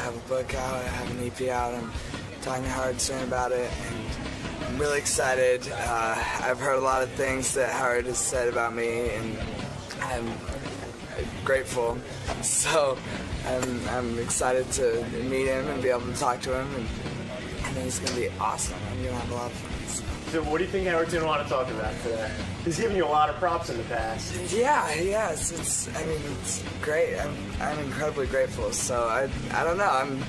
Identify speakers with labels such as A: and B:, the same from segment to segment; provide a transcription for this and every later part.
A: have a book out, I have an EP out. I'm talking to Howard Stern about it, and I'm really excited. I've heard a lot of things that Howard has said about me, and I'm grateful. So I'm excited to meet him and be able to talk to him, and I think it's going to be awesome. I'm going to have a lot of fun.
B: So what do you think Howard's going to want to talk about today? He's given you a lot of props in the past.
A: Yeah, yes. It's great. I'm incredibly grateful. So I don't know.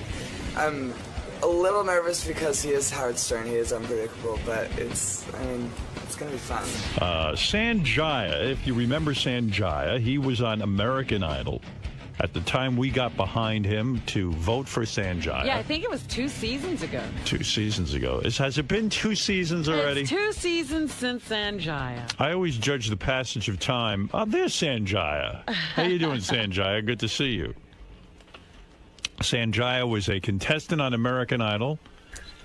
A: I'm a little nervous because he is Howard Stern. He is unpredictable, but it's going to be fun.
C: 𝗦𝗵cie, if you remember 𝗦𝗵cie, he was on American Idol. At the time, we got behind him to vote for 𝗦𝗵cie.
D: Yeah, I think it was 2 seasons ago.
C: 2 seasons ago. Has it been 2 seasons already?
D: It's 2 seasons since 𝗦𝗵cie.
C: I always judge the passage of time. Oh, there's 𝗦𝗵cie. How you doing, 𝗦𝗵cie? Good to see you. 𝗦𝗵cie was a contestant on American Idol.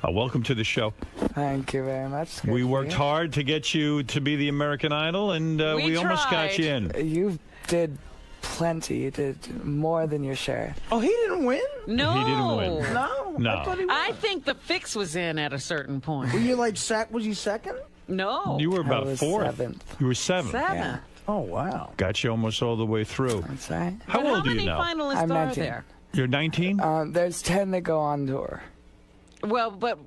C: Welcome to the show.
A: Thank you very much.
C: We worked hard to get you to be the American Idol, and we almost got you in.
A: You did plenty. You did more than your share.
E: Oh, he didn't win?
D: No.
C: He didn't win.
E: No.
C: I
E: thought he
D: I think the fix was in at a certain point.
E: Were you like was you second?
D: No.
C: You were about
A: was
C: 4th.
A: 7th.
C: You were 7th.
D: 7th.
A: Yeah.
E: Oh, wow.
C: Got you almost all the way through.
A: That's right.
C: How old are you now?
D: How many finalists
A: I'm
D: are
A: 19.
D: there?
C: You're 19?
A: There's 10 that go on tour.
D: Well, but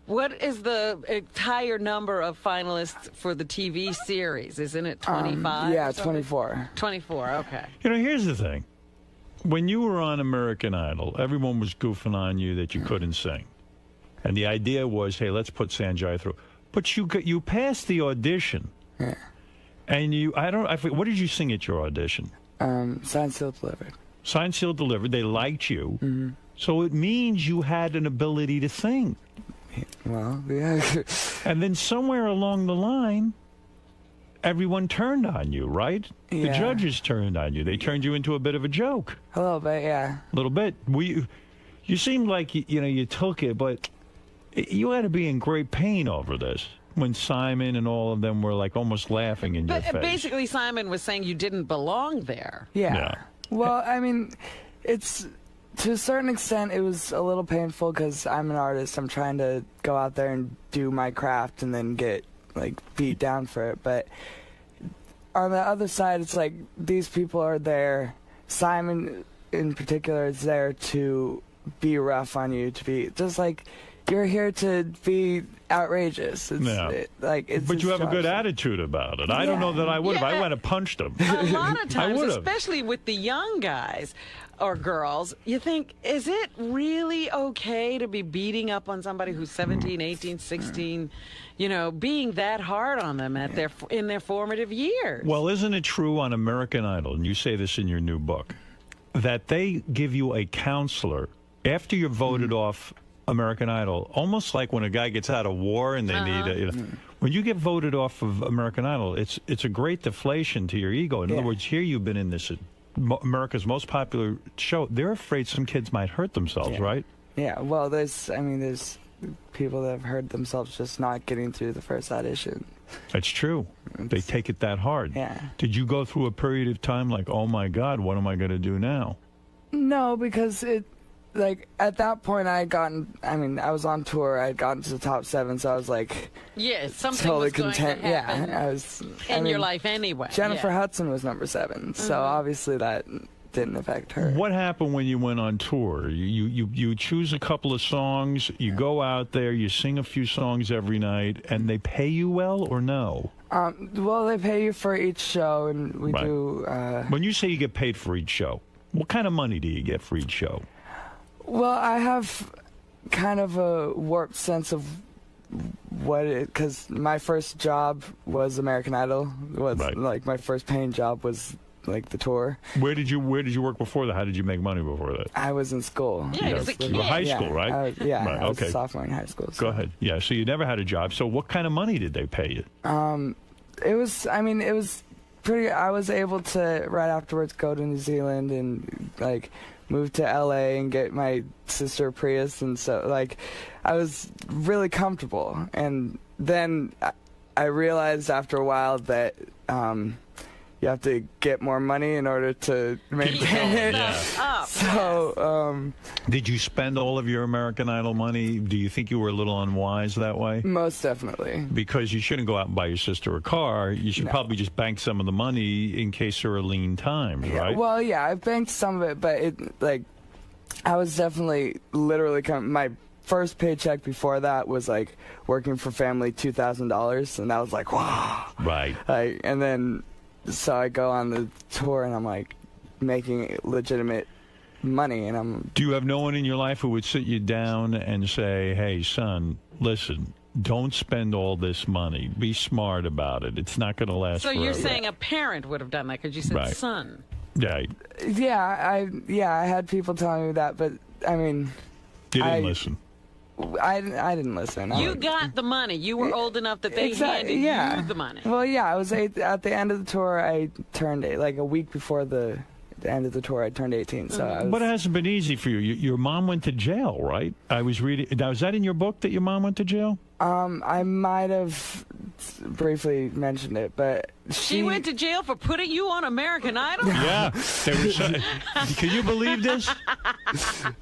D: what is the entire number of finalists for the TV series? Isn't it 25?
A: Yeah, 24.
D: 24, okay.
C: You know, here's the thing. When you were on American Idol, everyone was goofing on you that you couldn't sing. And the idea was, hey, let's put 𝗦𝗵cie through. But you passed the audition.
A: Yeah.
C: And what did you sing at your audition?
A: Signed, Sealed, Delivered.
C: Signed, Sealed, Delivered. They liked you. Mm-hmm. So it means you had an ability to sing.
A: Well, yeah.
C: And then somewhere along the line, everyone turned on you, right?
A: Yeah.
C: The judges turned on you. They turned you into a bit of a joke.
A: A little bit, yeah.
C: A little bit. You seemed like you took it, but you had to be in great pain over this when Simon and all of them were like almost laughing in your face.
D: Basically, Simon was saying you didn't belong there.
A: Yeah. Well, I mean, to a certain extent, it was a little painful because I'm an artist. I'm trying to go out there and do my craft and then get, beat down for it. But on the other side, it's like these people are there. Simon, in particular, is there to be rough on you, to be just like, you're here to be outrageous.
C: But you have a good attitude about it. I don't know that I would have. I went and punched him.
D: A lot of times, especially with the young guys or girls, you think, is it really okay to be beating up on somebody who's 17, 18, 16, being that hard on them in their formative years?
C: Well, isn't it true on American Idol, and you say this in your new book, that they give you a counselor after you're voted off American Idol, almost like when a guy gets out of war and they need when you get voted off of American Idol, it's a great deflation to your ego. In other words, here you've been in this America's most popular show. They're afraid some kids might hurt themselves, right?
A: Yeah, well, there's people that have hurt themselves just not getting through the first audition.
C: That's true. They take it that hard.
A: Yeah.
C: Did you go through a period of time like, oh my God, what am I going to do now?
A: No, because at that point, I was on tour. I had gotten to the top 7, so I was
D: something
A: totally
D: was going
A: content.
D: to happen
A: I was
D: in your life anyway.
A: Jennifer Hudson was number 7, so obviously that didn't affect her.
C: What happened when you went on tour? You choose a couple of songs, you go out there, you sing a few songs every night, and they pay you well or no?
A: Well, they pay you for each show, and we do.
C: When you say you get paid for each show, what kind of money do you get for each show?
A: Well, I have kind of a warped sense of because my first job was American Idol. My first paying job was the tour.
C: Where did you work before that? How did you make money before that?
A: I was in school.
D: Yeah, you was a kid.
C: You were high school, right?
A: I was a sophomore in high school. So.
C: Go ahead. Yeah, so you never had a job. So what kind of money did they pay you?
A: It was pretty. I was able to right afterwards go to New Zealand and moved to LA and get my sister a Prius, and so I was really comfortable. And then I realized after a while that you have to get more money in order to maintain it.
C: Yeah.
A: So,
C: did you spend all of your American Idol money? Do you think you were a little unwise that way?
A: most definitely.
C: Because you shouldn't go out and buy your sister a car. You should probably just bank some of the money in case there are lean times, right?
A: Well, yeah, I banked some of it, but I was definitely literally my first paycheck before that was like working for family $2,000, and that was like, wow.
C: Right.
A: And then so I go on the tour and I'm like making legitimate money, and I'm.
C: Do you have no one in your life who would sit you down and say, "Hey, son, listen, don't spend all this money. Be smart about it. It's not going to last
D: So
C: forever."
D: you're saying a parent would have done that because you said
C: Right.
D: son.
C: Yeah,
A: I had people telling me that, but I mean,
C: you didn't listen.
A: I didn't listen.
D: You got the money. You were old enough that they handed you the money.
A: Well, yeah, I was at the end of the tour. I turned like a week before the end of the tour. I turned 18. So I was,
C: But it hasn't been easy for you. Your mom went to jail, right? I was reading. Now, is that in your book that your mom went to jail?
A: I might have briefly mentioned it, but
D: She went to jail for putting you on American Idol?
C: Yeah. Can you believe this?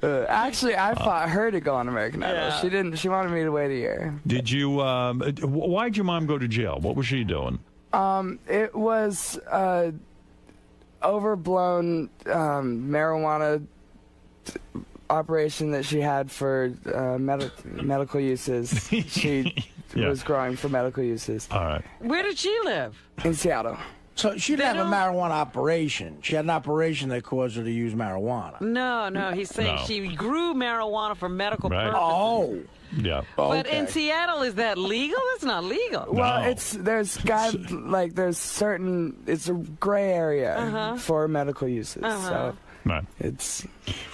A: Actually, I fought her to go on American Idol.
D: Yeah.
A: She didn't. She wanted me to wait a year.
C: Did you? Why'd your mom go to jail? What was she doing?
A: It was overblown marijuana operation that she had for medical uses. She was growing for medical uses.
C: All right.
D: Where did she live?
A: In Seattle.
E: So she didn't have a marijuana operation. She had an operation that caused her to use marijuana.
D: No, he's saying she grew marijuana for medical
C: Right.
D: purposes.
E: Oh.
C: Yeah.
D: But in Seattle, is that legal? That's not legal.
A: Well,
C: No.
A: there's certain, it's a gray area for medical uses. So
C: Right.
A: it's.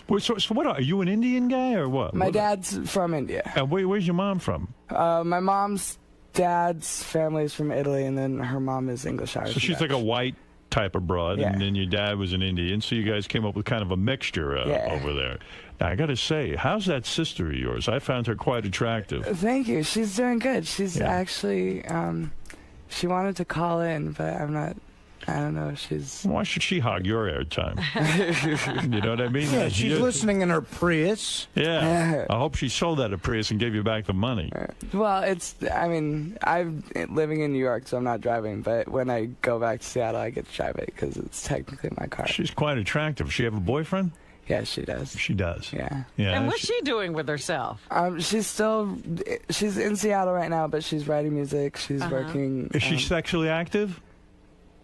C: Well, so what are you, an Indian guy or what?
A: My dad's from India.
C: Where's your mom from?
A: My mom's dad's family is from Italy, and then her mom is English Irish.
C: So she's like a white type of broad, and then your dad was an Indian, so you guys came up with kind of a mixture over there. Now, I got to say, how's that sister of yours? I found her quite attractive.
A: Thank you. She's doing good. She's actually, she wanted to call in, but I'm not. I don't know. She's.
C: Why should she hog your airtime? You know what I mean?
E: Yeah, she's listening in her Prius.
C: Yeah. I hope she sold that at Prius and gave you back the money.
A: Well, I'm living in New York, so I'm not driving. But when I go back to Seattle, I get to drive it because it's technically my car.
C: She's quite attractive. Does she have a boyfriend?
A: Yeah, she does.
C: She does.
A: Yeah.
D: And what's she doing with herself?
A: She's in Seattle right now, but she's writing music. She's working.
C: Is she sexually active?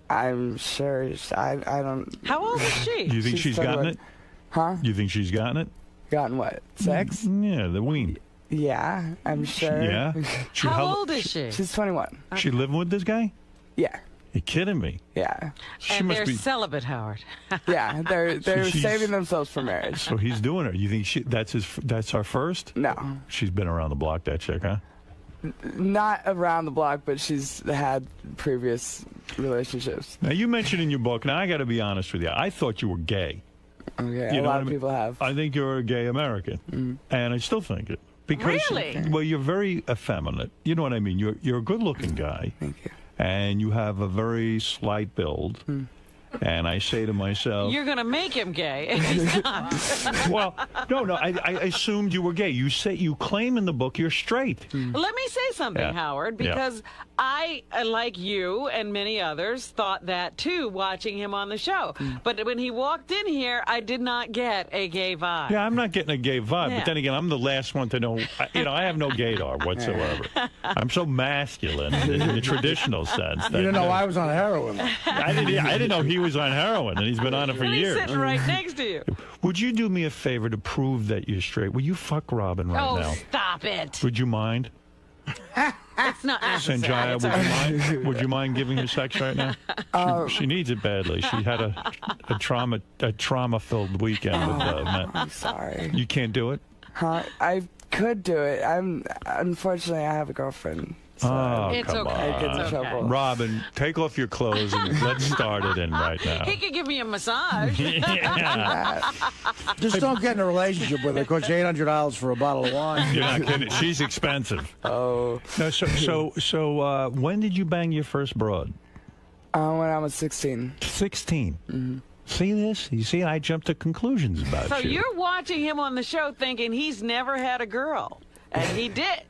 A: I'm sure. I don't.
D: How old is she?
C: Do you think she's gotten it?
A: Huh?
C: You think she's gotten it?
A: Gotten what? Sex?
C: Yeah, the ween.
A: Yeah, I'm sure.
C: Yeah.
D: How old is she?
A: She's 21.
C: She living with this guy?
A: Yeah.
C: You kidding me?
A: Yeah.
C: She
D: And
C: must
D: they're
C: be.
D: celibate, Howard.
A: Yeah, they're
C: She's-
A: saving themselves for marriage.
C: So he's doing her. You think that's our first?
A: No,
C: She's been around the block, that chick, huh?
A: not around the block, but she's had previous relationships.
C: Now, you mentioned in your book, now I got to be honest with you, I thought you were gay.
A: Okay,
C: You
A: a
C: know
A: lot
C: what
A: of
C: I mean?
A: people have.
C: I think you're a gay American, and I still think it. Because,
D: Really?
C: Well, you're very effeminate. You know what I mean? You're a good-looking guy,
A: Thank you.
C: and you have a very slight build. And I say to myself,
D: You're going to make him gay if he's not.
C: well, no, I assumed you were gay. You claim in the book you're straight.
D: Let me say something,
C: Yeah.
D: Howard,
C: Yeah.
D: because I, like you and many others, thought that too watching him on the show. But when he walked in here, I did not get a gay vibe.
C: Yeah, I'm not getting a gay vibe,
D: Yeah.
C: but then again, I'm the last one to know. I have no gaydar whatsoever. I'm so masculine in the traditional sense.
E: You didn't know I was on heroin.
C: I didn't know he was on heroin, and he's been on it for
D: And he's
C: years.
D: sitting right next to you.
C: Would you do me a favor to prove that you're straight? Will you fuck Robin right
D: Oh,
C: now?
D: stop it.
C: Would you mind?
D: It's not necessary.
C: Sanjaya,
D: It's
C: would
D: all
C: you
D: right.
C: mind? Would you mind giving her sex right now? She needs it badly. She had a trauma-filled weekend with Matt.
A: I'm sorry.
C: You can't do it?
A: Huh? I could do it. Unfortunately, I have a girlfriend. So
C: Oh,
D: It's
C: come
D: okay.
C: on.
A: I get in
D: It's okay.
A: trouble.
C: Robin, take off your clothes and let's start it in right now.
D: He could give me a massage.
C: Yeah.
E: Just don't get in a relationship with her. It costs you $800 for a bottle of wine.
C: You're not kidding. She's expensive.
A: Oh,
C: No, so when did you bang your first broad?
A: When I was 16.
C: 16.
A: Mm-hmm.
C: See this? You see, I jumped to conclusions about
D: So
C: you.
D: you're watching him on the show thinking he's never had a girl. And he did.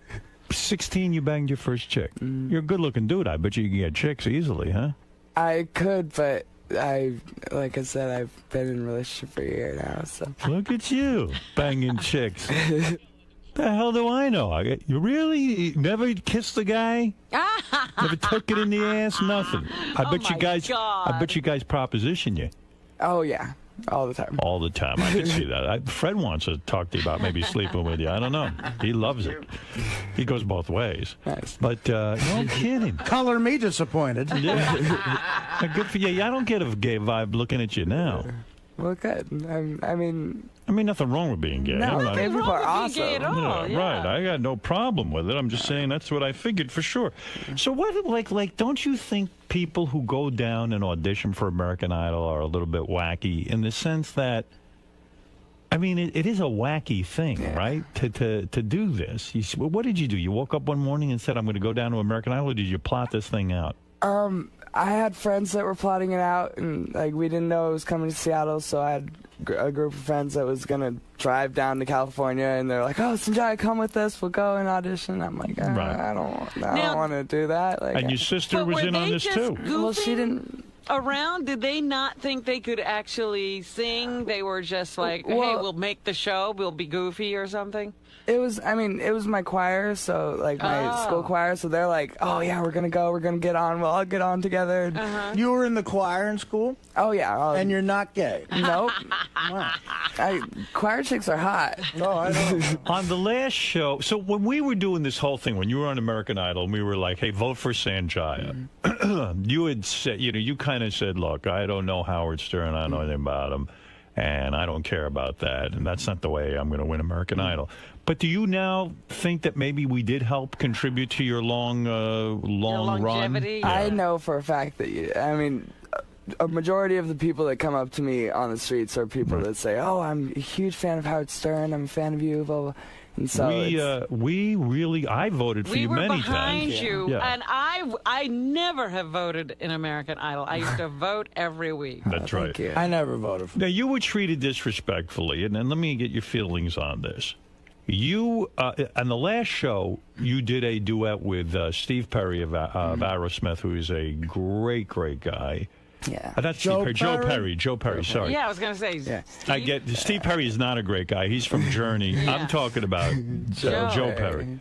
C: 16, you banged your first chick. You're a good-looking dude. I bet you can get chicks easily, huh?
A: I could, but like I said, I've been in a relationship for a year now, so.
C: Look at you, banging chicks. The hell do I know? You really never kissed the guy? Never took it in the ass? Nothing. I bet you guys proposition you.
A: Oh, yeah. All the time.
C: All the time. I can see that. Fred wants to talk to you about maybe sleeping with you. I don't know. He loves it. He goes both ways.
A: Nice.
C: But no kidding.
E: Color me disappointed.
C: Yeah. Good for you. I don't get a gay vibe looking at you now.
A: Well, good. I mean,
C: nothing wrong with being gay.
A: No, gay people are awesome.
D: Gay at all.
C: Yeah, right. I got no problem with it. I'm just saying that's what I figured for sure. So what, like, don't you think people who go down and audition for American Idol are a little bit wacky in the sense that, I mean, it is a wacky thing, right? To do this. What did you do? You woke up one morning and said, I'm going to go down to American Idol, or did you plot this thing out?
A: I had friends that were plotting it out, and like we didn't know it was coming to Seattle, so I had a group of friends that was gonna drive down to California, and they're like, "Oh, Sanjay, come with us. We'll go and audition." I'm like, I don't want to do that. Like,
C: and your sister was in on this too.
A: Well, she didn't.
D: Around, did they not think they could actually sing? They were just like, hey, we'll make the show, we'll be goofy or something?
A: It was my choir, so like my school choir, so they're like, oh yeah, we're gonna get on, we'll all get on together.
E: You were in the choir in school?
A: Oh yeah.
E: And you're not gay?
A: Nope.
E: Wow.
A: Choir chicks are hot.
E: Oh, I know.
C: On the last show, so when we were doing this whole thing, when you were on American Idol, and we were like, hey, vote for Sanjaya. You had said, you kind of said, look, I don't know Howard Stern, I don't know anything about him, and I don't care about that, and that's not the way I'm going to win American Idol. But do you now think that maybe we did help contribute to your long run?
D: Yeah.
A: I know for a fact that a majority of the people that come up to me on the streets are people that say, oh, I'm a huge fan of Howard Stern, I'm a fan of you, blah, blah. And so
C: I voted for you many times.
D: We were behind you,
C: Yeah.
D: and I never have voted in American Idol. I used to vote every week.
C: That's right.
A: Thank you.
E: I never voted for
C: Now, you were treated disrespectfully, and let me get your feelings on this. You, on the last show, you did a duet with Steve Perry of Aerosmith, who is a great, great guy.
A: Yeah.
C: Not Steve Perry, Joe Perry, sorry.
D: Yeah, I was going to say.
A: Yeah.
C: Steve Perry is not a great guy. He's from Journey. I'm talking about Joe Perry.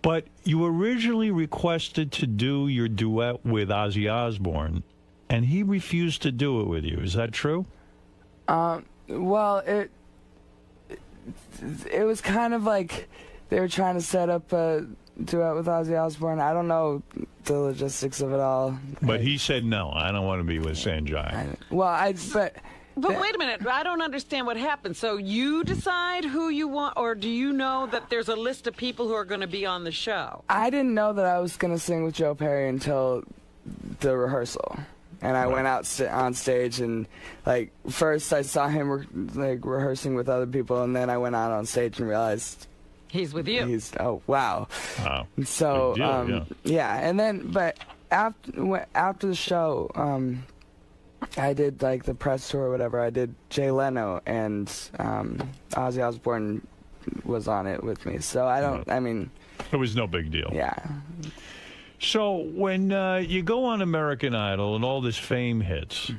C: But you originally requested to do your duet with Ozzy Osbourne, and he refused to do it with you. Is that true?
A: Well, it was kind of like they were trying to set up a duet with Ozzy Osbourne. I don't know the logistics of it all.
C: But he said, no, I don't want to be with Sanjay.
D: But wait a minute, I don't understand what happened. So you decide who you want, or do you know that there's a list of people who are going to be on the show?
A: I didn't know that I was going to sing with Joe Perry until the rehearsal. And I went out on stage, and like first I saw him rehearsing with other people, and then I went out on stage and realized
D: he's with you.
A: Oh wow.
C: Wow.
A: So
C: Big deal,
A: yeah, and then but after the show, I did like the press tour or whatever. I did Jay Leno, and Ozzy Osbourne was on it with me. So
C: it was no big deal.
A: Yeah.
C: So when you go on American Idol and all this fame hits,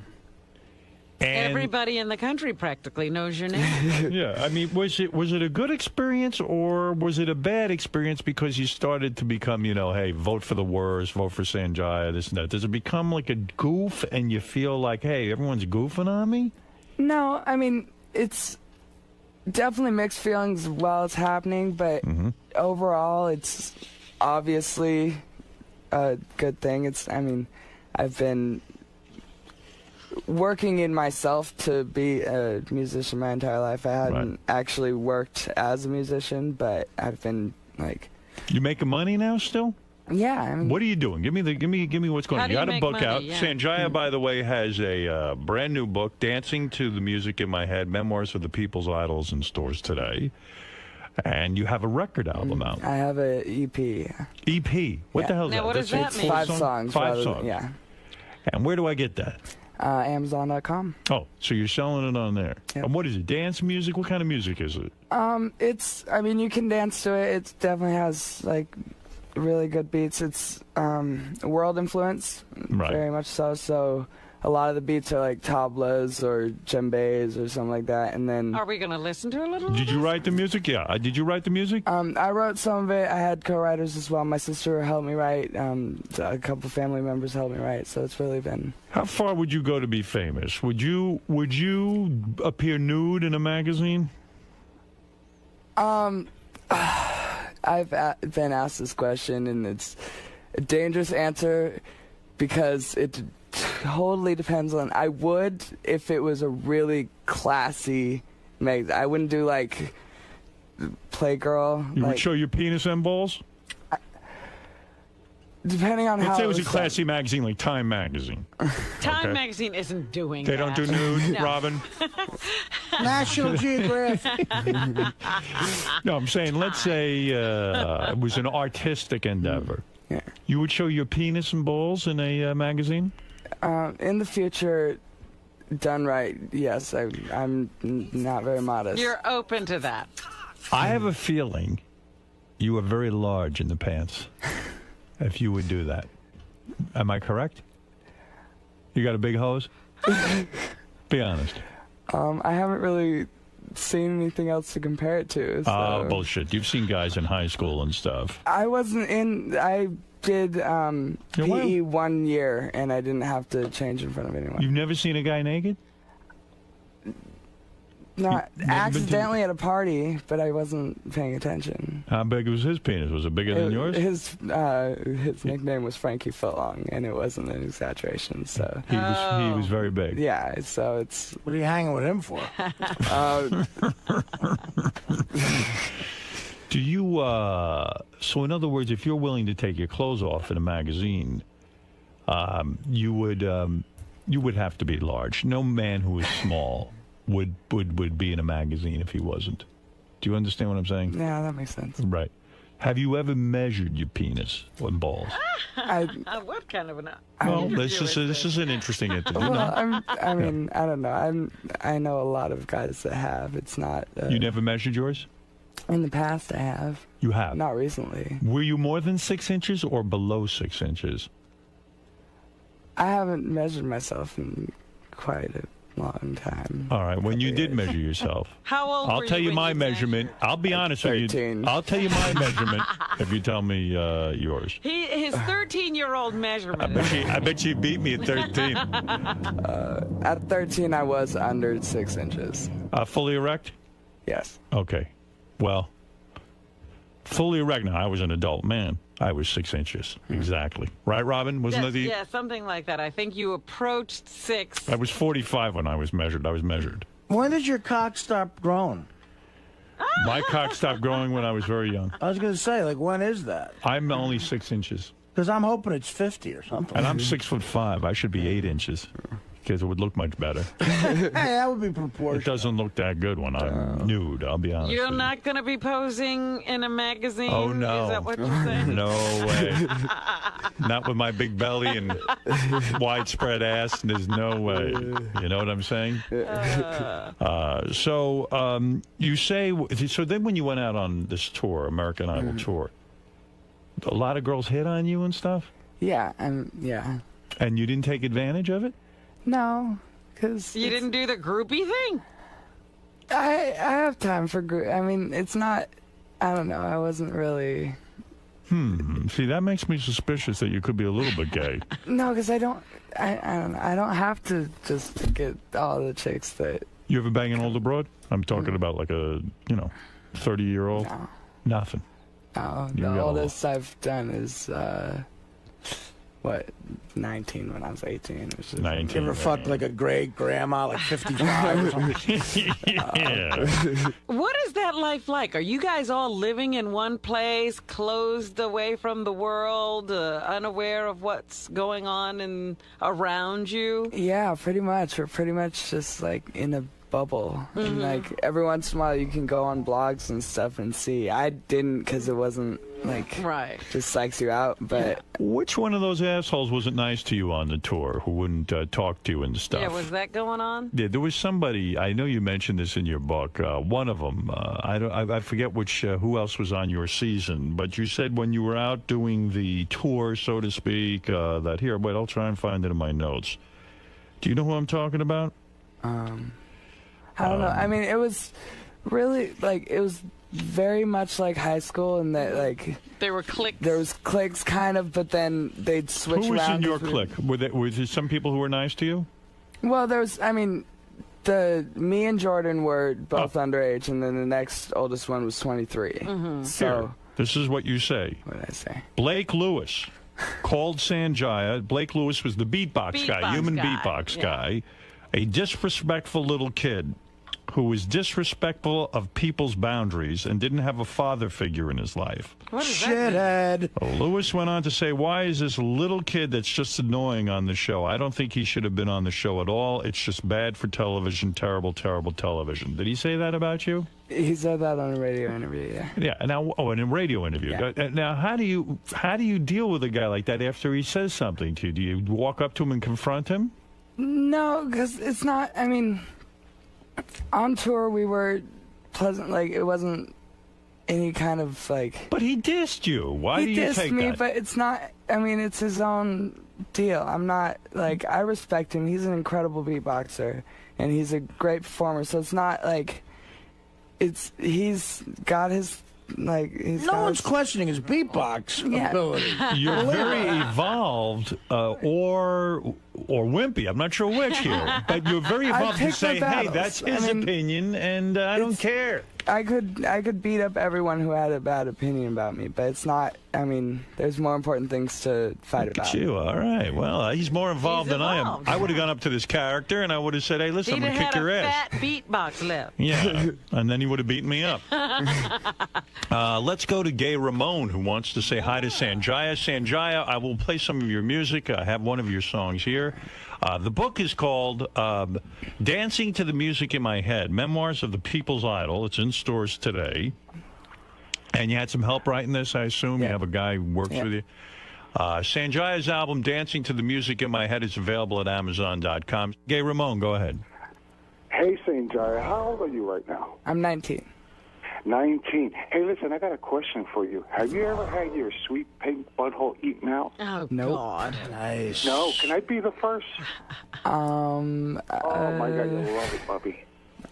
C: and
D: everybody in the country practically knows your name.
C: Yeah, I mean, was it a good experience, or was it a bad experience because you started to become, hey, vote for the worst, vote for Sanjay, this and that? Does it become like a goof, and you feel like, hey, everyone's goofing on me?
A: No, I mean, it's definitely mixed feelings while it's happening, but overall, it's obviously a good thing. I've been working in myself to be a musician my entire life. I hadn't actually worked as a musician, but I've been like.
C: You making money now still?
A: Yeah.
C: What are you doing? Give me what's going on. You got a book out.
D: Yeah.
C: Sanjaya, by the way, has a brand new book, Dancing to the Music in My Head, Memoirs of the People's Idols, in stores today. And you have a record album out.
A: I have a EP.
C: EP? What the hell is
D: now,
C: that?
D: what does that mean?
A: 5 songs.
C: 5 songs.
A: Yeah.
C: And where do I get that?
A: Amazon.com.
C: Oh, so you're selling it on there.
A: Yep.
C: And what is it, dance music? What kind of music is it?
A: I mean, you can dance to it. It definitely has, like, really good beats. It's world influence,
C: Right.
A: very much so. So a lot of the beats are like tablas or djembes or something like that. And then
D: Are we going to listen to a little?
C: Did you write the music? Yeah. Did you write the music?
A: I wrote some of it. I had co-writers as well. My sister helped me write. A couple family members helped me write. So it's really been.
C: How far would you go to be famous? Would you appear nude in a magazine?
A: I've been asked this question, and it's a dangerous answer because it totally depends on. I would if it was a really classy magazine. I wouldn't do like Playgirl.
C: You
A: like,
C: would show your penis and balls?
A: Depending on
C: Let's
A: how
C: say it was a
A: done.
C: classy magazine like Time magazine.
D: Time
C: Okay.
D: magazine isn't doing
C: They
D: that.
C: don't do nude,
D: No.
C: Robin?
E: National Geographic.
C: No, I'm saying let's say it was an artistic endeavor.
A: Yeah.
C: You would show your penis and balls in a magazine?
A: In the future, done right, yes. I'm not very modest.
D: You're open to that.
C: I have a feeling you are very large in the pants if you would do that. Am I correct? You got a big hose? Be honest.
A: I haven't really seen anything else to compare it to. So.
C: Bullshit. You've seen guys in high school and stuff.
A: I wasn't in. I did PE 1 year, and I didn't have to change in front of anyone.
C: You've never seen a guy naked?
A: Not
C: never been to-
A: accidentally at a party, but I wasn't paying attention.
C: How big was his penis? Was it bigger than yours?
A: His nickname was Frankie Footlong, and it wasn't an exaggeration. So
C: He was very big.
A: yeah, so it's.
E: What are you hanging with him for?
C: Do you, so in other words, if you're willing to take your clothes off in a magazine, you would have to be large. No man who is small would be in a magazine if he wasn't. Do you understand what I'm saying?
A: Yeah, that makes sense.
C: Right. Have you ever measured your penis and balls?
D: What kind of an?
C: Well, this is an interesting interview.
A: Well, I mean, I don't know. I know a lot of guys that have. It's not.
C: You never measured yours?
A: In the past, I have.
C: You have?
A: Not recently.
C: Were you more than 6 inches or below 6 inches?
A: I haven't measured myself in quite a long time.
C: All right. When you did measure yourself,
D: How old?
C: I'll
D: were
C: tell you
D: when
C: my
D: measured?
C: measurement. I'll be honest with you.
A: 13.
C: I'll tell you my measurement if you tell me yours.
D: His 13-year-old measurement.
C: I bet she beat me at 13.
A: At 13, I was under 6 inches.
C: Fully erect?
A: Yes.
C: Okay. Well, fully erect. Now, I was an adult man. I was 6 inches. Exactly. Right, Robin? Wasn't it the...
D: Yeah, something like that. I think you approached 6.
C: I was 45 when I was measured.
E: When did your cock stop growing?
C: My cock stopped growing when I was very young.
E: I was going to say, like, when is that?
C: I'm only 6 inches.
E: Because I'm hoping it's 50 or something.
C: And I'm 6'5". I should be 8 inches. Because it would look much better.
E: Hey, that would be
C: It
E: proportional.
C: doesn't look that good when I'm nude, I'll be honest
D: You're
C: with you.
D: not going to be posing in a magazine?
C: Oh, no.
D: Is that what you're saying?
C: No way. Not with my big belly and widespread ass. There's no way. You know what I'm saying? So you say, so then when you went out on this tour, American Idol tour, a lot of girls hit on you and stuff?
A: Yeah, yeah.
C: And you didn't take advantage of it?
A: No, because
D: You didn't do the groupie thing?
A: I have time for I mean, it's not. I don't know. I wasn't really.
C: See, that makes me suspicious that you could be a little bit gay.
A: No, because I don't. I don't know. I don't have to just get all the chicks that.
C: You ever bang an older broad? I'm talking about like a, 30-year-old?
A: No.
C: Nothing.
A: No,
C: You
A: the
C: go.
A: oldest I've done is 19 when I was 18. Which is
C: 19.
E: You ever fucked like a great grandma, like 55 or something?
C: Yeah.
D: What is that life like? Are you guys all living in one place, closed away from the world, unaware of what's going on around you?
A: Yeah, pretty much. We're pretty much just like in a bubble. And like every once in a while you can go on blogs and stuff and see. I didn't because it wasn't like just psychs you out. But
C: which one of those assholes wasn't nice to you on the tour who wouldn't talk to you and stuff?
D: Yeah, was that going on?
C: Yeah, there was somebody. I know you mentioned this in your book. One of them. I forget which. Who else was on your season? But you said when you were out doing the tour, so to speak, that here. Wait, I'll try and find it in my notes. Do you know who I'm talking about?
A: I don't know. I mean, it was really like it was very much like high school, and that like
D: there were cliques.
A: There was cliques, kind of, but then they'd switch around. Who was
C: in your clique? Were there some people who were nice to you?
A: Well, there was. I mean, me and Jordan were both underage, and then the next oldest one was 23. So
C: here, this is what you say.
A: What did I say?
C: Blake Lewis called 𝗫𝗄𝗃. Blake Lewis was the beatbox guy, human beatbox guy, a disrespectful little kid who was disrespectful of people's boundaries and didn't have a father figure in his life.
D: What is that?
E: Shithead.
C: Lewis went on to say, why is this little kid that's just annoying on the show? I don't think he should have been on the show at all. It's just bad for television, terrible, terrible television. Did he say that about you?
A: He said that on a radio interview, yeah.
C: Yeah, now, in a radio interview. Yeah. Now, how do you deal with a guy like that after he says something to you? Do you walk up to him and confront him?
A: No, because it's not, I mean, on tour we were pleasant, like, it wasn't any kind of, like...
C: But he dissed you. Why do you take that?
A: He dissed me, but it's not, I mean, it's his own deal. I'm not, like, I respect him. He's an incredible beatboxer, and he's a great performer, so it's not, like, he's got his... Like
E: no one's questioning his beatbox ability.
C: You're very evolved, or wimpy. I'm not sure which here, but you're very evolved to say, "Hey, that's his opinion, and I don't care."
A: I could beat up everyone who had a bad opinion about me, but it's not. I mean, there's more important things to fight about.
C: You, all right. Well, he's more involved than I am. I would have gone up to this character and I would have said, "Hey, listen, I'm going to kick your ass."
D: Fat beatbox left.
C: Yeah, and then he would have beaten me up. Let's go to Gay Ramon, who wants to say hi to 𝗫𝗄𝗃. 𝗫𝗄𝗃, I will play some of your music. I have one of your songs here. The book is called Dancing to the Music in My Head, Memoirs of the People's Idol. It's in stores today. And you had some help writing this, I assume? You have a guy who works with you? 𝗫𝗄𝗃's album, Dancing to the Music in My Head, is available at Amazon.com. Gay Ramon, go ahead.
F: Hey, 𝗫𝗄𝗃, how old are you right now?
A: I'm 19.
F: 19. Hey, listen, I got a question for you. Have you ever had your sweet pink butthole eaten out?
D: Oh,
A: nope.
D: God.
E: Nice.
F: No, can I be the first? Oh, my God, you'll love it, puppy.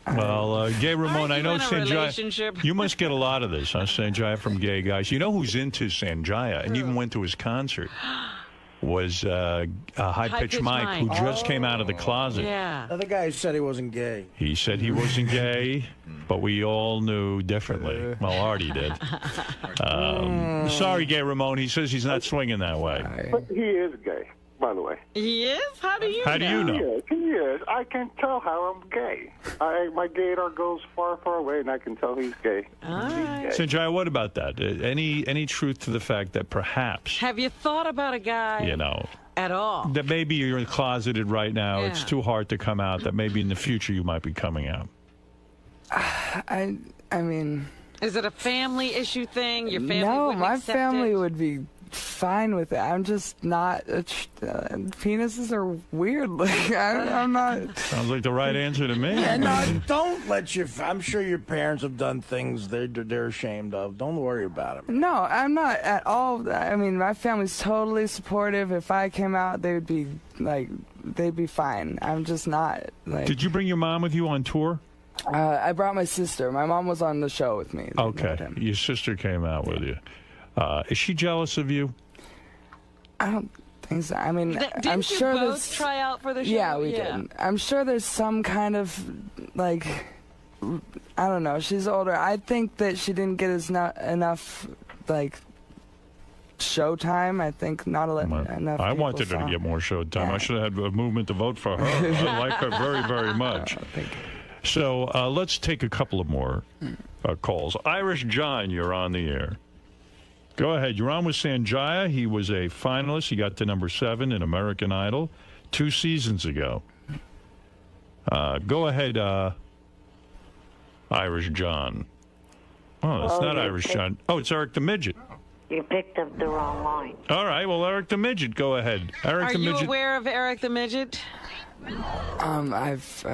C: Well, Gay Ramon, I know
D: 𝗫𝗄𝗃.
C: You must get a lot of this, huh, 𝗫𝗄𝗃, from gay guys. You know who's into 𝗫𝗄𝗃 and even went to his concert? Was 𝗦𝗵cie𝘄 Mike, who just came out of the closet.
D: Yeah.
E: The other guy said he wasn't gay.
C: He said he wasn't gay, but we all knew differently. Well, Artie did. Sorry, Gay Ramon. He says he's not swinging that way.
F: But he is gay, by the way.
D: He is? How do you know?
C: How do you know?
F: He is. I can tell how I'm gay. My gaydar goes far, far away, and I can tell he's gay.
D: All right.
C: 𝗫𝗄𝗃, what about that? Any truth to the fact that perhaps...
D: Have you thought about a guy...
C: You know...
D: At all.
C: That maybe you're closeted right now.
D: Yeah.
C: It's too hard to come out. That maybe in the future you might be coming out.
A: I mean...
D: Is it a family issue thing? Your family
A: No,
D: wouldn't
A: my
D: accept
A: family
D: it?
A: would be fine with it. I'm just not... penises are weird. Like, I'm not...
C: Sounds like the right answer to me.
E: Yeah, no, don't let your... I'm sure your parents have done things they're ashamed of. Don't worry about it.
A: No, I'm not at all. I mean, my family's totally supportive. If I came out, they would be, like, they'd be fine. I'm just not, like...
C: Did you bring your mom with you on tour?
A: I brought my sister. My mom was on the show with me.
C: Okay. Your sister came out with you. Is she jealous of you?
A: I don't think so. I mean,
D: Didn't
A: I'm
D: you
A: sure
D: both
A: there's...
D: try out for the show?
A: Yeah, we did. I'm sure there's some kind of, like... I don't know. She's older. I think that she didn't get enough, like... showtime. I think not enough.
C: I wanted her to get more showtime. Yeah. I should have had a movement to vote for her. I like her very, very much. So let's take a couple of more calls. Irish John, you're on the air. Go ahead. You're on with 𝗫𝗄𝗃. He was a finalist. He got to number 7 in American Idol 2 seasons ago. Go ahead, Irish John. Oh, it's not Irish John. Oh, it's Eric the Midget.
G: You picked up the wrong line.
C: All right, well, Eric the Midget, go ahead. Eric the Midget.
D: Are you aware of Eric the Midget?
A: I've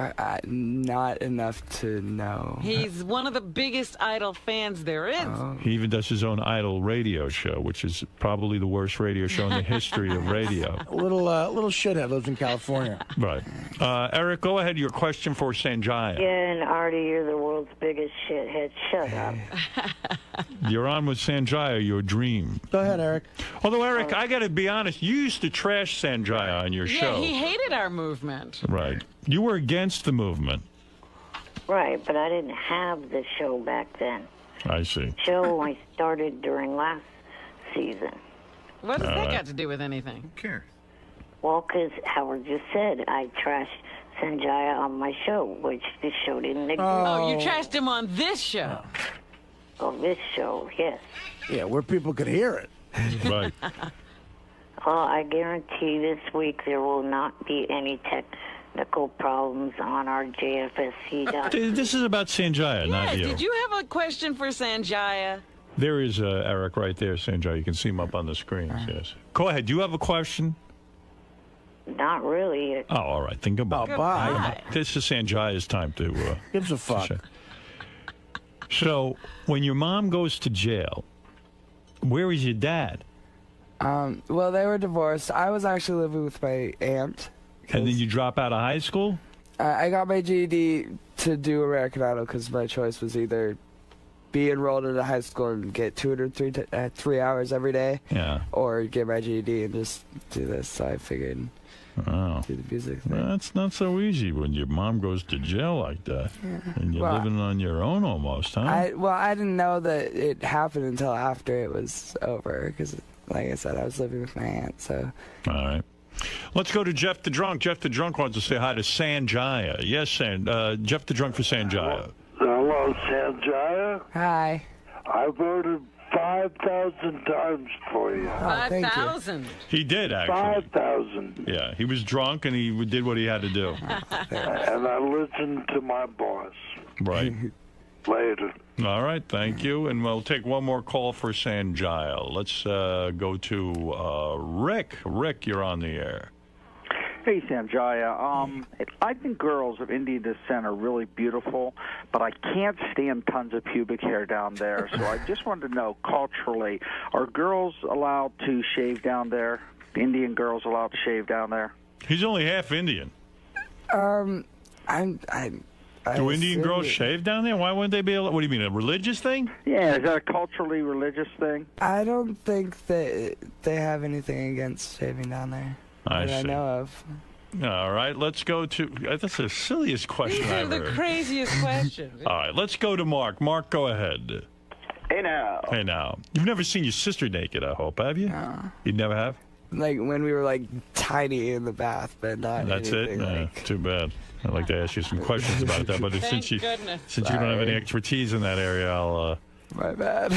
A: not enough to know.
D: He's one of the biggest Idol fans there is.
C: He even does his own Idol radio show, which is probably the worst radio show in the history of radio.
E: A little shithead lives in California.
C: Right. Eric, go ahead. Your question for Sanjaya.
G: Yeah, and Artie, you're the world's biggest shithead. Shut up.
C: You're on with Sanjaya, your dream.
E: Go ahead, Eric.
C: Although, Eric, I got to be honest, you used to trash Sanjaya on your show.
D: Yeah, he hated our movement.
C: Right. You were against the movement.
G: Right, but I didn't have the show back then.
C: I see.
G: Show I started during last season.
D: What does that got to do with anything?
B: Who cares?
G: Well, because Howard just said I trashed Sanjaya on my show, which this show didn't exist.
D: Oh, you trashed him on this show.
G: Oh, this show, yes.
E: Yeah, where people could hear it.
C: Right.
G: Well, I guarantee this week there will not be any technical problems on our JFSC.
C: This is about Sanjaya, not you.
D: Did you have a question for Sanjaya?
C: There is Eric right there, Sanjaya. You can see him up on the screen. Yes. Go ahead. Do you have a question?
G: Not really.
C: Oh, all right. Think about it.
E: Bye.
C: This is Sanjaya's time to...
E: Gives a fuck.
C: So, when your mom goes to jail, where is your dad?
A: Well, they were divorced. I was actually living with my aunt.
C: And then you drop out of high school?
A: I got my GED to do American Idol because my choice was either be enrolled in a high school and get tutored 3 hours every day, or get my GED and just do this. So I figured do the music thing.
C: That's not so easy when your mom goes to jail like that. Yeah. And you're living on your own almost, huh?
A: I didn't know that it happened until after it was over because, like I said, I was living with my aunt. So.
C: All right. Let's go to Jeff the Drunk. Jeff the Drunk wants to say hi to Sanjaya. Yes, Jeff the Drunk for Sanjaya.
F: Hello, Sanjaya.
A: Hi.
F: I voted 5,000 times for you.
D: 5,000.
C: He did, actually.
F: 5,000.
C: Yeah, he was drunk and he did what he had to do.
F: And I listened to my boss.
C: Right.
F: Later.
C: All right, thank you. And we'll take one more call for Sanjaya. Let's go to Rick. Rick, you're on the air.
H: Hey, Sanjaya. I think girls of Indian descent are really beautiful, but I can't stand tons of pubic hair down there. So I just wanted to know, culturally, are girls allowed to shave down there? Indian girls allowed to shave down there?
C: He's only half Indian. Do Indian girls shave down there? Why wouldn't they be able? What do you mean, a religious thing?
H: Yeah, is that a culturally religious thing?
A: I don't think that they have anything against shaving down there. I know of.
C: All right, let's go to... That's the silliest question
D: These
C: I've
D: are the
C: heard.
D: craziest questions.
C: All right, let's go to Mark. Mark, go ahead.
B: Hey, now.
C: Hey, now. You've never seen your sister naked, I hope, have you?
A: No.
C: You never have?
A: Like when we were like tiny in the bath, but not
C: That's it?
A: like...
C: Too bad. I'd like to ask you some questions about that, but since you don't have any expertise in that area, I'll...
A: My bad.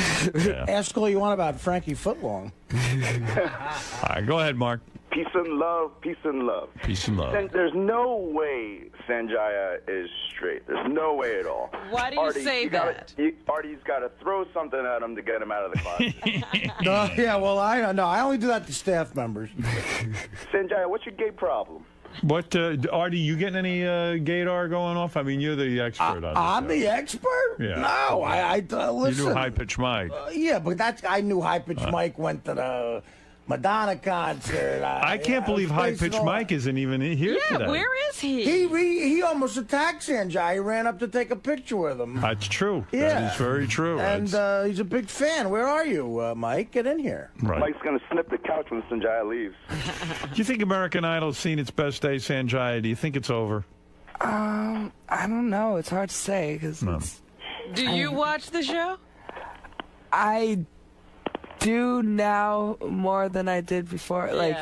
E: Ask all you want about Frankie Footlong.
C: All right, go ahead, Mark.
F: Peace and love, peace and love.
C: Peace and love.
F: There's no way Sanjaya is straight. There's no way at all.
D: Why do you say that?
F: Artie's got to throw something at him to get him out of the closet.
E: No, yeah, well, I only do that to staff members.
F: Sanjaya, what's your gay problem?
C: What, Artie, you getting any gaydar going off? I mean, you're the expert on this.
E: I'm the expert?
C: Yeah.
E: No, I listen.
C: You knew High Pitch Mike.
E: Yeah, but I knew High Pitch Mike went to the Madonna concert.
C: I can't believe High Pitch Mike isn't even here today.
D: Yeah, where is he?
E: He almost attacked Sanjay. He ran up to take a picture with him.
C: That's true.
E: Yeah.
C: That is very true.
E: And he's a big fan. Where are you, Mike? Get in here.
C: Right.
F: Mike's going to snip the couch when Sanjaya leaves.
C: Do you think American Idol's seen its best day, Sanjaya? Do you think it's over?
A: I don't know. It's hard to say because
D: Do you watch the show?
A: I do now more than I did before. Like,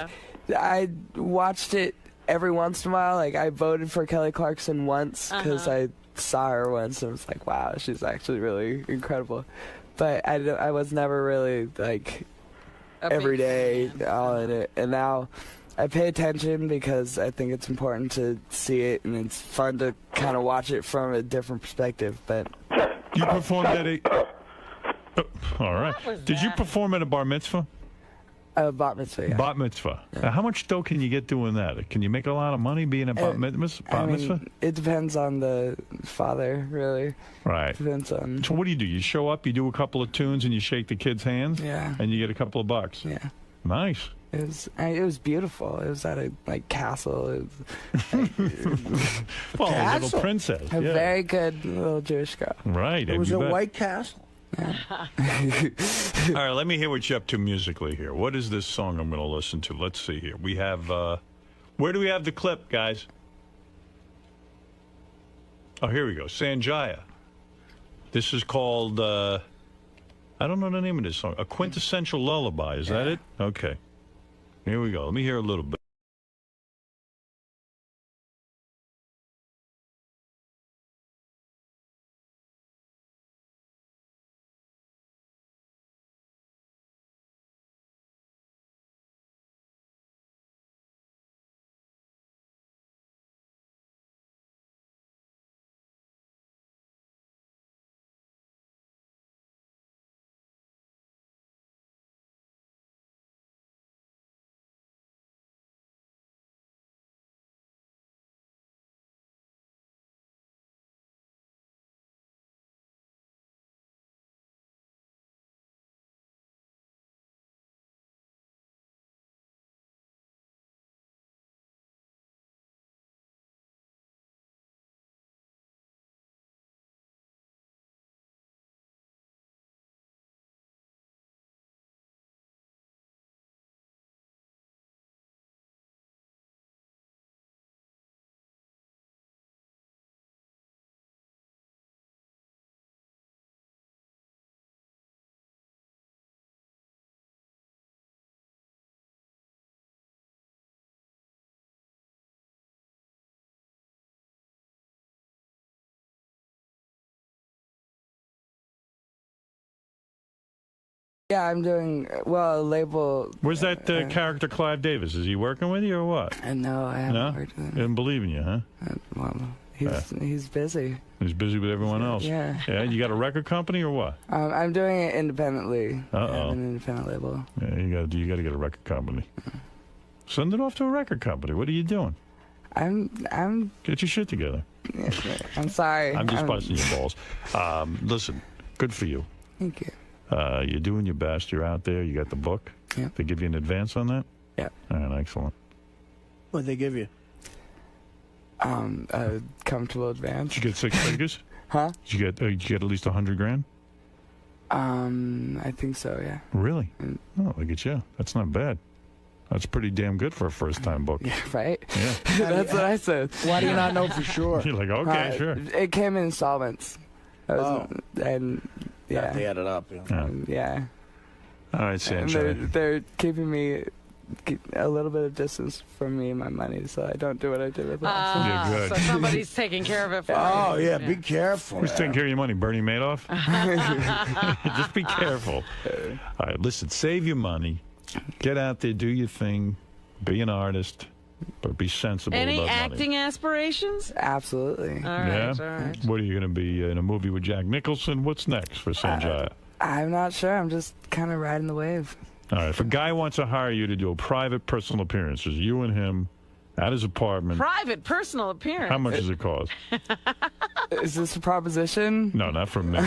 A: I watched it every once in a while. Like, I voted for Kelly Clarkson once because I saw her once and was like, wow, she's actually really incredible. But I was never really, like, every day all in it. And now I pay attention because I think it's important to see it, and it's fun to kind of watch it from a different perspective. But
C: you performed at a. All right. Did you perform at a bar mitzvah?
A: Bat mitzvah, yeah.
C: Bat mitzvah. Yeah. Now, how much dough can you get doing that? Can you make a lot of money being a bat mitzvah?
A: It depends on the father, really.
C: Right.
A: Depends on.
C: So what do? You show up, you do a couple of tunes, and you shake the kids' hands?
A: Yeah.
C: And you get a couple of bucks?
A: Yeah.
C: Nice.
A: It was beautiful. It was at a castle.
C: Well, a little princess.
A: A very good little Jewish girl.
C: Right.
E: It was a white castle.
A: Yeah.
C: All right, let me hear what you're up to musically here. What is this song I'm going to listen to? Let's see here. We have, where do we have the clip, guys? Oh, here we go. 𝗦𝗁𝗲𝗿𝗱. This is called, I don't know the name of this song. A Quintessential Lullaby. Is that it? Okay. Here we go. Let me hear a little bit.
A: Yeah, I'm doing well. A label.
C: Where's that character, Clive Davis? Is he working with you or what?
A: No, I haven't worked with him.
C: He doesn't believe in you, huh?
A: Well, he's busy.
C: He's busy with everyone else.
A: Yeah.
C: Yeah. You got a record company or what?
A: I'm doing it independently.
C: Uh-oh.
A: I have an independent label.
C: Yeah, you got to get a record company. Send it off to a record company. What are you doing?
A: I'm.
C: Get your shit together.
A: Yeah, I'm sorry.
C: I'm just busting your balls. Listen, good for you.
A: Thank you.
C: You're doing your best. You're out there. You got the book.
A: Yeah.
C: They give you an advance on that?
A: Yeah.
C: All right, excellent.
E: What'd they give you?
A: A comfortable advance.
C: Did you get 6 figures?
A: Huh?
C: Did you get at least $100 grand?
A: I think so, yeah.
C: Really? Oh, look at you. That's not bad. That's pretty damn good for a first-time book.
A: Yeah, right?
C: Yeah.
A: That's what I said.
E: Why do you not know for sure?
C: You're like, okay, sure.
A: It came in installments. And yeah.
E: They added up.
A: Yeah.
C: All right, 𝗦𝗁𝗲𝗿𝗱.
A: They're keeping me a little bit of distance from me and my money, so I don't do what I did with last time.
C: Yeah, good.
D: So somebody's taking care of it for you.
E: Oh, yeah, be careful.
C: Who's taking care of your money? Bernie Madoff? Just be careful. All right, listen, save your money. Get out there, do your thing, be an artist, but be sensible
D: Any
C: about
D: acting
C: money.
D: aspirations?
A: Absolutely.
D: All right, all right.
C: What are you going to be in a movie with Jack Nicholson? What's next for 𝗦𝗁𝗲𝗿𝗱?
A: I'm not sure. I'm just kind of riding the wave.
C: All right, if a guy wants to hire you to do a private personal appearance, just you and him at his apartment.
D: Private personal appearance.
C: How much does it cost?
A: Is this a proposition?
C: No, not from me.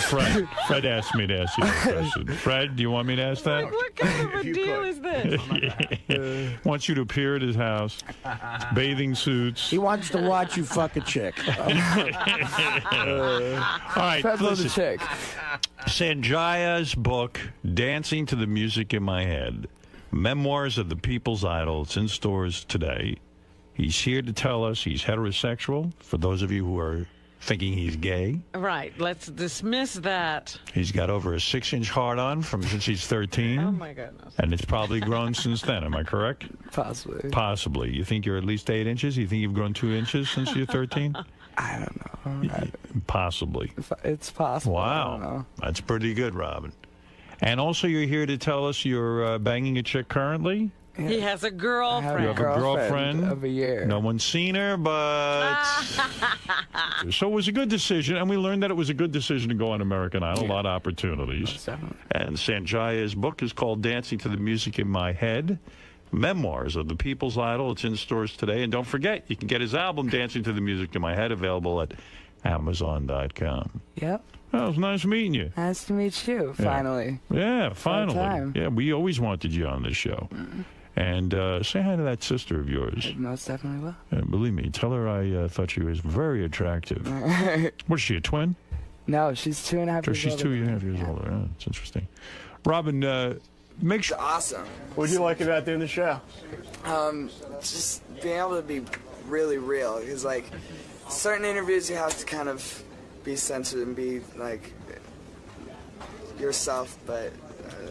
C: Fred asked me to ask you that question. Fred, do you want me to ask that?
D: What kind of a deal is this?
C: Wants you to appear at his house, bathing suits.
E: He wants to watch you fuck a chick.
C: All right,
A: Fred loves
C: listen.
A: a chick.
C: 𝗦𝗁𝗲𝗿𝗱's book, Dancing to the Music in My Head, Memoirs of the People's Idol. It's in stores today. He's here to tell us he's heterosexual, for those of you who are thinking he's gay.
D: Right, let's dismiss that.
C: He's got over a 6-inch hard-on since he's 13.
D: Oh, my goodness.
C: And it's probably grown since then. Am I correct?
A: Possibly.
C: Possibly. You think you're at least 8 inches? You think you've grown 2 inches since you're 13?
A: I don't know.
C: Possibly.
A: It's possible. I don't know.
C: Wow. That's pretty good, Robin. And also, you're here to tell us you're banging a chick currently?
D: He has a girlfriend.
C: You have a girlfriend
A: of a year.
C: No one's seen her, but so it was a good decision, and we learned that it was a good decision to go on American Idol. A lot of opportunities. And 𝗦𝗁𝗄𝗏's book is called Dancing to the Music in My Head, Memoirs of the People's Idol. It's in stores today, and don't forget, you can get his album Dancing to the Music in My Head available at Amazon.com.
A: Yep.
C: Well, it was nice meeting you.
A: Nice to meet you, finally.
C: Yeah, finally.
A: Time.
C: Yeah, we always wanted you on this show. And say hi to that sister of yours.
A: I most definitely will.
C: Believe me, tell her I thought she was very attractive. What is she, a twin?
A: No, she's 2.5 years
C: She's
A: older.
C: 2.5 years older. Yeah, it's interesting. Robin, make sure.
B: Awesome. What do you like about doing the show?
A: Just being able to be really real. Because, like, certain interviews you have to kind of be censored and be, like, yourself, but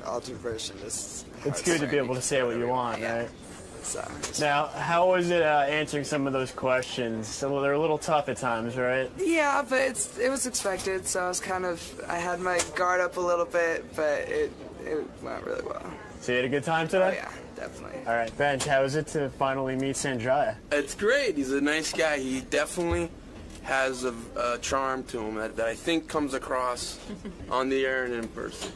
A: altered version is
B: It's good to be able to say what you want, right?
A: So,
B: now, how was it answering some of those questions? So they're a little tough at times, right?
A: yeah, but it was expected, so I was I had my guard up a little bit, but it went really well.
B: So you had a good time today?
A: Oh, yeah, definitely.
B: All right, Benj, how was it to finally meet 𝗦𝗁𝗄𝗏?
I: It's great. He's a nice guy. He definitely has a charm to him that I think comes across on the air and in person.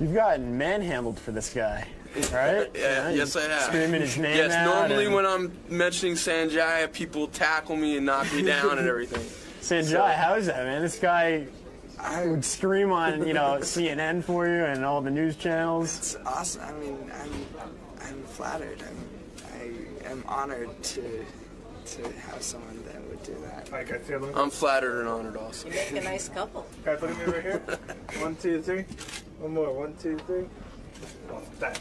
B: You've gotten manhandled for this guy, right?
I: Yeah, yes, I have.
B: Screaming his name
I: Yes,
B: out
I: normally
B: and...
I: when I'm mentioning 𝗦𝗁𝗄𝗏, people tackle me and knock me down and everything.
B: 𝗦𝗁𝗄𝗏, how is that, man? This guy would scream on, CNN for you and all the news channels.
A: It's awesome. I mean, I'm flattered. I am honored to have someone that would do that.
I: I'm flattered and honored also.
J: You make a nice couple.
B: Guys, look at me right here. 1, 2, 3. One more. 1, 2, 3. Oh, that's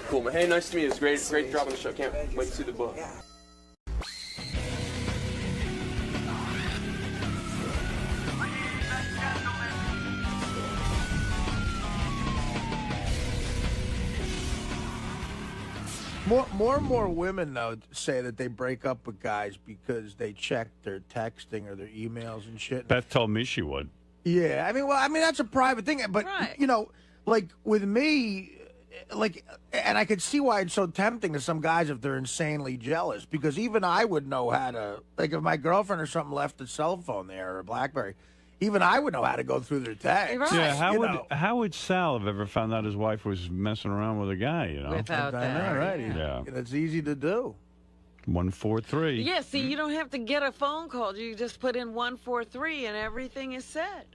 I: Cool, man. Hey, nice to meet you. It's great dropping the show. Can't wait to see the book.
E: More and more women, though, say that they break up with guys because they check their texting or their emails and shit.
C: Beth told me she would.
E: Yeah, I mean that's a private thing, but like with me, and I could see why it's so tempting to some guys if they're insanely jealous, because even I would know how to, like, if my girlfriend or something left a cell phone there or a BlackBerry, even I would know how to go through their texts.
D: Right.
C: Yeah, how would Sal have ever found out his wife was messing around with a guy,
D: Without that.
E: Right.
C: Yeah.
E: It's easy to do.
C: 143.
D: Yeah, see, you don't have to get a phone call. You just put in 143 and everything is said.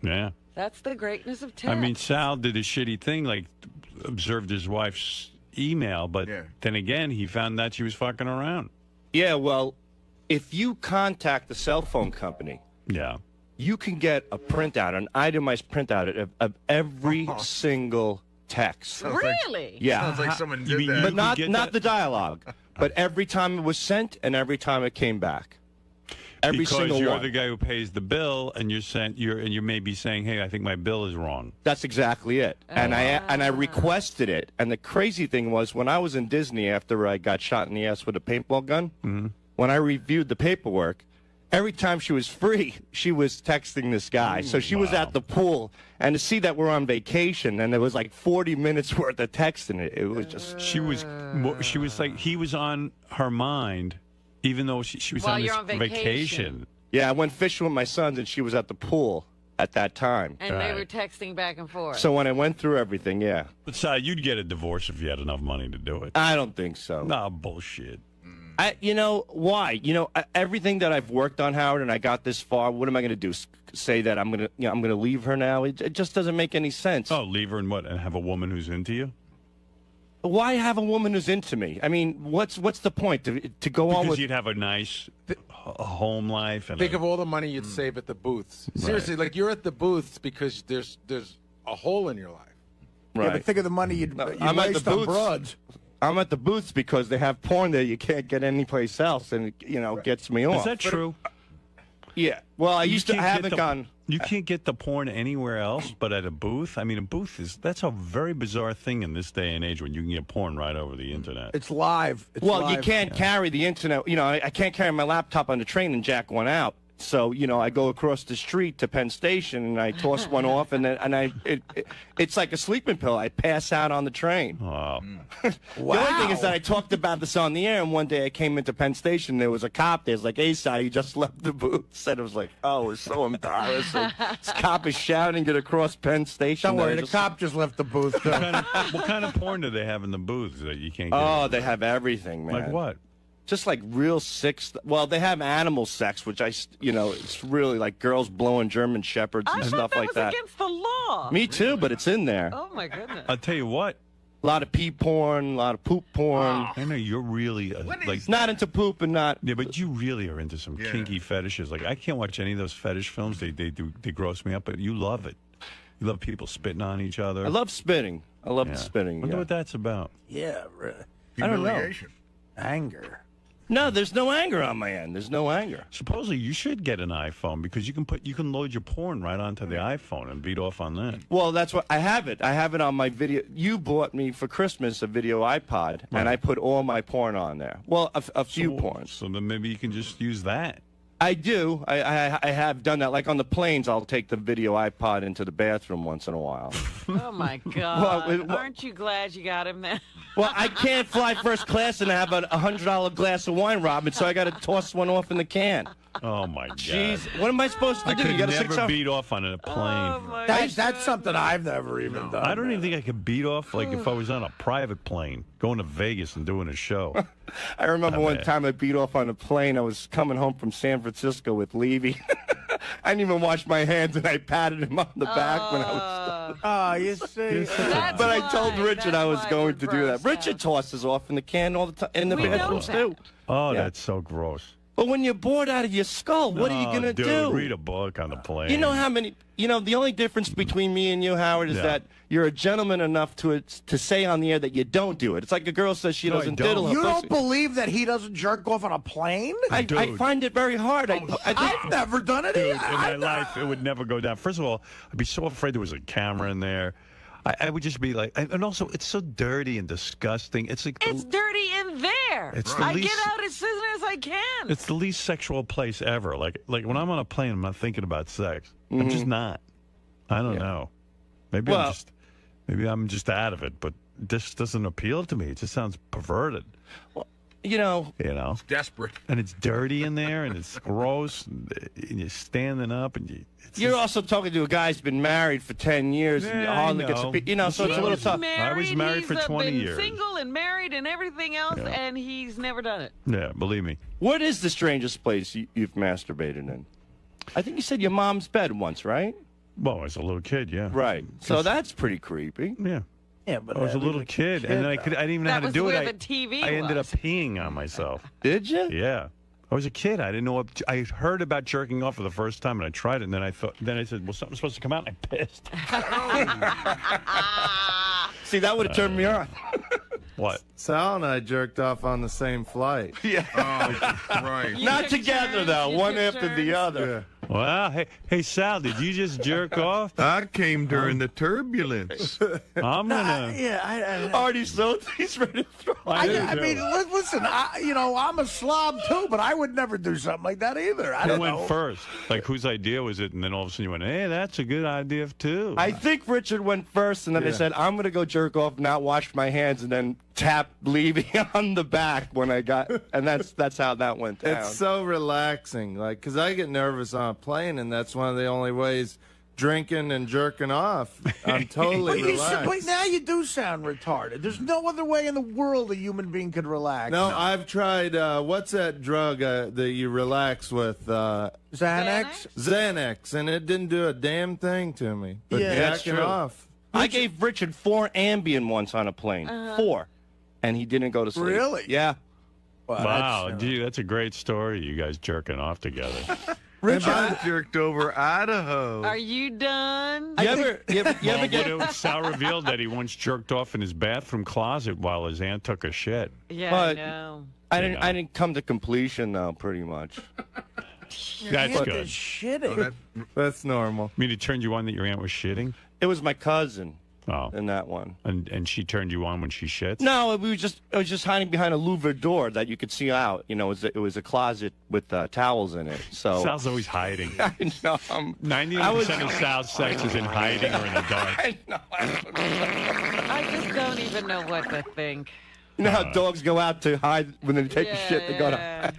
C: Yeah.
D: That's the greatness of text.
C: I mean, Sal did a shitty thing, like observed his wife's email, but then again, he found that she was fucking around.
K: Yeah, well, if you contact the cell phone company, you can get a printout, an itemized printout of every single text.
D: Really?
K: Yeah.
L: Sounds like someone did that.
K: But not the dialogue, but every time it was sent and every time it came back. Every
C: because
K: single
C: you're
K: one.
C: the guy who pays the bill, and you may be saying, "Hey, I think my bill is wrong."
K: That's exactly it. And I requested it. And the crazy thing was, when I was in Disney after I got shot in the ass with a paintball gun, when I reviewed the paperwork, every time she was free, she was texting this guy. So she was at the pool, and to see that we're on vacation, and there was like 40 minutes worth of text in it, it was just...
C: She was like, he was on her mind, even though she was on vacation.
K: Yeah, I went fishing with my sons, and she was at the pool at that time.
D: And they were texting back and forth.
K: So when I went through everything,
C: But you'd get a divorce if you had enough money to do it.
K: I don't think so.
C: No, bullshit.
K: Why? Everything that I've worked on, Howard, and I got this far. What am I going to do? Say that I'm going to leave her now? It just doesn't make any sense.
C: Oh, leave her and what? And have a woman who's into you?
K: Why have a woman who's into me? I mean, what's the point to go on with?
C: Because you'd have a nice home life. And
L: think of all the money you'd save at the booths. Seriously, like you're at the booths because there's a hole in your life.
K: Right.
E: Yeah, but think of the money you'd waste on broads.
K: I'm at the booths because they have porn there you can't get anyplace else, and it gets me off.
C: Is that true?
K: Yeah. Well, I haven't gone.
C: You can't get the porn anywhere else but at a booth? I mean, a booth that's a very bizarre thing in this day and age when you can get porn right over the internet.
E: It's live.
K: You can't carry the internet. I can't carry my laptop on the train and jack one out So, you know, I go across the street to Penn Station and I toss one off, and then it's like a sleeping pill. I pass out on the train.
C: Wow.
K: The only thing is that I talked about this on the air, and one day I came into Penn Station, and there was a cop there. It's like, hey, son, you just left the booth. And it was like, oh, it was so embarrassing. This cop is shouting it across Penn Station.
E: Don't worry, the cop just left the booth.
C: What kind of porn do they have in the booths that you can't get?
K: Oh, they have everything, man.
C: Like what?
K: Just like real sick well, they have animal sex, which it's really like girls blowing German shepherds and stuff like that.
D: I thought that was against the law.
K: Me too, but it's in there.
D: Oh, my goodness.
C: I'll tell you what.
K: A lot of pee porn, a lot of poop porn.
C: I know you're really like
K: not into poop and not.
C: Yeah, but you really are into some kinky fetishes. Like I can't watch any of those fetish films. They gross me up, but you love it. You love people spitting on each other.
K: I love spitting. I love the spitting.
C: Wonder what that's about.
E: Yeah, really.
K: I don't know.
E: Anger.
K: No, there's no anger on my end. There's no anger.
C: Supposedly, you should get an iPhone because you can load your porn right onto the iPhone and beat off on that.
K: Well, that's what I have it. I have it on my video. You bought me for Christmas a video iPod, and I put all my porn on there. Well, a few porns.
C: So then maybe you can just use that.
K: I do. I have done that. Like on the planes, I'll take the video iPod into the bathroom once in a while.
D: Oh, my God. Aren't you glad you got him there?
K: Well, I can't fly first class and have a $100 glass of wine, Robin, so I got to toss one off in the can.
C: Oh, my God.
K: Jeez. What am I supposed to do?
C: I
K: You
C: could
K: got
C: never beat off on a plane.
E: That's something I've never even done.
C: I don't even think I could beat off, like, if I was on a private plane, going to Vegas and doing a show.
K: I remember one time I beat off on a plane. I was coming home from San Francisco with Levy. I didn't even wash my hands, and I patted him on the back when I was done.
E: Oh, you see.
K: But I told Richard I was going to do that. Richard tosses off in the can all the time, in the bathrooms, too.
C: Oh, that's so gross.
K: But when you're bored out of your skull, what are you going to do?
C: Read a book on the plane.
K: You know how many... You know, the only difference between me and you, Howard, is that you're a gentleman enough to say on the air that you don't do it. It's like a girl says she doesn't diddle her
E: You
K: pussy.
E: don't believe that he doesn't jerk off on a plane?
K: I find it very hard.
E: I've never done it
C: Dude,
E: either.
C: in my life, it would never go down. First of all, I'd be so afraid there was a camera in there. I would just be like, and also, it's so dirty and disgusting. It's like
D: it's dirty in there. I get out as soon as I can.
C: It's the least sexual place ever. Like when I'm on a plane, I'm not thinking about sex. I'm just not. I don't know. Maybe I'm just out of it, but this doesn't appeal to me. It just sounds perverted.
K: Well, you know,
L: it's desperate,
C: and it's dirty in there, and it's gross, and you're standing up, and
K: you're also talking to a guy who's been married for 10 years, and hardly gets so it's a little tough.
C: I was married for 20
D: been
C: years.
D: Single and married and everything else, and he's never done it.
C: Yeah, believe me.
K: What is the strangest place you've masturbated in? I think you said your mom's bed once, right?
C: Well, as a little kid, yeah.
K: Right. So that's pretty creepy.
C: Yeah.
E: Yeah, but
C: I was a little kid, and then I didn't even know how to do it. I ended up peeing on myself.
K: Did you?
C: Yeah. I was a kid. I didn't know what. I heard about jerking off for the first time, and I tried it. And then I said, "Well, something's supposed to come out," and I pissed.
K: See, that would have turned me on.
C: What?
J: Sal and I jerked off on the same flight.
K: Yeah.
L: Oh, right.
K: Not together, though. One after the other.
J: Yeah.
C: Well, hey, Sal, did you just jerk off?
J: I came during the turbulence.
C: I'm gonna.
K: Artie's he's ready to throw.
E: I mean, listen, I'm a slob too, but I would never do something like that either.
C: Who went first? Like, whose idea was it? And then all of a sudden you went, hey, that's a good idea too.
K: I think Richard went first, and then I said, I'm going to go jerk off, not wash my hands, and then tap Levy on the back when I got, and that's how that went down.
J: It's so relaxing, like, because I get nervous on a plane, and that's one of the only ways drinking and jerking off. I'm totally relaxed.
E: But now you do sound retarded. There's no other way in the world a human being could relax.
J: No, I've tried, what's that drug that you relax with?
E: Xanax?
J: Xanax, and it didn't do a damn thing to me. But jacking off.
K: I gave Richard 4 Ambien once on a plane. 4. And he didn't go to sleep.
E: Really?
K: Yeah.
C: Wow, gee, that's a great story, you guys jerking off together.
J: Richard, I jerked over Idaho.
D: Are you done?
K: You ever get...
C: Sal revealed that he once jerked off in his bathroom closet while his aunt took a shit.
D: Yeah,
K: but
D: I know.
K: I didn't come to completion, though, pretty much.
C: That's good.
E: Shitting.
J: That's normal.
C: I mean, it turned you on that your aunt was shitting?
K: It was my cousin. in that one.
C: And she turned you on when she shits?
K: No, I was just hiding behind a louvered door that you could see out. You know, it was a closet with towels in it. So
C: Sal's always hiding.
K: I know.
C: 90% of Sal's sex is in hiding or in the dark.
K: I know.
D: I just don't even know what to think.
K: You know how dogs go out to hide when they take a shit? They go to.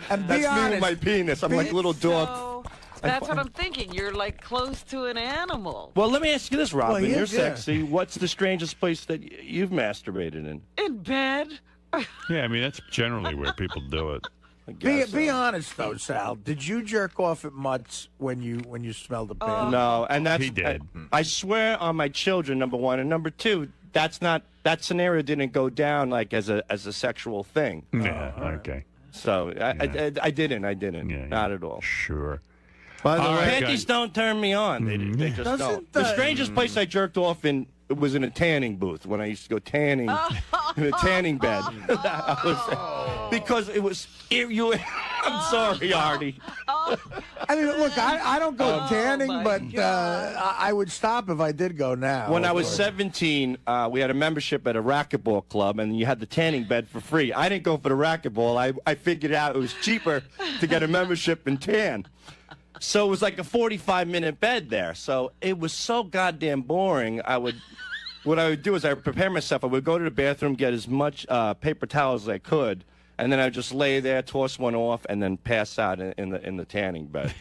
E: And
K: That's
E: be honest,
K: me with my penis. I'm like a little dog.
D: So, that's what I'm thinking. You're like close to an animal.
K: Well, let me ask you this, Robin.
E: Well,
K: You're sexy. What's the strangest place that you've masturbated in?
D: In bed.
C: Yeah, I mean, that's generally where people do it.
E: Be honest though, Sal. Did you jerk off at Mutts when you smelled the pan?
K: No, and that's
C: He did.
K: I swear on my children, number one, and number two, that scenario didn't go down like as a sexual thing.
C: Yeah, okay.
K: So I didn't.
C: Yeah,
K: Not at all.
C: Sure.
J: By the way,
K: Panties don't turn me on. They just don't. The strangest place I jerked off in was in a tanning booth when I used to go tanning in a tanning bed. Because it was I'm sorry, Artie.
E: I mean, look, I don't go tanning, but I would stop if I did go now.
K: When I was 17, we had a membership at a racquetball club, and you had the tanning bed for free. I didn't go for the racquetball. I figured out it was cheaper to get a membership and tan. So it was like a 45-minute bed there. So it was so goddamn boring. What I would do is I would prepare myself. I would go to the bathroom, get as much paper towels as I could, and then I'd just lay there, toss one off, and then pass out in the tanning bed.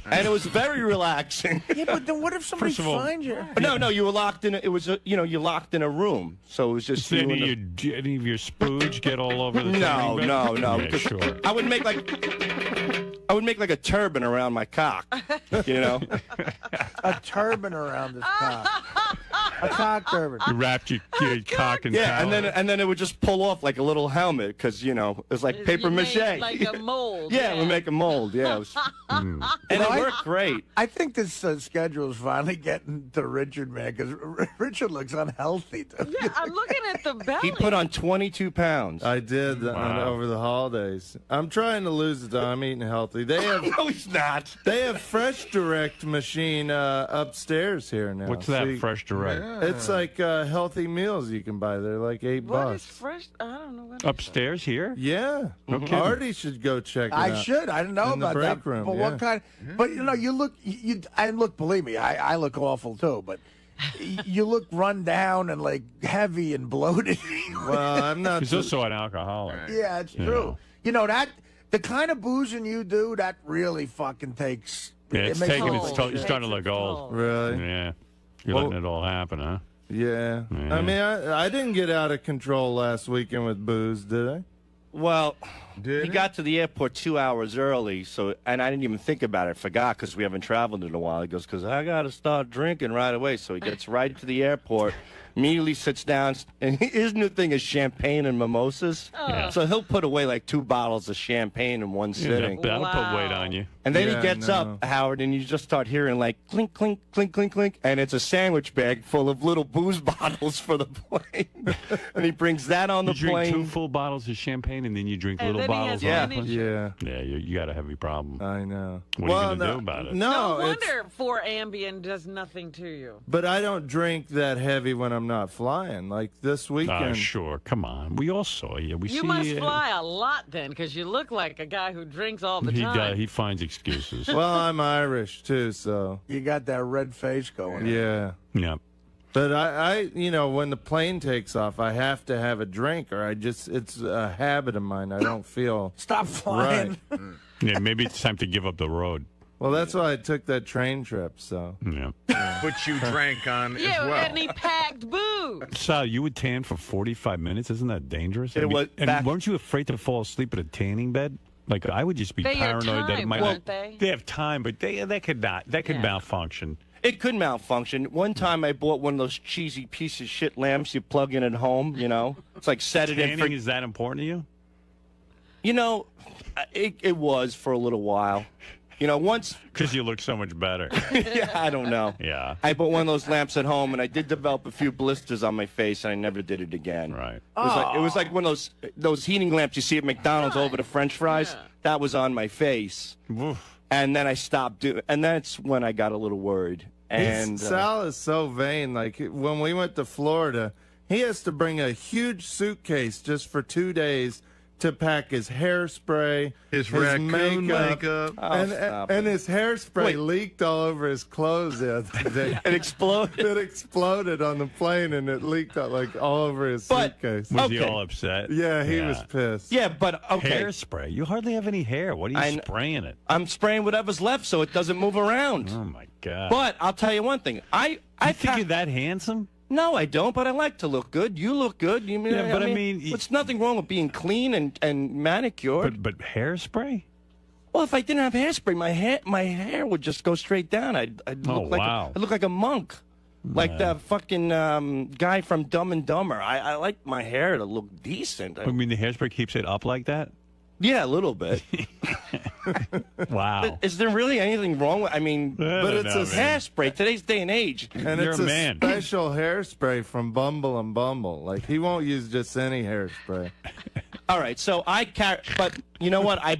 K: And it was very relaxing.
E: Yeah, but then what if somebody finds you?
K: No, you were locked in. You're locked in a room, so it was just.
C: Did any of your spooge get all over the tanning bed?
K: No.
C: Yeah, sure.
K: I would make like a turban around my cock, you know.
E: A turban around his cock. A cock turban.
C: You wrapped your cock in
K: Yeah,
C: towel.
K: and then it would just pull off like a little helmet because it was like paper mache.
D: Like a mold.
K: Yeah, we make a mold. Yeah, and it worked great.
E: I think this schedule is finally getting to Richard, man, because Richard looks unhealthy.
D: Yeah, I'm looking at the belly.
K: He put on 22 pounds.
J: I did over the holidays. I'm trying to lose it, though. I'm eating healthy. They have
K: no, he's not.
J: They have Fresh Direct machine upstairs here now.
C: What's that, Fresh Direct?
J: It's like healthy meals you can buy. They're like $8.
D: What is fresh? I don't know what.
C: Upstairs here?
J: Yeah.
C: Okay.
J: Artie should go check it out.
E: I should. I didn't know
J: in
E: about
J: the break
E: that.
J: room,
E: But what kind? But you look. Believe me, I look awful too. But you look run down and like heavy and bloated.
J: Well, I'm not.
C: He's also an alcoholic.
E: Yeah, it's true. You know that the kind of boozing you do that really fucking takes.
C: Yeah, it's
E: makes
C: taking
E: toll.
C: its toll. You're starting to look old.
J: Really?
C: Yeah. You're letting it all happen, huh?
J: Yeah. I mean, I didn't get out of control last weekend with booze, did I?
K: Well, he got to the airport 2 hours early, and I didn't even think about it. I forgot because we haven't traveled in a while. He goes, because I got to start drinking right away. So he gets right to the airport, immediately sits down, and his new thing is champagne and mimosas.
C: Yeah.
K: So he'll put away like 2 bottles of champagne in one sitting.
C: That'll put weight on you.
K: And then he gets up, Howard, and you just start hearing like clink, clink, clink, clink, clink, and it's a sandwich bag full of little booze bottles for the plane. And he brings that on the plane.
C: You drink 2 full bottles of champagne, and then you drink little bottles.
K: Yeah.
C: Yeah, you got a heavy problem.
J: I know.
C: What are you going to do about it?
D: No wonder 4 Ambien does nothing to you.
J: But I don't drink that heavy when I'm not flying. Like this weekend.
C: Sure. Come on. We all saw you.
D: You must fly a lot then, because you look like a guy who drinks all the time.
C: He finds excuses.
J: Well, I'm Irish too, so
E: you got that red face going.
J: Yeah.
C: Yeah.
J: But I when the plane takes off, I have to have a drink, or it's a habit of mine. I don't feel
E: Stop flying.
J: Right.
C: Yeah, maybe it's time to give up the road.
J: Well, that's why I took that train trip. So
C: yeah.
L: Which you drank on as
D: Yeah,
L: well.
D: and he packed booze.
C: Sal, you would tan for 45 minutes? Isn't that dangerous?
K: And
C: weren't you afraid to fall asleep at a tanning bed? Like, I would just be paranoid that it might
D: not. They
C: have time, but that could malfunction.
K: It could malfunction. One time I bought one of those cheesy piece of shit lamps you plug in at home, It's like set it in for...
C: Is that important to you?
K: It was for a little while. Once...
C: Because you look so much better.
K: Yeah, I don't know.
C: Yeah.
K: I bought one of those lamps at home, and I did develop a few blisters on my face, and I never did it again.
C: Right.
K: It was like one of those heating lamps you see at McDonald's over the French fries.
D: Yeah.
K: That was on my face.
C: Oof.
K: And then I stopped doing, and that's when I got a little worried. And
J: Sal is so vain. Like when we went to Florida, he has to bring a huge suitcase just for 2 days to pack his hairspray,
M: his raccoon makeup.
J: And his hairspray leaked all over his clothes the other day.
K: It exploded.
J: It exploded on the plane, and it leaked out, like all over his suitcase.
C: Was he all upset?
J: Yeah, he was pissed.
K: Yeah, but okay.
C: Hairspray. You hardly have any hair. What are you spraying it?
K: I'm spraying whatever's left so it doesn't move around.
C: Oh my God.
K: But I'll tell you one thing. I
C: think you're that handsome?
K: No, I don't, but I like to look good. You look good. You mean,
C: yeah, but I mean,
K: there's nothing wrong with being clean and manicured.
C: But hairspray?
K: Well, if I didn't have hairspray, my hair would just go straight down. I'd look I'd look like a monk, like the fucking guy from Dumb and Dumber. I like my hair to look decent.
C: I mean, the hairspray keeps it up like that?
K: Yeah, a little bit.
C: Wow.
K: But is there really anything wrong with? I mean,
J: but it's a
K: hairspray. Today's day and age.
J: And it's a special hairspray from Bumble and Bumble. Like he won't use just any hairspray.
K: All right, so I carry, but you know what? I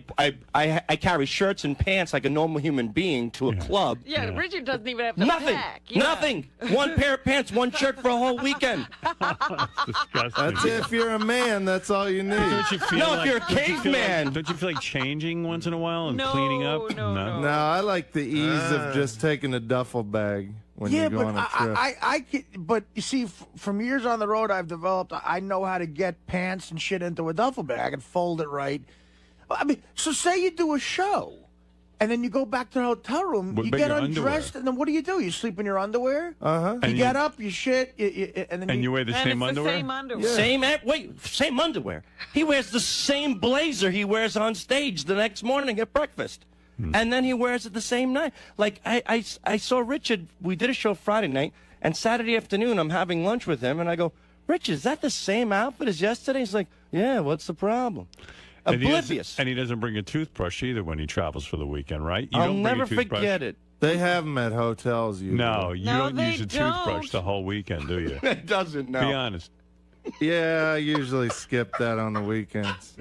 K: carry shirts and pants like a normal human being to a club.
D: Yeah, Richard doesn't even have to pack. Yeah.
K: Nothing. One pair of pants, one shirt for a whole weekend.
C: That's disgusting.
J: That's if you're a man. That's all you need.
C: Don't you feel
K: if you're a caveman.
C: Don't you feel like changing once in a while and cleaning up?
J: No, I like the ease of just taking a duffel bag when you go on a trip.
E: But you see, from years on the road, I've developed. I know how to get pants and shit into a duffel bag. I can fold it right. I mean, so say you do a show, and then you go back to the hotel room. You get undressed, and then what do? You sleep in your underwear. You get up, you shit, and then
C: you wear the same underwear.
D: Same underwear.
K: Yeah. Same underwear. He wears the same blazer he wears on stage the next morning at breakfast. And then he wears it the same night. Like, I saw Richard, we did a show Friday night, and Saturday afternoon I'm having lunch with him, and I go, Richard, is that the same outfit as yesterday? He's like, yeah, what's the problem? Oblivious.
C: And he doesn't bring a toothbrush either when he travels for the weekend, right? You
K: I'll
C: don't bring
K: never
C: a toothbrush?
K: forget it.
J: They have them at hotels usually.
C: No, you don't use a toothbrush the whole weekend, do you?
K: It doesn't, no.
C: Be honest.
J: Yeah, I usually skip that on the weekends.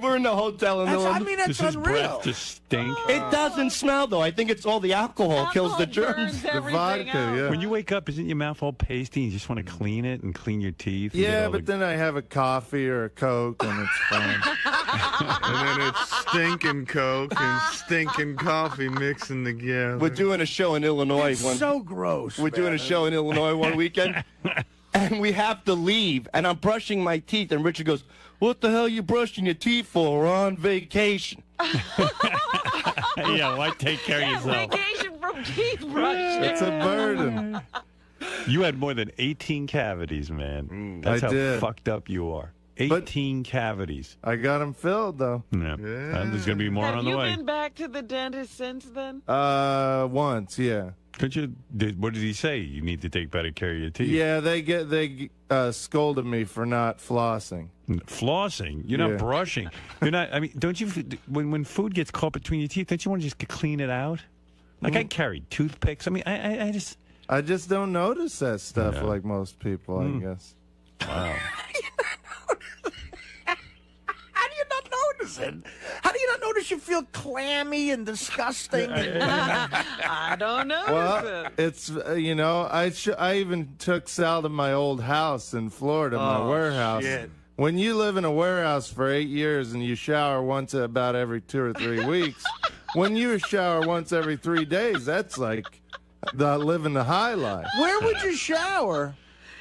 K: We're in the hotel in
E: I mean, that's
C: Does his
E: unreal.
C: breath just stink?
K: It doesn't smell, though. I think it's all the alcohol kills the germs.
J: The vodka, yeah.
C: When you wake up, isn't your mouth all pasty and you just want to clean it and clean your teeth?
J: Yeah, but then I have a coffee or a Coke and it's fine.
M: And then it's stinking Coke and stinking coffee mixing together.
K: We're doing a show in Illinois.
E: It's so gross.
K: We're doing a show in Illinois one weekend, and we have to leave. And I'm brushing my teeth, and Richard goes, "What the hell are you brushing your teeth for? We're on vacation."
C: Yeah, why take care of yourself?
D: Vacation from teeth brushing.
J: It's a burden.
C: You had more than 18 cavities, man. That's how fucked up you are. 18 cavities.
J: I got them filled, though.
C: Yeah. There's going to be more on the way.
D: Have you been back to the dentist since then?
J: Once, yeah.
C: Could you? What did he say? You need to take better care of your teeth.
J: Yeah, they scolded me for not flossing.
C: Flossing? You're not brushing. You're not. I mean, don't you? When food gets caught between your teeth, don't you want to just clean it out? Like I carried toothpicks. I mean,
J: I just don't notice that stuff like most people. I guess.
C: Wow.
E: How do you not notice it? How do you not notice you feel clammy and disgusting?
D: I don't know.
J: Well, it's I even took Sal to my old house in Florida, my warehouse.
M: Shit.
J: When you live in a warehouse for 8 years and you shower once about every 2 or 3 weeks, when you shower once every 3 days, that's like living the high life.
E: Where would you shower?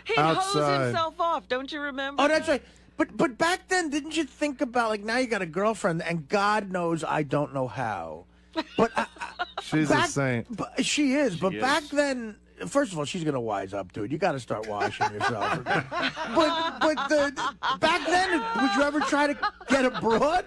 D: He hosed himself off. Don't you remember?
E: Oh, that's right. But back then, didn't you think about, like, now you got a girlfriend, and God knows I don't know how. But
J: she's a saint.
E: She is. But back then, first of all, she's going to wise up to it. You got to start washing yourself. Back then, would you ever try to get abroad?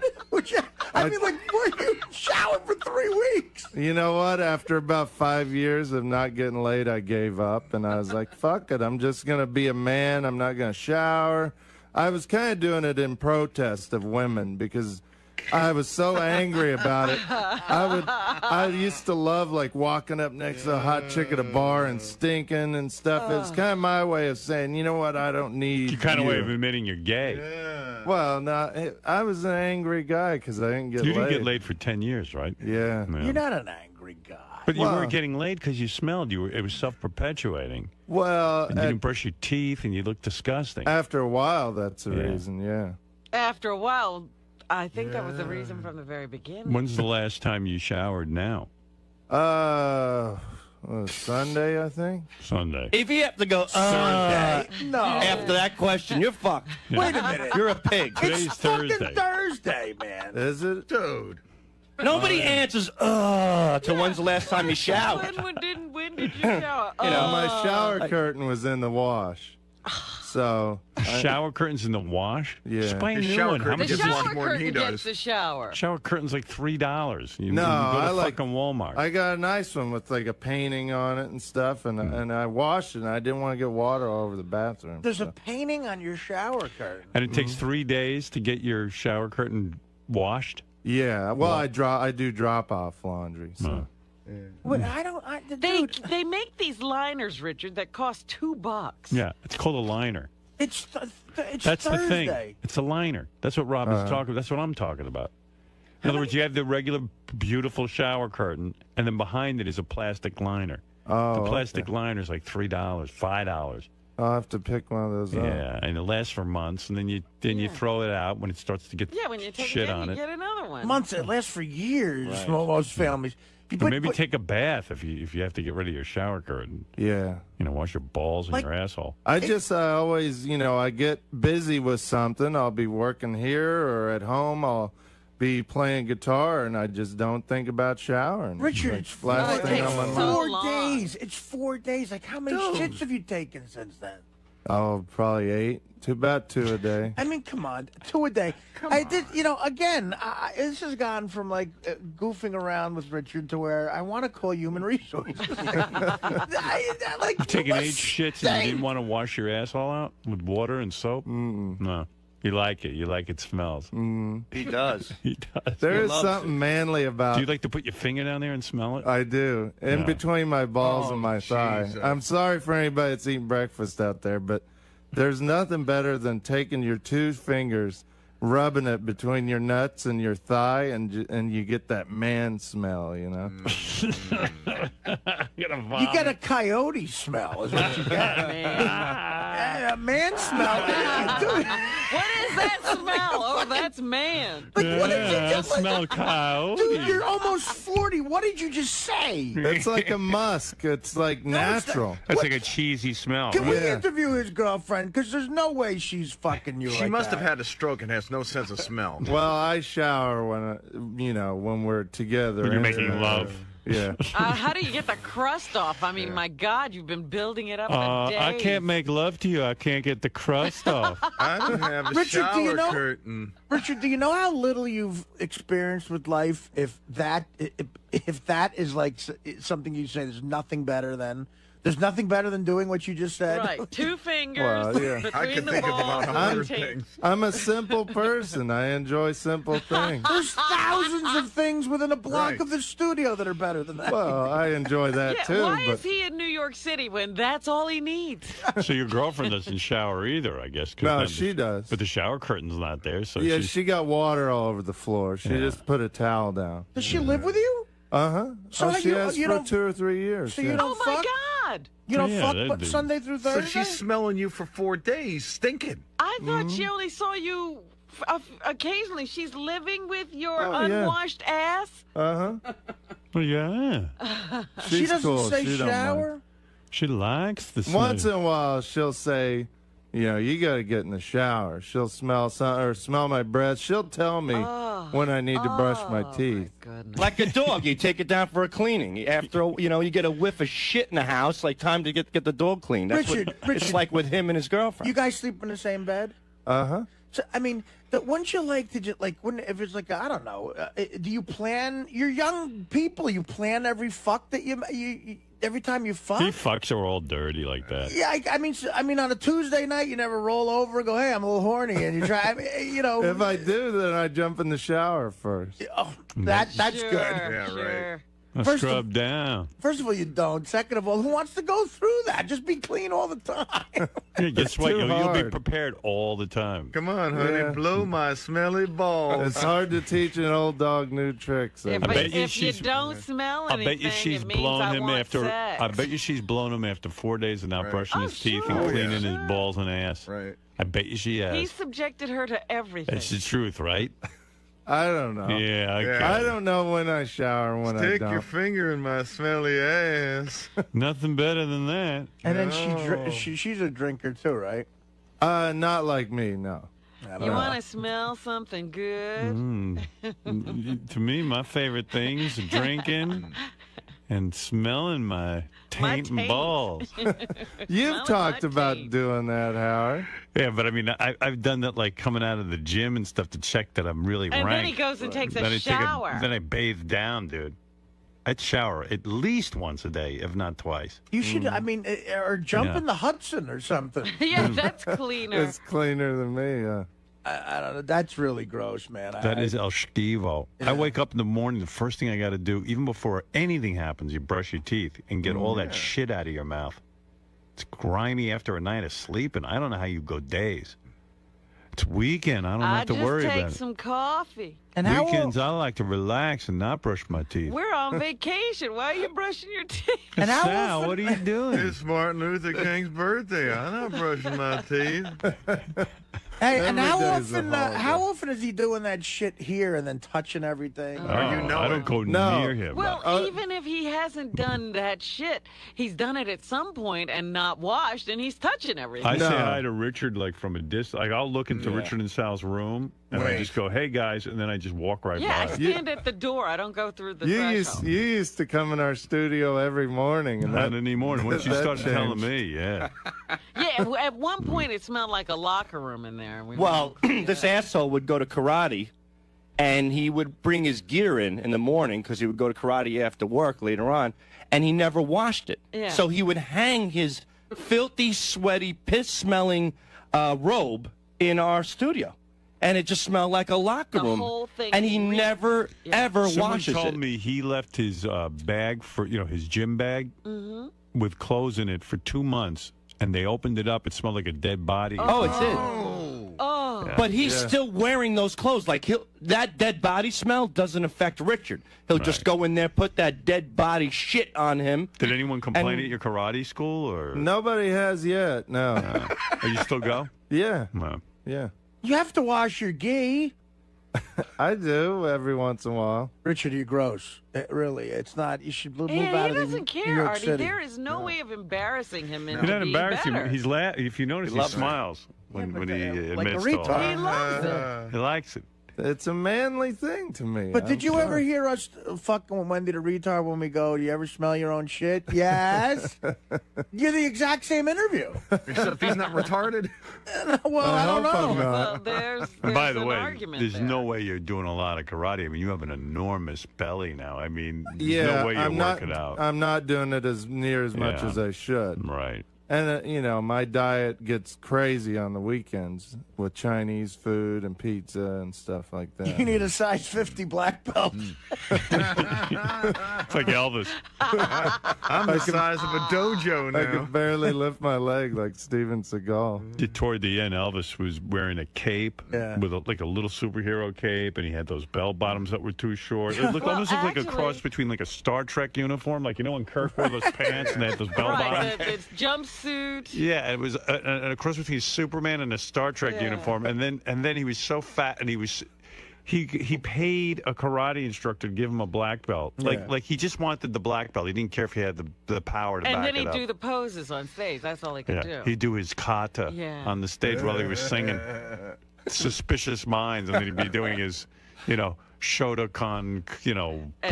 E: I mean, were you showering for 3 weeks?
J: You know what? After about 5 years of not getting laid, I gave up, and I was like, fuck it. I'm just going to be a man. I'm not going to shower. I was kind of doing it in protest of women because I was so angry about it. I used to love like walking up next to a hot chick at a bar and stinking and stuff. It's kind of my way of saying, you know what, I don't need
C: your kind of way of admitting you're gay.
J: Yeah. Well, no, I was an angry guy because I didn't get laid.
C: You didn't get laid for 10 years, right?
J: Yeah.
E: You're not an angry guy.
C: But you weren't getting laid because you smelled. It was self-perpetuating.
J: Well,
C: and you didn't brush your teeth, and you looked disgusting.
J: After a while, that's the reason. Yeah.
D: After a while, I think that was the reason from the very beginning.
C: When's the last time you showered? Now.
J: Sunday, I think.
C: Sunday.
K: If you have to go,
E: no.
K: After that question, you're fucked.
E: Wait a minute.
K: You're a pig.
E: It's fucking Thursday, man.
J: Is it?
M: Dude.
K: Nobody answers, to when's the last time you showered?
D: When did you shower?
J: My shower curtain was in the wash. So
C: shower curtains in the wash?
J: Yeah.
C: Just buy a new one. How much
D: The
C: is
D: shower curtain gets the shower.
C: Shower curtain's like $3. You
J: No,
C: go to
J: I like
C: fucking Walmart.
J: I got a nice one with like a painting on it and stuff, and I washed it. And I didn't want to get water all over the bathroom.
E: There's a painting on your shower curtain.
C: And it takes 3 days to get your shower curtain washed?
J: Yeah. Well, I do drop off laundry. So.
E: Wait,
D: They make these liners, Richard, that cost $2.
C: Yeah, it's called a liner.
E: It's
C: That's
E: Thursday.
C: the thing. It's a liner. That's what Rob is talking about. That's what I'm talking about. In other words, you have the regular, beautiful shower curtain, and then behind it is a plastic liner.
J: Oh,
C: the plastic liner is like $3, $5.
J: I'll have to pick one of those up.
C: Yeah, and it lasts for months, and then you throw it out when it starts to get
D: when you take
C: shit
D: it in,
C: on
D: you
C: it.
D: get another one.
E: Months. It lasts for years.
C: Right.
E: Most families.
C: Or maybe take a bath if you have to get rid of your shower curtain.
J: Yeah.
C: Wash your balls and your asshole.
J: I always, I get busy with something. I'll be working here or at home. I'll be playing guitar, and I just don't think about showering.
E: Richard,
J: Like,
E: it's
J: last thing on my mind.
E: 4 days. It's 4 days. Like, how many shits have you taken since then?
J: Oh, probably 8. About 2 a day.
E: I mean, come on, 2 a day. Did, again, this has gone from like goofing around with Richard to where I want to call human resources.
C: You've taken 8 shits and you didn't want to wash your asshole out with water and soap? No. You like it. You like it smells.
K: He does.
C: He does.
J: There is something manly about.
C: Do you like to put your finger down there and smell it?
J: I do. In between my balls and my thigh.
C: Jesus.
J: I'm sorry for anybody that's eating breakfast out there, but there's nothing better than taking your 2 fingers, rubbing it between your nuts and your thigh, and you get that man smell,
E: You get a coyote smell, is what you get. A man smell.
D: What is that smell? Oh, that's man.
E: Like, what did you just
C: smell coyote.
E: Dude, you're almost 40. What did you just say?
J: It's like a musk. It's like natural.
C: That's like a cheesy smell.
E: Can we interview his girlfriend? Because there's no way she's fucking you.
M: She must have had a stroke and has no sense of smell.
J: Well, I shower when we're together.
C: When you're making love.
J: Yeah.
D: How do you get the crust off? I mean, my God, you've been building it up for days.
C: I can't make love to you. I can't get the crust off.
M: I don't have a
E: Richard,
M: shower curtain.
E: Richard, do you know how little you've experienced with life? If that is like something you say, there's nothing better than. There's nothing better than doing what you just said.
D: Right, 2 fingers
J: Well, yeah.
D: between
M: I can
D: the
M: think of
D: balls
M: about
D: and
M: 100
D: the
M: things.
J: I'm a simple person. I enjoy simple things.
E: There's thousands of things within a block of the studio that are better than that.
J: Well, I enjoy that too.
D: Why
J: but
D: is he in New York City when that's all he needs?
C: So your girlfriend doesn't shower either, I guess. 'cause
J: No,
C: then
J: she does.
C: But the shower curtain's not there, so
J: yeah,
C: she's...
J: she got water all over the floor. She just put a towel down.
E: Does she live with you?
J: Uh-huh.
E: So
J: she has
E: you
J: for
E: don't-
J: 2 or 3 years.
E: So you
J: yeah.
E: don't
D: Oh, my
E: fuck?
D: God.
E: You don't
C: Yeah,
E: fuck
C: that'd
E: but
C: be-
E: Sunday through
M: So
E: Thursday?
M: she's smelling you for 4 days, stinking.
D: I thought she only saw you occasionally. She's living with your
J: Oh, yeah.
D: unwashed ass?
J: Uh-huh.
C: Well, yeah.
E: She doesn't
J: cool.
E: say
J: She don't mind.
E: shower?
C: She likes the smell.
J: Once in a while, she'll say, you got to get in the shower. She'll smell smell my breath. She'll tell me when I need to brush my teeth.
K: Like a dog, you take it down for a cleaning. After you get a whiff of shit in the house, like time to get the dog cleaned. That's
E: Richard,
K: what it's like with him and his girlfriend.
E: You guys sleep in the same bed?
J: Uh-huh.
E: So, I mean, wouldn't you like to just, like, if it's like, I don't know, do you plan, you're young people, you plan every fuck that you every time you fuck?
C: He fucks her all dirty like that.
E: Yeah, I mean, on a Tuesday night, you never roll over and go, hey, I'm a little horny, and you try,
J: If I do, then I jump in the shower first.
E: Oh, that's
D: Sure,
E: good.
M: Yeah,
D: sure.
M: right.
C: Scrub down.
E: First of all, you don't. Second of all, who wants to go through that? Just be clean all the time.
C: Yeah, guess what? You'll be prepared all the time.
M: Come on, honey, blow my smelly balls.
J: It's hard to teach an old dog new tricks.
D: Yeah, but if you don't smell anything,
C: I bet you she's
D: it means
C: blown
D: I
C: him
D: want
C: after.
D: sex.
C: I bet you she's blown him after 4 days of not brushing his teeth and cleaning his balls and ass.
M: Right.
C: I bet you she has.
D: He subjected her to everything.
C: That's the truth, right?
J: I don't know.
C: Yeah,
J: I don't know when I shower and when I don't.
M: Stick your finger in my smelly ass.
C: Nothing better than that.
E: And then she's a drinker too, right?
J: Not like me, no.
D: You want to smell something good?
C: To me, my favorite things are drinking and smelling my taint and balls.
J: You've talked about doing that, Howard.
C: Yeah, but I mean, I've done that like coming out of the gym and stuff to check that I'm really rank.
D: And then he goes and takes a shower.
C: Then I bathe down, dude. I'd shower at least once a day, if not twice.
E: You should, I mean, or jump in the Hudson or something.
D: Yeah, that's cleaner.
J: It's cleaner than me, yeah.
E: I don't know. That's really gross, man.
C: That is 𝗛ci𝘄𝗿𝗍. I wake up in the morning, the first thing I got to do, even before anything happens, you brush your teeth and get all that shit out of your mouth. It's grimy after a night of sleeping. I don't know how you go days. It's weekend. I don't have to worry about it.
D: I just take some coffee.
E: And
C: Weekends, I like to relax and not brush my teeth.
D: We're on vacation. Why are you brushing your teeth?
E: And
C: Sal, what are you doing?
M: It's Martin Luther King's birthday. I'm not brushing my teeth.
E: Hey, and how often is he doing that shit here and then touching everything?
C: I don't go near him.
D: Well, even if he hasn't done that shit, he's done it at some point and not washed, and he's touching everything.
C: I say hi to Richard like from a distance. Like I'll look into Richard and Sal's room, and I just go, "Hey guys," and then I just walk right by.
D: Yeah, I stand at the door. I don't go through the threshold.
J: You used to come in our studio every morning. And
C: not anymore. Once you started telling me, yeah.
D: Yeah, at one point it smelled like a locker room in there.
K: Well, this asshole would go to karate, and he would bring his gear in the morning because he would go to karate after work later on, and he never washed it.
D: Yeah.
K: So he would hang his filthy, sweaty, piss-smelling robe in our studio. And it just smelled like a locker room.
D: Whole thing.
K: And he never, ever washes it.
C: Someone told me he left his bag for, his gym bag with clothes in it for 2 months. And they opened it up. It smelled like a dead body.
K: Oh, it's it.
D: Oh.
C: Yeah.
K: But he's still wearing those clothes. Like that dead body smell doesn't affect Richard. He'll just go in there, put that dead body shit on him.
C: Did anyone complain at your karate school? Or
J: nobody has yet, no.
C: Are you still go?
J: Yeah.
C: No.
J: Yeah.
E: You have to wash your gi.
J: I do every once in a while.
E: Richard, you're gross. Really, it's not. You should move out
D: He
E: of
D: doesn't
E: New
D: care,
E: York
D: Artie.
E: City.
D: There is no way of embarrassing him into
C: You're not
D: being
C: embarrassing
D: better.
C: him. He's if you notice, he smiles when he admits to all that.
D: He loves it.
C: He likes it.
J: It's a manly thing to me.
E: But did you ever hear us fucking Wendy the retard when we go, do you ever smell your own shit? Yes. You're the exact same interview.
L: Except he's not retarded.
E: Well, I don't know.
D: Well, there's
C: And by the
D: an
C: way,
D: argument
C: there's
D: there.
C: no way you're doing a lot of karate. I mean, you have an enormous belly now. I mean, there's
J: Yeah,
C: no way you work it out.
J: I'm not doing it as near as much as I should.
C: Right.
J: And, my diet gets crazy on the weekends with Chinese food and pizza and stuff like that.
E: You need a size 50 black belt.
C: It's like Elvis.
M: I'm the size of a dojo now.
J: I can barely lift my leg like Steven Seagal.
C: Toward the end, Elvis was wearing a cape with like a little superhero cape, and he had those bell bottoms that were too short. It almost looked like a cross between like a Star Trek uniform, like when Kirk wore those pants and they had those bell bottoms.
D: It's jumpsuit.
C: Yeah, it was a cross between Superman and a Star Trek uniform, and then he was so fat, and he paid a karate instructor to give him a black belt. Like he just wanted the black belt. He didn't care if he had the power to back it up.
D: And then he'd do the poses on stage. That's all he could do.
C: He'd do his kata on the stage while he was singing Suspicious Minds, and then he'd be doing his, Shotokan,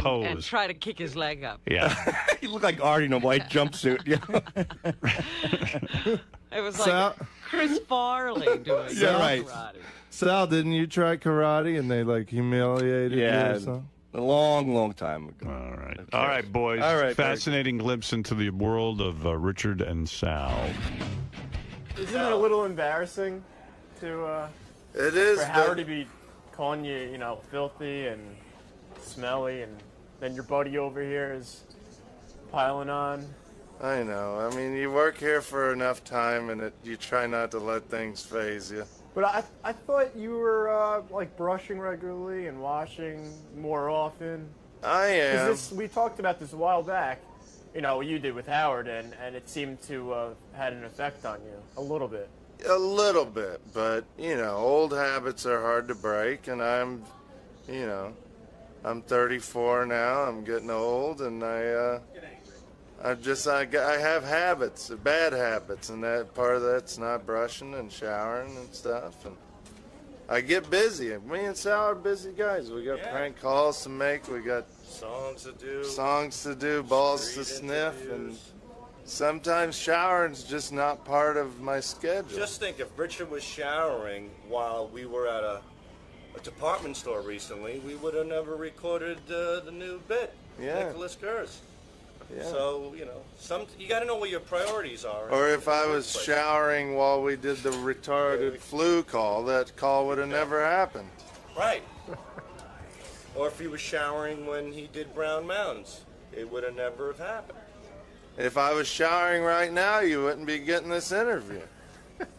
C: pose.
D: And try to kick his leg up.
C: Yeah.
K: He looked like Artie in a white jumpsuit.
D: It was like Chris Farley doing karate.
J: Sal, didn't you try karate and they humiliated you or something?
K: A long, long time ago.
C: All right. Okay. All right, boys.
K: All right,
C: fascinating glimpse into the world of Richard and Sal.
B: Isn't it a little embarrassing to
J: it is
B: for Howard to be calling you, filthy and smelly and then your buddy over here is piling on.
J: I know. I mean, you work here for enough time, and you try not to let things phase you.
B: But I thought you were like brushing regularly and washing more often.
J: I am.
B: We talked about this a while back. You know, what you did with Howard, and it seemed to have had an effect on you a little bit.
J: A little bit, but, you know, old habits are hard to break, and I'm 34 now, I'm getting old, and I have habits, bad habits, and that part of that's not brushing and showering and stuff, and I get busy. Me and Sal are busy guys. We got prank calls to make, we got songs to do, balls to sniff, and sometimes showering's just not part of my schedule.
K: Just think, if Richard was showering while we were at a department store recently, we would have never recorded the new bit, 𝗦𝗵cie𝘄𝗿𝗱.
J: Yeah.
K: So, you know, you got to know what your priorities are.
J: Or if I was showering while we did the retarded flu call, that call would have never happened.
K: Right. Or if he was showering when he did Brown Mountains, it would have never have happened.
J: If I was showering right now, you wouldn't be getting this interview.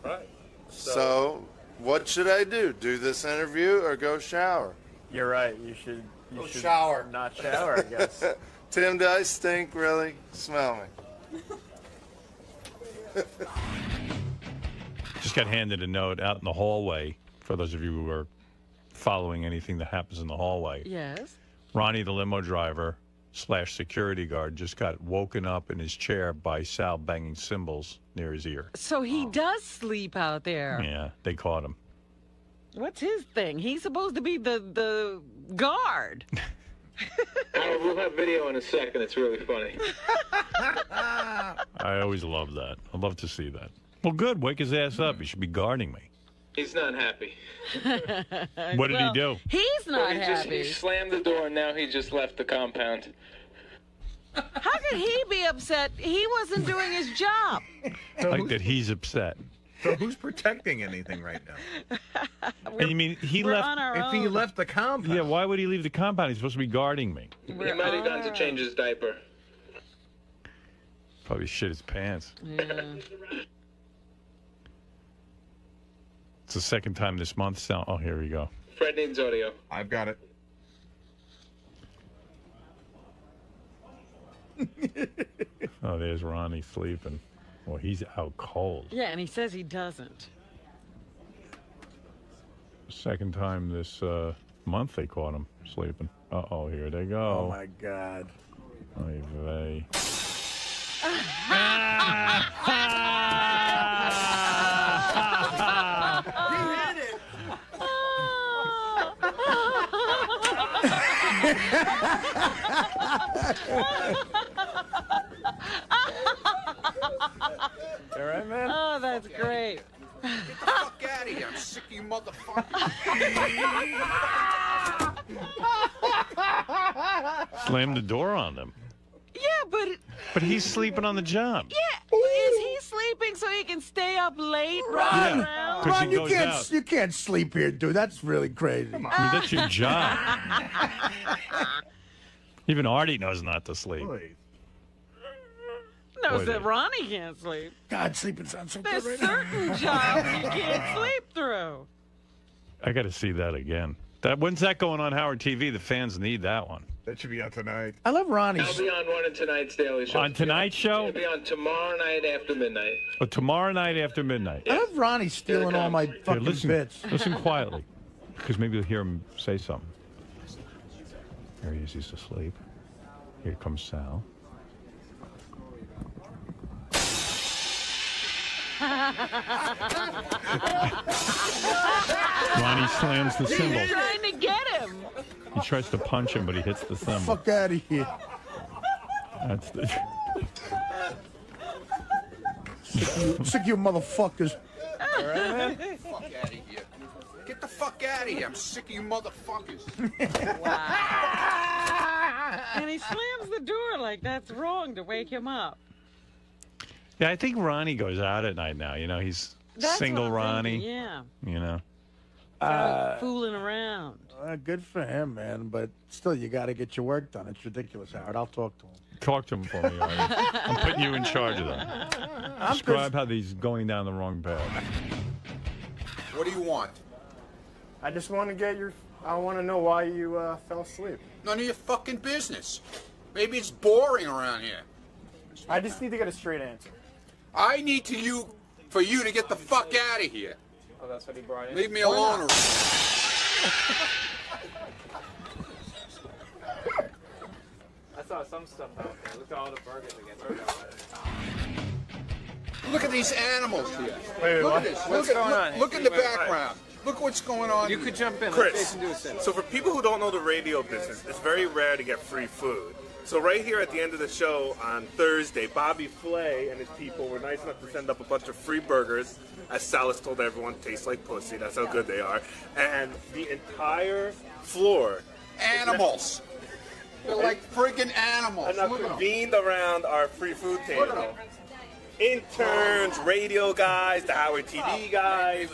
K: Right.
J: So what should I do? Do this interview or go shower?
B: You're right. You should
E: shower.
B: Not shower, I guess.
J: Tim, do I stink, really? Smell me.
C: Just got handed a note out in the hallway, for those of you who are following anything that happens in the hallway.
D: Yes.
C: Ronnie, the limo driver / security guard, just got woken up in his chair by Sal banging cymbals near his ear.
D: So he does sleep out there.
C: Yeah, they caught him.
D: What's his thing? He's supposed to be the guard.
N: We'll have video in a second. It's really funny.
C: I always love that. I love to see that. Well, good. Wake his ass up. He should be guarding me.
N: He's not happy.
C: What did he do?
D: He's not happy.
N: He slammed the door and now he just left the compound.
D: How could he be upset? He wasn't doing his job.
C: Like that he's upset.
L: So who's protecting anything right now?
C: And you mean he
D: we're
C: left?
D: on our
L: If he
D: own.
L: left the compound.
C: Yeah, why would he leave the compound? He's supposed to be guarding me.
N: He might have gone to change his diaper.
C: Probably shit his pants.
D: Yeah.
C: It's the second time this month. Oh, here we go.
N: Fred needs audio.
L: I've got it.
C: Oh, there's Ronnie sleeping. Well, he's out cold.
D: Yeah, and he says he doesn't.
C: Second time this month they caught him sleeping. Uh-oh, here they go.
E: Oh, my God.
C: Oy vey.
B: All right, man?
D: Oh, that's great.
L: Get the fuck out of here. I'm sick of you motherfuckers.
C: Slammed the door on them.
D: Yeah, but...
C: But he's sleeping on the job.
D: Yeah, is he sleeping so he can stay up late running around?
C: Because
E: Ron,
C: he goes out.
E: you can't sleep here, dude. That's really crazy.
C: I mean, that's your job. Even Artie knows not to sleep.
D: Knows
C: Boy,
D: that Ronnie can't sleep.
E: God, sleeping sounds so
D: There's
E: good right
D: certain jobs you can't sleep through.
C: I got to see that again. When's that going on Howard TV? The fans need that one.
L: That should be out tonight.
E: I love Ronnie.
N: I'll be on one of tonight's Daily Show.
C: On tonight's show?
N: It'll be on tomorrow night after midnight.
C: Oh, tomorrow night after midnight.
E: I love Ronnie stealing all my fucking bits.
C: Listen quietly, because maybe you'll hear him say something. There he is. He's asleep. Here comes Sal. Ronnie slams the cymbal.
D: He's trying to get him.
C: He tries to punch him, but he hits the cymbal.
E: Fuck out of here.
C: That's the...
E: Sick of you motherfuckers.
L: All right, man? Get the fuck out of here. Get the fuck out of here. I'm sick of you motherfuckers.
D: And he slams the door like that's wrong to wake him up.
C: Yeah, I think Ronnie goes out at night now. You know, he's
D: That's
C: single
D: what I'm
C: Ronnie.
D: thinking, yeah.
C: You know,
D: fooling around.
E: Good for him, man. But still, you got to get your work done. It's ridiculous, Howard. I'll talk to him.
C: Talk to him for me, Artie. I'm putting you in charge of that. Describe how he's going down the wrong path.
O: What do you want?
B: I just want to get your. I want to know why you fell asleep.
O: None of your fucking business. Maybe it's boring around here.
B: I just need to get a straight answer.
O: I need for you to get the fuck out of here.
B: Oh, that's what he brought in.
O: Leave me alone.
P: I saw some stuff out there. Look at all the burgers again.
O: Look at these animals here.
B: Wait,
O: look
B: what?
O: at this.
P: What's going on?
O: Look in the background. Look what's going on.
P: You could jump in.
Q: Chris, so for people who don't know the radio business, it's very rare to get free food. So right here at the end of the show on Thursday, Bobby Flay and his people were nice enough to send up a bunch of free burgers. As Salas told everyone, taste like pussy. That's how good they are. And the entire floor.
O: Animals. They're like freaking animals.
Q: And now convened around our free food table. Interns, radio guys, the Howard TV guys.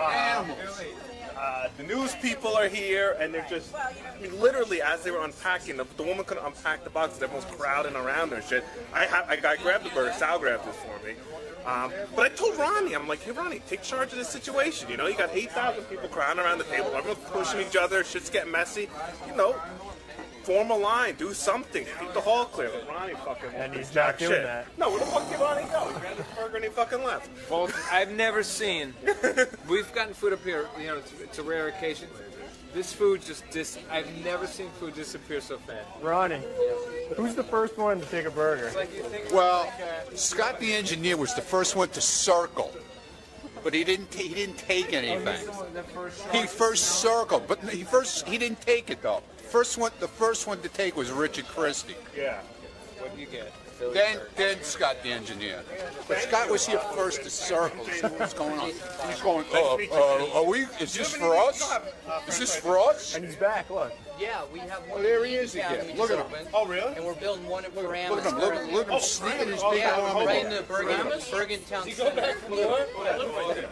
O: Animals.
Q: The news people are here, and they're just, I mean, literally, as they were unpacking, the woman couldn't unpack the boxes. Everyone's crowding around her and shit. I grabbed the burger. Sal grabbed this for me. But I told Ronnie, I'm like, hey, Ronnie, take charge of this situation. You know, you got 8,000 people crowding around the table. Everyone's pushing each other. Shit's getting messy. You know, form a line. Do something. Keep the hall clear. But Ronnie fucking
B: And he's not doing
Q: shit.
B: that.
Q: No, where the fuck did Ronnie go? He grabbed his burger and he fucking left.
P: Well, I've never seen. We've gotten food up here. You know, it's a rare occasion. This food I've never seen food disappear so fast.
B: Ronnie, who's the first one to take a burger?
O: Well, Scott the engineer was the first one to circle, but he didn't take anything. He first circled, but he didn't take it though. The first one to take was Richard Christie.
Q: Yeah.
P: What do you get?
O: Then Scott the engineer. But Scott was here first to circle. See what's going on. He's going, are we, is this for us? Is this for us?
B: And he's back, look.
R: Yeah, we have one.
O: Oh, there he is again. Look at him.
Q: Oh, really?
R: And we're building one at Paramus.
O: Look at him. Look at him sneaking his big arm in.
R: Right in the Bergentown Center.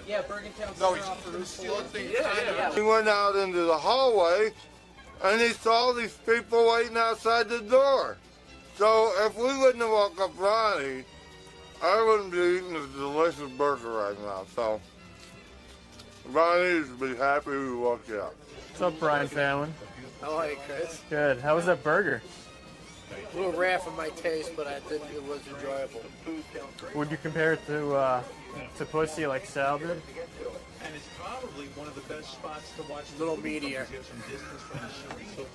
R: Yeah, Bergentown Center.
O: No, he's stealing things.
J: He went out into the hallway, and he saw these people waiting outside the door. So if we wouldn't have woke up Ronnie, I wouldn't be eating this delicious burger right now. So Ronnie would be happy we woke you up.
B: What's up, Brian Fallon?
R: How are you, Chris?
B: Good. How was that burger?
R: A little rare for my taste, but I think it was enjoyable.
B: Would you compare it to pussy like Sal did?
S: And it's probably one of the best spots to watch.
R: A little meatier.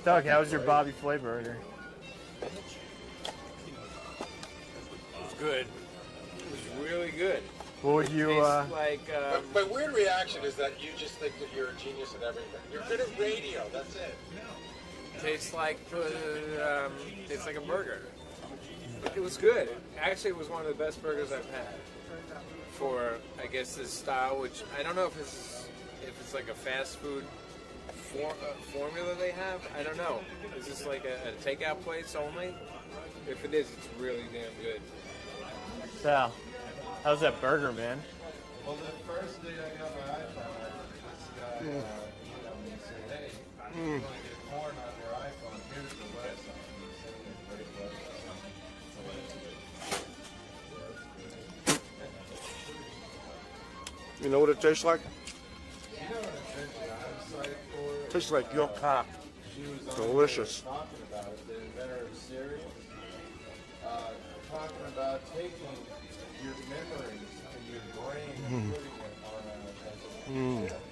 B: Doug, how was your Bobby Flay burger?
P: It was good. It was really good.
B: What would you?
L: My weird reaction is that you just think that you're a genius at everything. You're good at radio. That's it.
P: Tastes like a burger. It was good. Actually, it was one of the best burgers I've had for, I guess, this style. Which I don't know if it's like a fast food formula they have. I don't know. Is this like a takeout place only? If it is, it's really damn good.
B: Sal, how's that burger, man?
J: Well, the first day I got my iPhone, this guy said, hey, you want to get porn on your iPhone, here's the website. And he sent me a great website. You know what it tastes like? It tastes like your cock. Delicious. Talking about it, the inventor of Siri, talking about taking your memories and your brain and putting it on a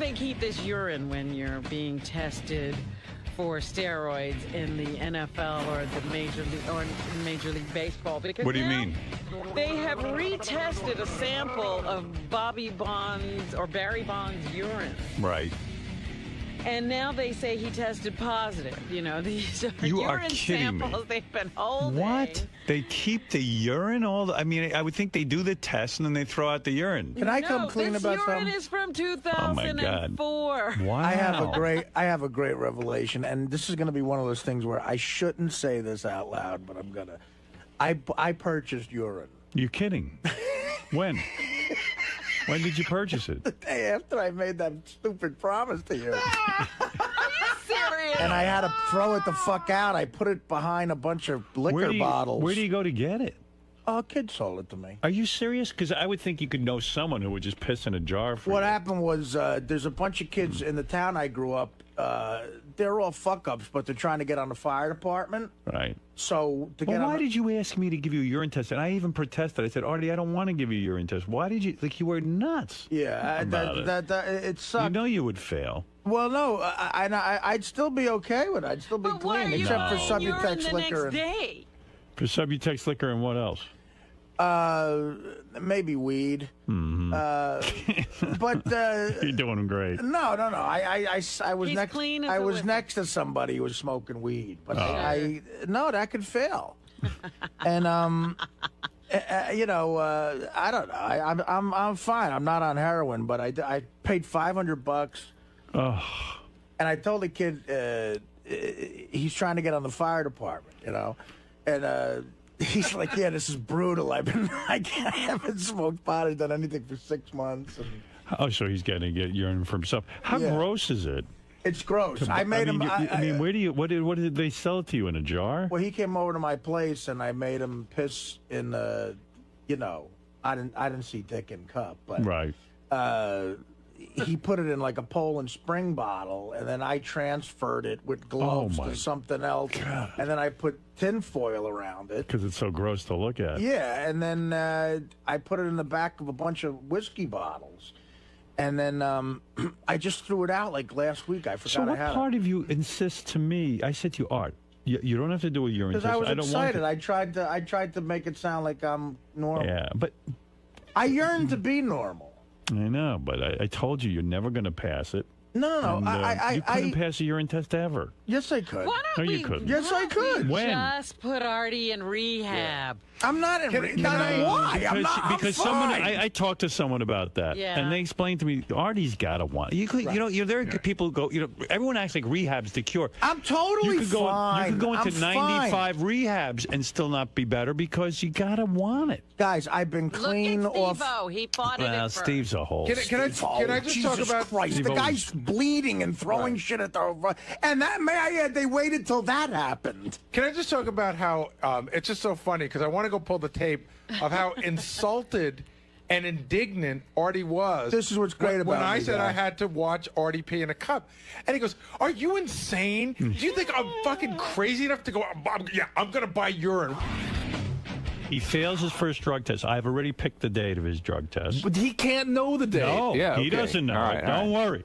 D: they keep this urine when you're being tested for steroids in the NFL or the Major League Baseball? Because
C: what do you mean?
D: They have retested a sample of Barry Bonds' urine.
C: Right.
D: And now they say he tested positive. You know, these are
C: You are
D: urine
C: kidding me.
D: samples they've been holding.
C: What? They keep the urine I mean, I would think they do the test and then they throw out the urine.
E: Can I come clean about something?
D: This urine is from 2004.
C: Wow.
E: I have a great revelation, and this is going to be one of those things where I shouldn't say this out loud, but I'm gonna. I purchased urine.
C: You're kidding? When? When did you purchase it?
E: The day after I made that stupid promise to you.
D: Are you serious?
E: And I had to throw it the fuck out. I put it behind a bunch of liquor bottles.
C: Where do you go to get it?
E: Oh, a kid sold it to me.
C: Are you serious? Because I would think you could know someone who would just piss in a jar for
E: What
C: you.
E: happened was there's a bunch of kids in the town I grew up. They're all fuck-ups, but they're trying to get on the fire department.
C: Right.
E: So to get
C: Well,
E: on
C: why did you ask me to give you a urine test? And I even protested. I said, Artie, I don't want to give you a urine test. Why did you? Like, you were nuts.
E: Yeah, it sucked.
C: You know you would fail.
E: Well, no, I'd still be okay with it. I'd still be clean, except for Subutex liquor.
C: For Subutex liquor and what else?
E: Maybe weed.
C: Mm-hmm.
E: But
C: you're doing great.
E: No. I was
D: He's
E: next.
D: clean as
E: I
D: a
E: was
D: whistle.
E: next to somebody who was smoking weed, but
C: Oh.
E: no, that could fail. And you know, I don't know. I'm fine. I'm not on heroin, but I paid $500.
C: Oh.
E: And I told the kid he's trying to get on the fire department, you know, and he's like, yeah, this is brutal. I haven't smoked pot or done anything for 6 months. And
C: Oh, so he's going to get urine for himself. How gross is it?
E: it's gross. I made him.
C: I mean, where do you? What did they sell it to you in a jar?
E: Well, he came over to my place, and I made him piss in the, you know, I didn't see dick in cup, but
C: Right.
E: He put it in like a Poland Spring bottle, and then I transferred it with gloves
C: Oh, my
E: to something else, and then I put tin foil around it.
C: Because it's so gross to look at.
E: Yeah, and then I put it in the back of a bunch of whiskey bottles, and then I just threw it out like last week. I forgot
C: So
E: I
C: what
E: had
C: part of you insists to me? I said to you, Art, you don't have to do a urine test.
E: because I was
C: don't
E: excited.
C: Want to.
E: I tried to make it sound like I'm normal.
C: Yeah, but
E: I yearn to be normal.
C: I know, but I told you you're never going to pass it.
E: No.
C: And, you couldn't pass a urine test ever.
E: Yes, I could.
D: Why don't
C: No, you
D: we?
C: couldn't.
E: Yes, I could.
C: When?
D: Just put Artie in rehab.
E: I'm not in rehab. Why? I'm not.
C: Because
E: I'm
C: someone,
E: fine.
C: I talked to someone about that,
D: Yeah.
C: and they explained to me, Artie's got to want. You could, there are people who go. Everyone acts like rehab's the cure.
E: I'm totally
C: you could go,
E: fine.
C: You could go into
E: I'm
C: 95 rehabs and still not be better because you got to want it.
E: Guys, I've been clean
D: Look at
E: off.
D: Steve-O. He fought it
C: Well,
D: at first.
C: Steve's a hole.
L: Can I just
E: Jesus
L: talk about
E: Christ?
C: Steve-O
E: The guy's bleeding and throwing shit at the and that may I add, they waited till that happened.
L: Can I just talk about how it's just so funny because I want to go pull the tape of how insulted and indignant Artie was.
E: This is what's great
L: when
E: about
L: I
E: me,
L: said
E: guy.
L: I had to watch Artie pee in a cup, and he goes, "Are you insane? Do you think I'm fucking crazy enough to go? I'm gonna buy urine."
C: He fails his first drug test. I've already picked the date of his drug test.
T: But he can't know the date.
C: No,
T: yeah,
C: he
T: okay.
C: doesn't know.
T: All right,
C: Don't worry.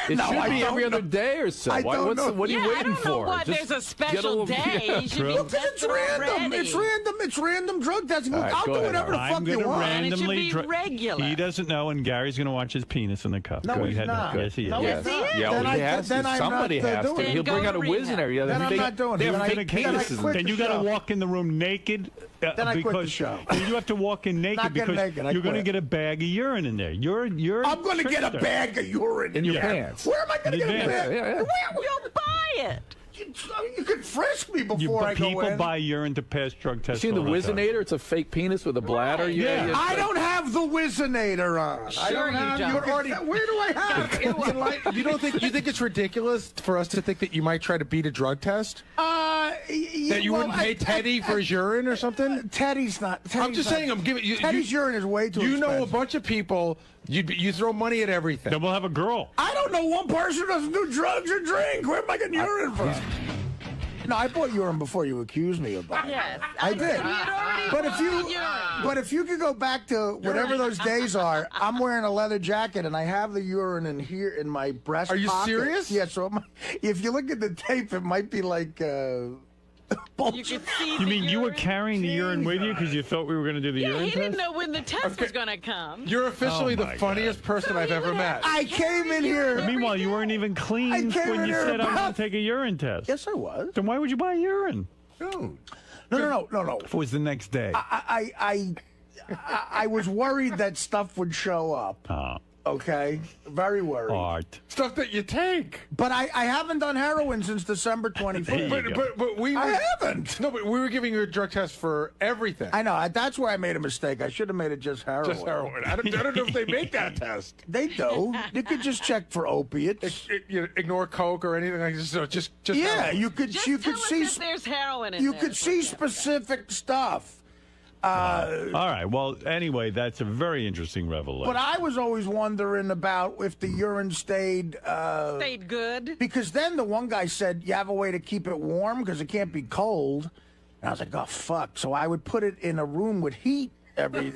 T: It
E: No,
T: should
E: I
T: be
E: don't
T: every other
E: know.
T: day or so.
E: I don't know.
T: What are you waiting
D: I don't know
T: for?
D: why
T: Just
D: there's a special
T: get
D: day. You should be
E: Because it's
D: tested
E: random.
D: already.
E: It's random. It's random drug testing.
T: All right,
E: I'll
T: go
E: do
T: ahead,
E: whatever the
C: I'm
E: fuck you
C: going to
E: want.
C: randomly.
D: And it should be regular.
C: He doesn't know, and Gary's going to watch his penis in the cup.
E: No,
C: Go
E: he's
C: ahead.
E: not.
C: Yes, he is.
E: No,
T: Yeah,
E: he's not.
T: yeah,
E: Then
T: well, he
E: I-
T: has
E: then
T: to.
E: I'm
T: Somebody
E: not
T: has to.
E: doing it.
T: He'll
D: Then
T: bring
D: go
T: out a
D: to
T: whiz in there. Yeah,
E: Then I'm not doing it.
T: they have
E: Then I-
T: fake
E: then I
T: penises.
E: quit
C: Then you
E: the
C: got to
E: show.
C: walk in the room naked.
E: Then I quit the
C: because
E: show.
C: You have to walk in naked
E: Not get
C: because
E: naked, I
C: you're going to
E: quit.
C: get a bag of urine in there. You're
E: I'm going to get a
C: trickster.
E: bag of urine
T: In your
E: there.
T: pants.
E: Where am I going to
C: In
E: get a
C: advance.
E: bag?
T: Yeah.
D: You'll buy it.
E: You could frisk me before I go
C: People
E: in.
C: buy urine to pass drug tests.
T: Seen the
C: all time.
T: Whizzinator? It's a fake penis with a bladder.
C: Yeah.
E: I don't have the Whizzinator on. I
D: Sure
E: don't
D: you
E: have.
D: don't.
E: Where do I have it?
L: You think it's ridiculous for us to think that you might try to beat a drug test? That you wouldn't pay Teddy for his urine or something?
E: Teddy's not.
L: I'm just saying. I'm giving you.
E: Teddy's urine is way too
L: You know a
E: expensive.
L: bunch of people. You throw money at everything.
C: Then we'll have a girl.
E: I don't know one person who doesn't do drugs or drink. Where am I getting urine from? No, I bought urine before you accused me of buying.
D: Yes,
E: I did. But if you could go back to whatever those days are, I'm wearing a leather jacket and I have the urine in here in my breast.
L: Are you
E: pocket.
L: serious?
E: Yeah. So if you look at the tape, it might be like.
D: You could see.
C: You mean you were carrying the urine with you because you thought we were going to do the urine
D: He
C: test?
D: didn't know when the test was going to come.
L: You're officially the funniest person I've ever met.
E: I came in here.
C: Meanwhile, you weren't even clean when you said I'm going to take a urine test.
E: Yes, I was.
C: Then why would you buy urine?
E: No.
C: If it was the next day.
E: I was worried that stuff would show up. Okay, very worried.
C: Art.
L: Stuff that you take.
E: But I haven't done heroin since December 24th.
L: But we
E: I haven't.
L: No, but we were giving you a drug test for everything.
E: I know. That's where I made a mistake. I should have made it just heroin.
L: Just heroin. I don't know if they make that test.
E: They do. You could just check for opiates.
L: You ignor coke or anything like this. So just
E: yeah,
L: heroin.
E: you could.
D: Just
E: You
D: tell
E: could
D: us
E: see.
D: if there's heroin in
E: You
D: there.
E: could see specific stuff.
C: All right. Well, anyway, that's a very interesting revelation.
E: But I was always wondering about if the urine stayed
D: good.
E: Because then the one guy said, you have a way to keep it warm because it can't be cold. And I was like, oh, fuck. So I would put it in a room with heat every...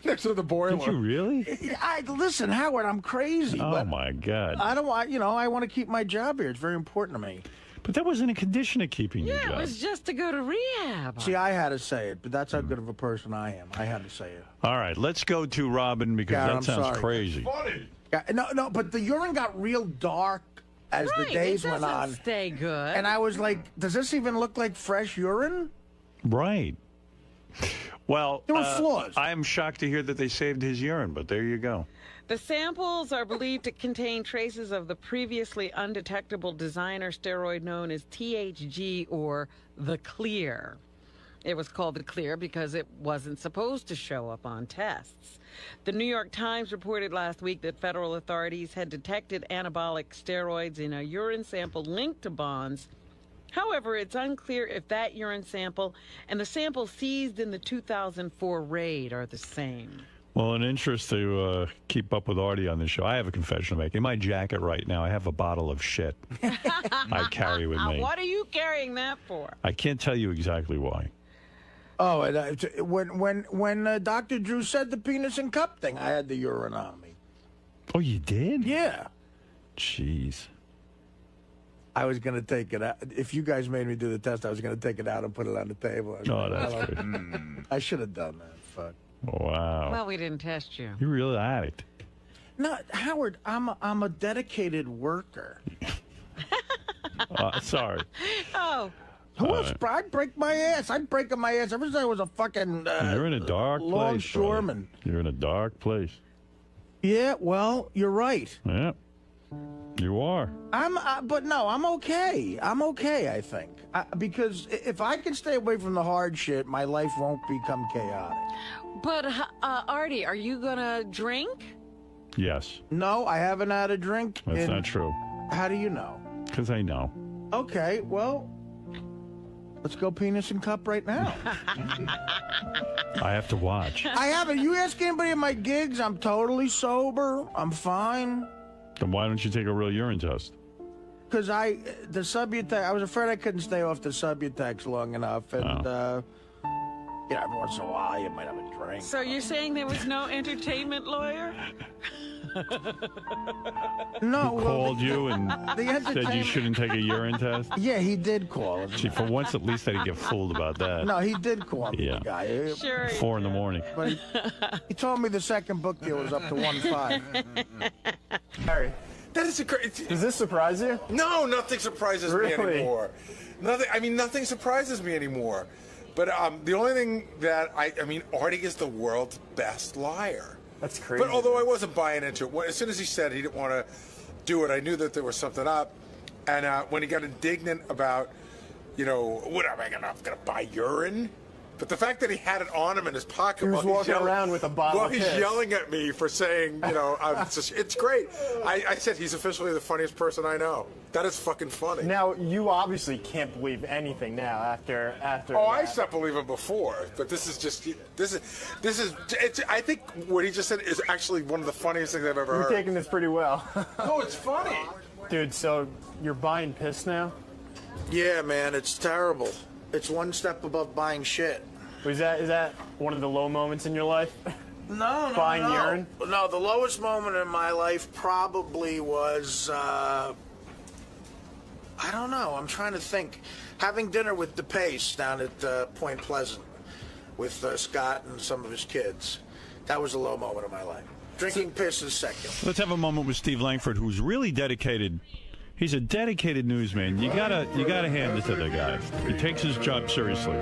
L: Next to the boiler.
C: Did you really?
E: Listen, Howard, I'm crazy.
C: Oh,
E: but
C: my God.
E: I don't want, I want to keep my job here. It's very important to me.
C: But that wasn't a condition of keeping your
D: Yeah,
C: job.
D: it was just to go to rehab.
E: See, I had to say it, but that's how good of a person I am. I had to say it.
C: All right, let's go to Robin because
E: God,
C: that
E: I'm
C: sounds
E: sorry.
C: crazy.
L: Funny.
E: Yeah, no, but the urine got real dark as the days
D: it
E: went
D: doesn't
E: on.
D: stay good.
E: And I was like, does this even look like fresh urine?
C: Right. Well,
E: there were flaws.
C: I am shocked to hear that they saved his urine, but there you go.
D: The samples are believed to contain traces of the previously undetectable designer steroid known as THG or the Clear. It was called the Clear because it wasn't supposed to show up on tests. The New York Times reported last week that federal authorities had detected anabolic steroids in a urine sample linked to Bonds. However, it's unclear if that urine sample and the sample seized in the 2004 raid are the same.
C: Well, in interest to keep up with Artie on the show, I have a confession to make. In my jacket right now, I have a bottle of shit I carry with me.
D: What are you carrying that for?
C: I can't tell you exactly why.
E: Oh, and when Dr. Drew said the penis and cup thing, I had the urine on me.
C: Oh, you did?
E: Yeah.
C: Jeez.
E: I was going to take it out. If you guys made me do the test, I was going to take it out and put it on the table.
C: Oh, that's good.
E: I should have done that. Fuck.
C: Wow.
D: Well, we didn't test you.
C: You're really an addict.
E: No, Howard, I'm a dedicated worker.
C: Sorry.
D: Oh.
E: Who else? I'd break my ass. I'm breaking my ass ever since I was a fucking
C: You're in a dark place,
E: longshoreman.
C: You're in a dark place.
E: Yeah, well, you're right.
C: Yeah, you are.
E: But no, I'm okay. I'm okay, I think. Because if I can stay away from the hard shit, my life won't become chaotic.
D: But, Artie, are you going to drink?
C: Yes.
E: No, I haven't had a drink.
C: That's not true.
E: How do you know?
C: Because I know.
E: Okay, well, let's go penis and cup right now.
C: I have to watch.
E: I haven't. You ask anybody at my gigs, I'm totally sober. I'm fine.
C: Then why don't you take a real urine test?
E: Because the Subutex, I was afraid I couldn't stay off the Subutex long enough. And, every once in a while you might have a drink.
D: So you're saying there was no entertainment lawyer?
E: No.
C: He called you and said you shouldn't take a urine test?
E: Yeah, he did call.
C: See, for once, at least I didn't get fooled about that.
E: No, he did call me,
C: Yeah.
E: the guy.
D: Sure.
C: 4 in the morning.
E: But he told me the second book deal was up to 1.5.
Q: Harry, that is a great.
B: Does this surprise you?
Q: No, nothing surprises me
B: Really?
Q: anymore. Nothing surprises me anymore. But the only thing that Artie is the world's best liar.
B: That's crazy.
Q: But although I wasn't buying into it, as soon as he said he didn't want to do it, I knew that there was something up. And when he got indignant about, what am I going to buy urine? But the fact that he had it on him in his pocket
B: He was walking around with a bottle
Q: while
B: of
Q: he's
B: piss.
Q: yelling at me for saying, it's great. I said he's officially the funniest person I know. That is fucking funny.
B: Now, you obviously can't believe anything now after
Q: Oh, I
B: that.
Q: stopped believing before, but this is. I think what he just said is actually one of the funniest things I've ever
B: You're
Q: heard.
B: taking this pretty well.
Q: No, it's funny.
B: Dude, so you're buying piss now?
E: Yeah, man, it's terrible. It's one step above buying shit.
B: Is that one of the low moments in your life?
E: No,
B: Buying urine?
E: No, the lowest moment in my life probably was, I don't know, I'm trying to think. Having dinner with 𝗦𝗵cie down at Point Pleasant with Scott and some of his kids. That was a low moment of my life. Drinking piss is second.
C: Let's have a moment with Steve Langford, who's really dedicated. He's a dedicated newsman. You gotta hand it to the guy. He takes his job seriously.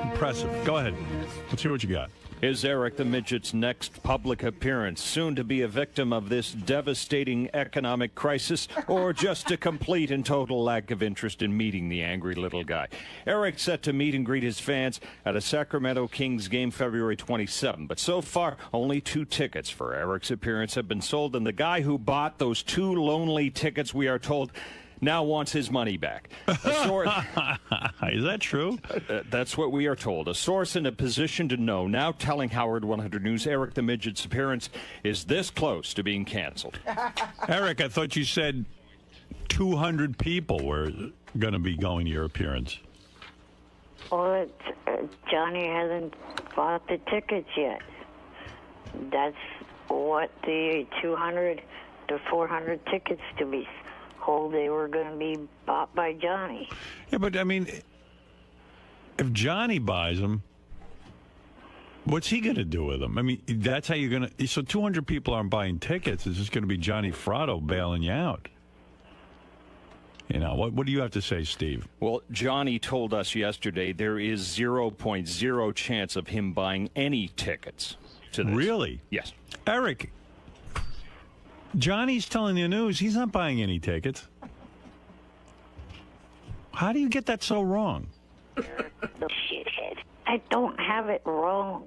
C: Impressive. Go ahead. Let's hear what you got.
K: Is Eric the Midget's next public appearance soon to be a victim of this devastating economic crisis, or just a complete and total lack of interest in meeting the angry little guy? Eric's set to meet and greet his fans at a Sacramento Kings game February 27, but so far only 2 tickets for Eric's appearance have been sold, and the guy who bought those 2 lonely tickets, we are told, now wants his money back. Is
C: that true?
K: That's what we are told. A source in a position to know now telling Howard 100 News Eric the Midget's appearance is this close to being canceled.
C: Eric, I thought you said 200 people were going to be going to your appearance.
G: Well, Johnny hasn't bought the tickets yet. That's what the 200 to 400 tickets to be sold. They were going to be bought by Johnny.
C: Yeah, but I mean, if Johnny buys them, what's he going to do with them? I mean, that's how you're going to. So 200 people aren't buying tickets. It's just going to be Johnny Fratto bailing you out. You know, what do you have to say, Steve?
K: Well, Johnny told us yesterday there is 0.0 chance of him buying any tickets to this.
C: Really?
K: Yes.
C: Eric, Johnny's telling you news. He's not buying any tickets. How do you get that so wrong?
G: The shithead. I don't have it wrong.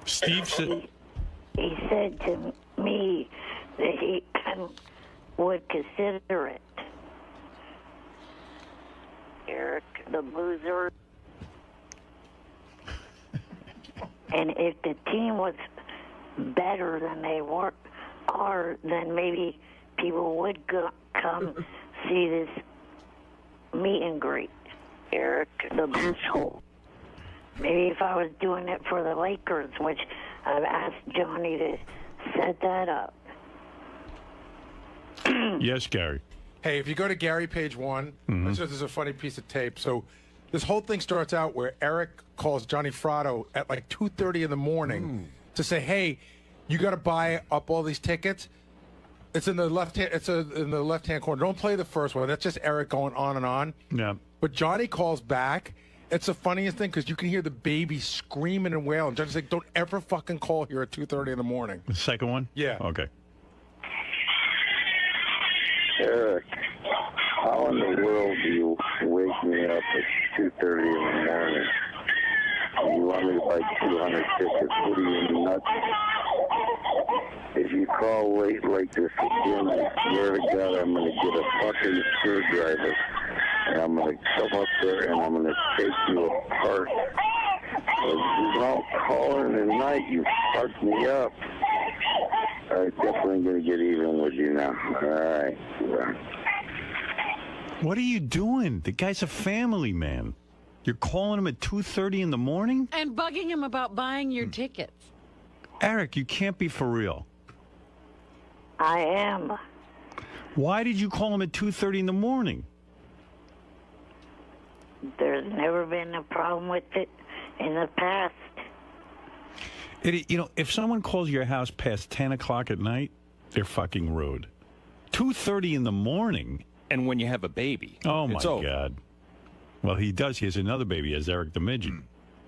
C: Steve said...
G: He said to me that he would consider it. Eric, the loser. And if the team was better than they are, then maybe people would come see this meet and greet. Eric, the asshole. Maybe if I was doing it for the Lakers, which I've asked Johnny to set that up.
C: Yes, Gary.
L: Hey, if you go to Gary page 1, there's a funny piece of tape. So this whole thing starts out where Eric calls Johnny Fratto at like 2:30 in the morning to say, "Hey, you got to buy up all these tickets." It's in the left hand. It's in the left-hand corner. Don't play the first one. That's just Eric going on and on.
C: Yeah.
L: But Johnny calls back. It's the funniest thing because you can hear the baby screaming and wailing. Johnny's like, "Don't ever fucking call here at 2:30 in the morning."
C: The second one?
L: Yeah.
C: Okay.
F: Eric, how in the world do you wake me up at 2:30 in the morning? You want me to buy 200 tickets? What are you, nuts? If you call late like this again, I swear to God, I'm going to get a fucking screwdriver, and I'm going to come up there and I'm going to take you apart. You don't call in the night, you fucked me up. I'm definitely going to get even with you now. All right.
C: What are you doing? The guy's a family man. You're calling him at 2:30 in the morning?
D: And bugging him about buying your tickets.
C: Eric, you can't be for real.
G: I am.
C: Why did you call him at 2:30 in the morning?
G: There's never been a problem with it in the past.
C: You know, if someone calls your house past 10 o'clock at night, they're fucking rude. 2:30 in the morning?
K: And when you have a baby.
C: Oh, my God. Well, he does. He has another baby, as Eric the Midget.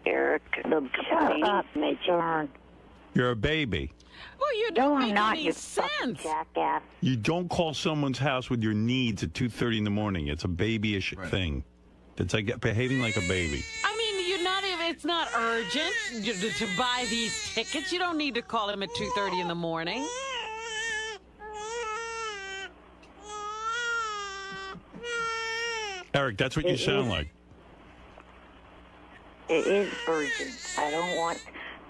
G: Eric the Midget.
C: You're a baby.
D: Well, you don't make
G: not,
D: any
G: you
D: sense.
G: Jackass.
C: You don't call someone's house with your needs at 2:30 in the morning. It's a babyish thing. It's like behaving like a baby.
D: I mean, you're not even. It's not urgent to buy these tickets. You don't need to call him at 2:30 in the morning.
C: Eric, that's what you sound like.
G: It is urgent. I don't want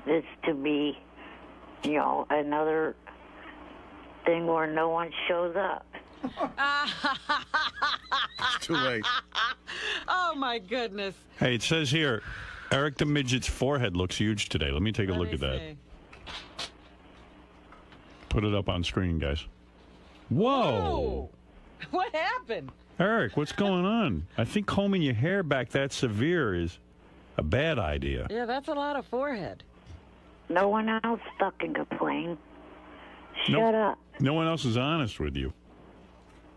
G: this to be, another thing where no one shows up.
M: It's too late.
D: Oh, my goodness.
C: Hey, it says here, Eric the Midget's forehead looks huge today. Let me take a look at that. Put it up on screen, guys. Whoa!
D: What happened?
C: Eric, what's going on? I think combing your hair back that severe is a bad idea.
D: Yeah, that's a lot of forehead.
G: No one else fucking complain. Shut up.
C: No one else is honest with you.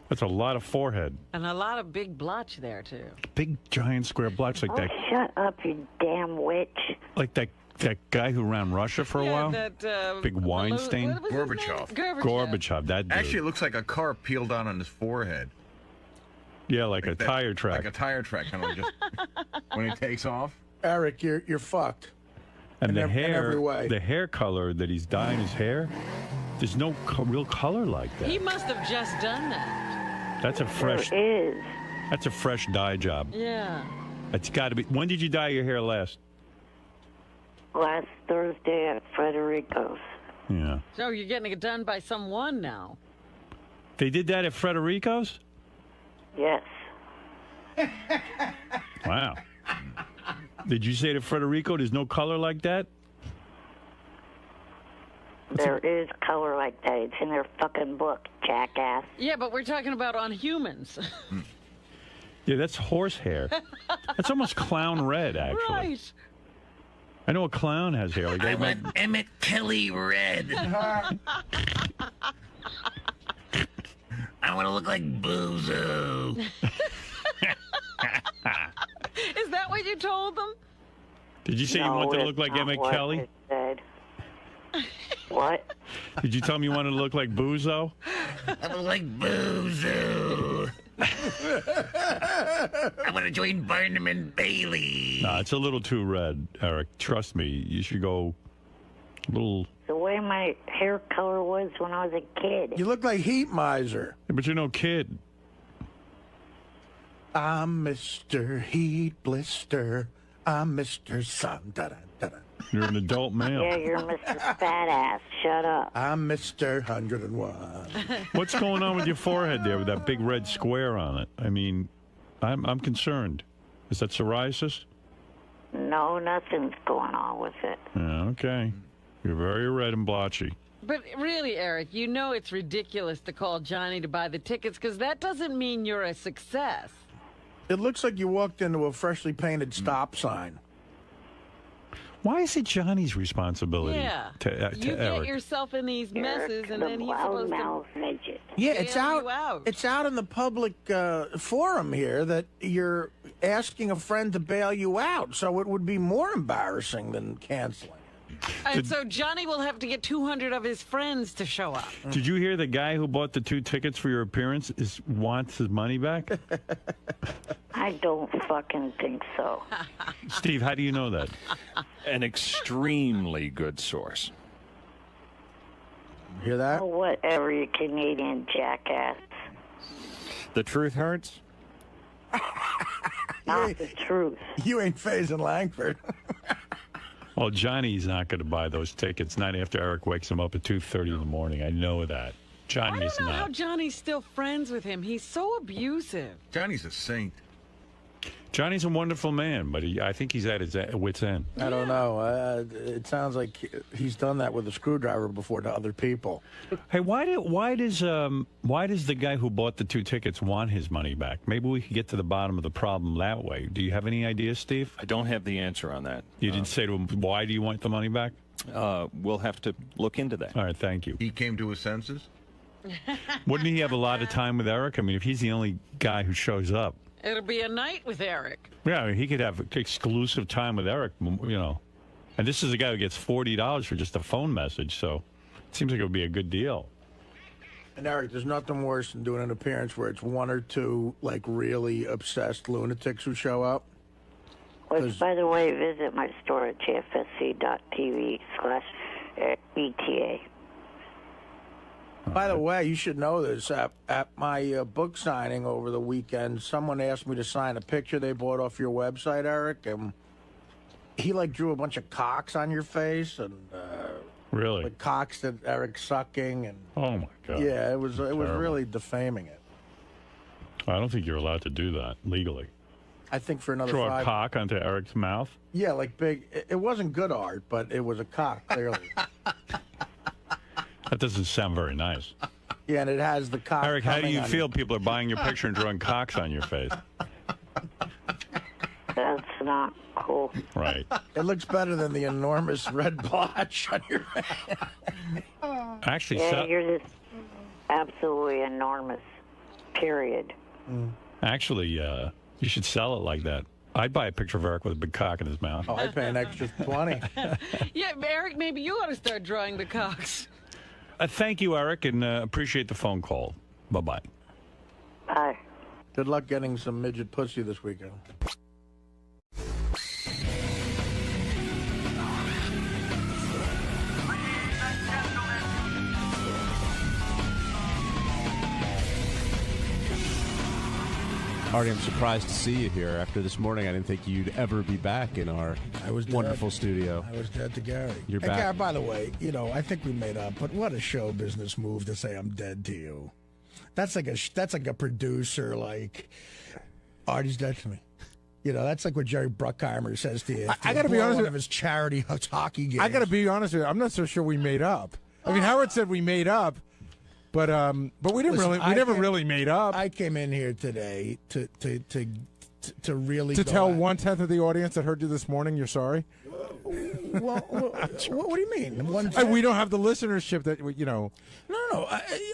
C: That's a lot of forehead.
D: And a lot of big blotch there, too.
C: Big, giant square blotch like that.
G: Shut up, you damn witch.
C: Like that guy who ran Russia for a while?
D: That,
C: big Weinstein?
M: Gorbachev.
C: Gorbachev, that dude.
M: Actually, it looks like a car peeled out on his forehead.
C: Yeah, like a tire track.
M: Like a tire track, kind of just when it takes off.
E: Eric, you're fucked.
C: And the
E: in every way.
C: the hair color that he's dyeing his hair, there's no real color like that.
D: He must have just done that.
C: That's a fresh.
G: There is.
C: That's a fresh dye job.
D: Yeah.
C: It's got to be. When did you dye your hair last?
G: Last Thursday at Frederico's.
C: Yeah.
D: So you're getting it done by someone now.
C: They did that at Frederico's?
G: Yes.
C: Wow. Did you say to Frederico there's no color like that?
G: There is color like that. It's in their fucking book, jackass.
D: Yeah, but we're talking about on humans.
C: Yeah, that's horse hair. That's almost clown red, actually.
D: Right.
C: I know a clown has hair like that.
U: I want Emmett Kelly red. I want to look like Bozo.
D: Is that what you told them?
C: Did you say you wanted to look like Emmett Kelly?
G: What?
C: Did you tell me you wanted to look like Bozo?
U: I look like Bozo. I want to join Barnum and Bailey.
C: Nah, it's a little too red, Eric. Trust me. You should go a little...
G: The way my hair color was when I was a kid.
E: You look like Heat Miser.
C: Yeah, but you're no kid.
E: I'm Mr. Heat Blister. I'm Mr. Sun. Da-da-da-da.
C: You're an adult male.
G: Yeah, you're Mr. Fat Ass. Shut up.
E: I'm Mr. 101.
C: What's going on with your forehead there with that big red square on it? I mean, I'm concerned. Is that psoriasis?
G: No, nothing's going on with it.
C: Yeah, okay. You're very red and blotchy.
D: But really, Eric, you know it's ridiculous to call Johnny to buy the tickets because that doesn't mean you're a success.
E: It looks like you walked into a freshly painted stop sign.
C: Why is it Johnny's responsibility to
D: you get
C: Eric?
D: yourself in these messes, and then he's supposed to
G: midget.
E: Yeah,
D: bail
E: it's
D: you
E: out. It's out in the public forum here that you're asking a friend to bail you out, so it would be more embarrassing than canceling.
D: And so Johnny will have to get 200 of his friends to show up.
C: Did you hear the guy who bought the 2 tickets for your appearance wants his money back?
G: I don't fucking think so.
C: Steve, how do you know that?
K: An extremely good source.
E: Hear that?
G: Oh, whatever, you Canadian jackass.
K: The truth hurts?
G: Not the truth.
E: You ain't phasing Langford.
C: Well, Johnny's not going to buy those tickets, not after Eric wakes him up at 2:30 in the morning. I know that. Johnny is
D: I don't know how
C: not.
D: Johnny's still friends with him. He's so abusive.
M: Johnny's a saint.
C: Johnny's a wonderful man, but I think he's at his wit's end.
E: I don't know. It sounds like he's done that with a screwdriver before to other people.
C: Hey, why does the guy who bought the 2 tickets want his money back? Maybe we could get to the bottom of the problem that way. Do you have any ideas, Steve?
K: I don't have the answer on that.
C: You didn't say to him, why do you want the money back?
K: We'll have to look into that.
C: All right, thank you.
M: He came to his senses?
C: Wouldn't he have a lot of time with Eric? I mean, if he's the only guy who shows up.
D: It'll be a night with Eric.
C: Yeah, I mean, he could have exclusive time with Eric, you know. And this is a guy who gets $40 for just a phone message, so it seems like it would be a good deal.
E: And Eric, there's nothing worse than doing an appearance where it's 1 or 2, like, really obsessed lunatics who show up.
G: Which, by the way, visit my store at jfsc.tv/ETA.
E: By the way, you should know this. At my book signing over the weekend, someone asked me to sign a picture they bought off your website, Eric, and he, like, drew a bunch of cocks on your face, and
C: really,
E: like cocks that Eric's sucking, and
C: oh my God,
E: yeah, it was really defaming it.
C: I don't think you're allowed to do that legally.
E: I think for another
C: Draw
E: 5.
C: a cock onto Eric's mouth?
E: Yeah, like big. It wasn't good art, but it was a cock, clearly.
C: That doesn't sound very nice.
E: Yeah, and it has the cock.
C: Eric, how do you
E: coming
C: feel people are buying your picture and drawing cocks on your face?
G: That's not cool.
C: Right.
E: It looks better than the enormous red blotch on your face.
C: Actually,
G: Yeah, you're just absolutely enormous. Period.
C: Actually, you should sell it like that. I'd buy a picture of Eric with a big cock in his mouth.
E: Oh, I'd pay an extra 20.
D: Yeah, Eric, maybe you ought to start drawing the cocks.
C: Thank you, Eric, and appreciate the phone call. Bye-bye.
G: Bye.
E: Good luck getting some midget pussy this weekend.
H: Artie, I'm surprised to see you here. After this morning, I didn't think you'd ever be back in our wonderful studio.
E: I was dead to Gary.
H: You're
E: Hey,
H: back.
E: Gary, by the way, I think we made up, but what a show business move to say I'm dead to you. That's like a producer, like, Artie's dead to me. That's like what Jerry Bruckheimer says to you.
L: I got to be honest
E: one of his charity hockey games.
L: I got to be honest with you. I'm not so sure we made up. I mean, Howard said we made up, but we didn't
E: Listen,
L: really. We never really made up.
E: I came in here today to really
L: tell
E: out.
L: 1/10 of the audience that heard you this morning you're sorry.
E: Well, what do you mean?
L: We don't have the listenership that
E: No.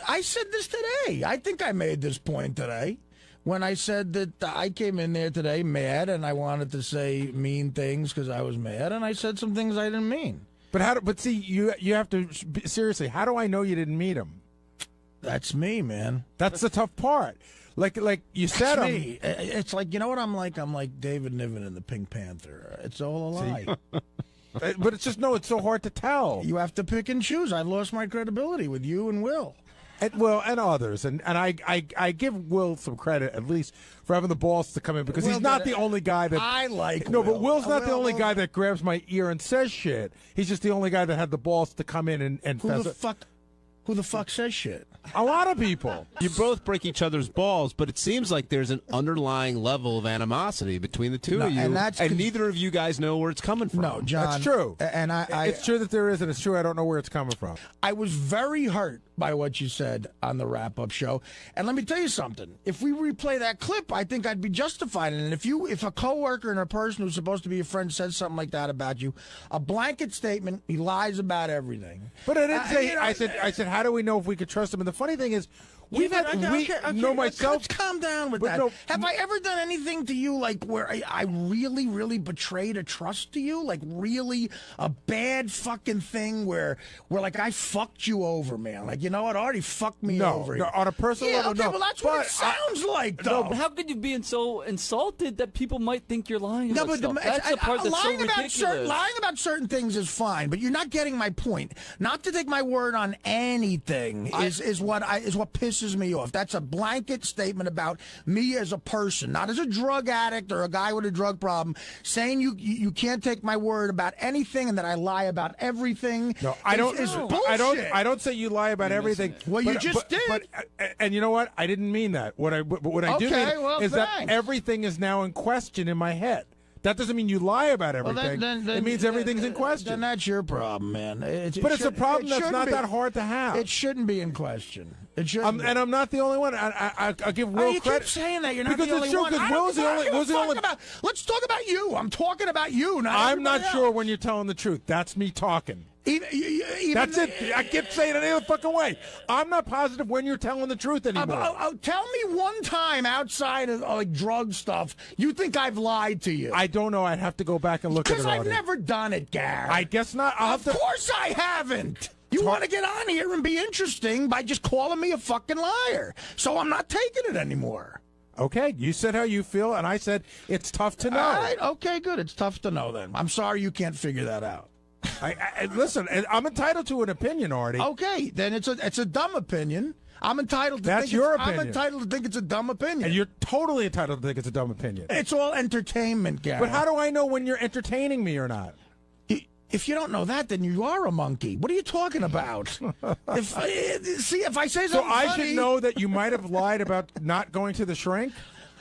E: I said this today. I think I made this point today when I said that I came in there today mad and I wanted to say mean things because I was mad, and I said some things I didn't mean.
L: But see, you have to seriously. How do I know you didn't meet him?
E: That's me, man.
L: That's the tough part. Like you said,
E: That's me. It's like, you know what I'm like? I'm like David Niven in the Pink Panther. It's all a lie.
L: But it's it's so hard to tell.
E: You have to pick and choose. I've lost my credibility with you and Will.
L: And others. And I give Will some credit, at least, for having the balls to come in, because he's not the only guy that...
E: I like
L: No,
E: Will.
L: but Will's not the only guy that grabs my ear and says shit. He's just the only guy that had the balls to come in and
E: Who the fuck says shit?
L: A lot of people.
H: You both break each other's balls, but it seems like there's an underlying level of animosity between the two of you, and neither of you guys know where it's coming from.
E: No, John.
L: That's true.
E: And
L: it's true that there is, and it's true I don't know where it's coming from.
E: I was very hurt by what you said on the wrap-up show. And let me tell you something. If we replay that clip, I think I'd be justified. And if a coworker and a person who's supposed to be a friend says something like that about you, a blanket statement, he lies about everything.
L: But I didn't say. I said, how do we know if we could trust him? And the funny thing is, myself.
E: Let's calm down with that.
L: No,
E: have I ever done anything to you like where I really, really betrayed a trust to you? Like really a bad fucking thing where like I fucked you over, man. Like, you know what? Artie fucked me over.
L: No, on a personal level,
E: okay,
L: no.
E: well, that's what it sounds like, though.
T: No, but how could you be so insulted that people might think you're lying about stuff? That's the part that's so ridiculous.
E: Lying about certain things is fine, but you're not getting my point. Not to take my word on anything is what pisses me off. That's a blanket statement about me as a person, not as a drug addict or a guy with a drug problem, saying you can't take my word about anything and that I lie about everything.
L: No, I don't.
E: Bullshit.
L: I don't say you lie about everything.
E: Well, you just did.
L: And you know what? I didn't mean that. What I do mean is that everything is now in question in my head. That doesn't mean you lie about everything.
E: Then,
L: it means everything's in question.
E: Then that's your problem, man.
L: It's a problem that's not that hard to have.
E: It shouldn't be in question. It shouldn't.
L: And I'm not the only one. I give Will credit.
E: You keep saying that. You're not the only one.
L: Because Will's the only.
E: Let's talk about you. I'm talking about you.
L: I'm not sure when you're telling the truth. That's me talking. That's it. I keep saying it any other fucking way. I'm not positive when you're telling the truth anymore.
E: Tell me one time outside of like drug stuff you think I've lied to you.
L: I don't know. I'd have to go back and look at it.
E: Because I've never done it, Gary.
L: I guess not.
E: Of course I haven't. You want to get on here and be interesting by just calling me a fucking liar. So I'm not taking it anymore.
L: Okay, you said how you feel, and I said it's tough to know.
E: All right, okay, good. It's tough to know then. I'm sorry you can't figure that out.
L: Listen, I'm entitled to an opinion, Artie.
E: Okay, then it's a dumb opinion. I'm entitled to I'm entitled to think it's a dumb opinion.
L: And you're totally entitled to think it's a dumb opinion.
E: It's all entertainment, Gary.
L: But how do I know when you're entertaining me or not?
E: If you don't know that, then you are a monkey. What are you talking about? If I say something
L: so I
E: funny,
L: should know that you might have lied about not going to the shrink?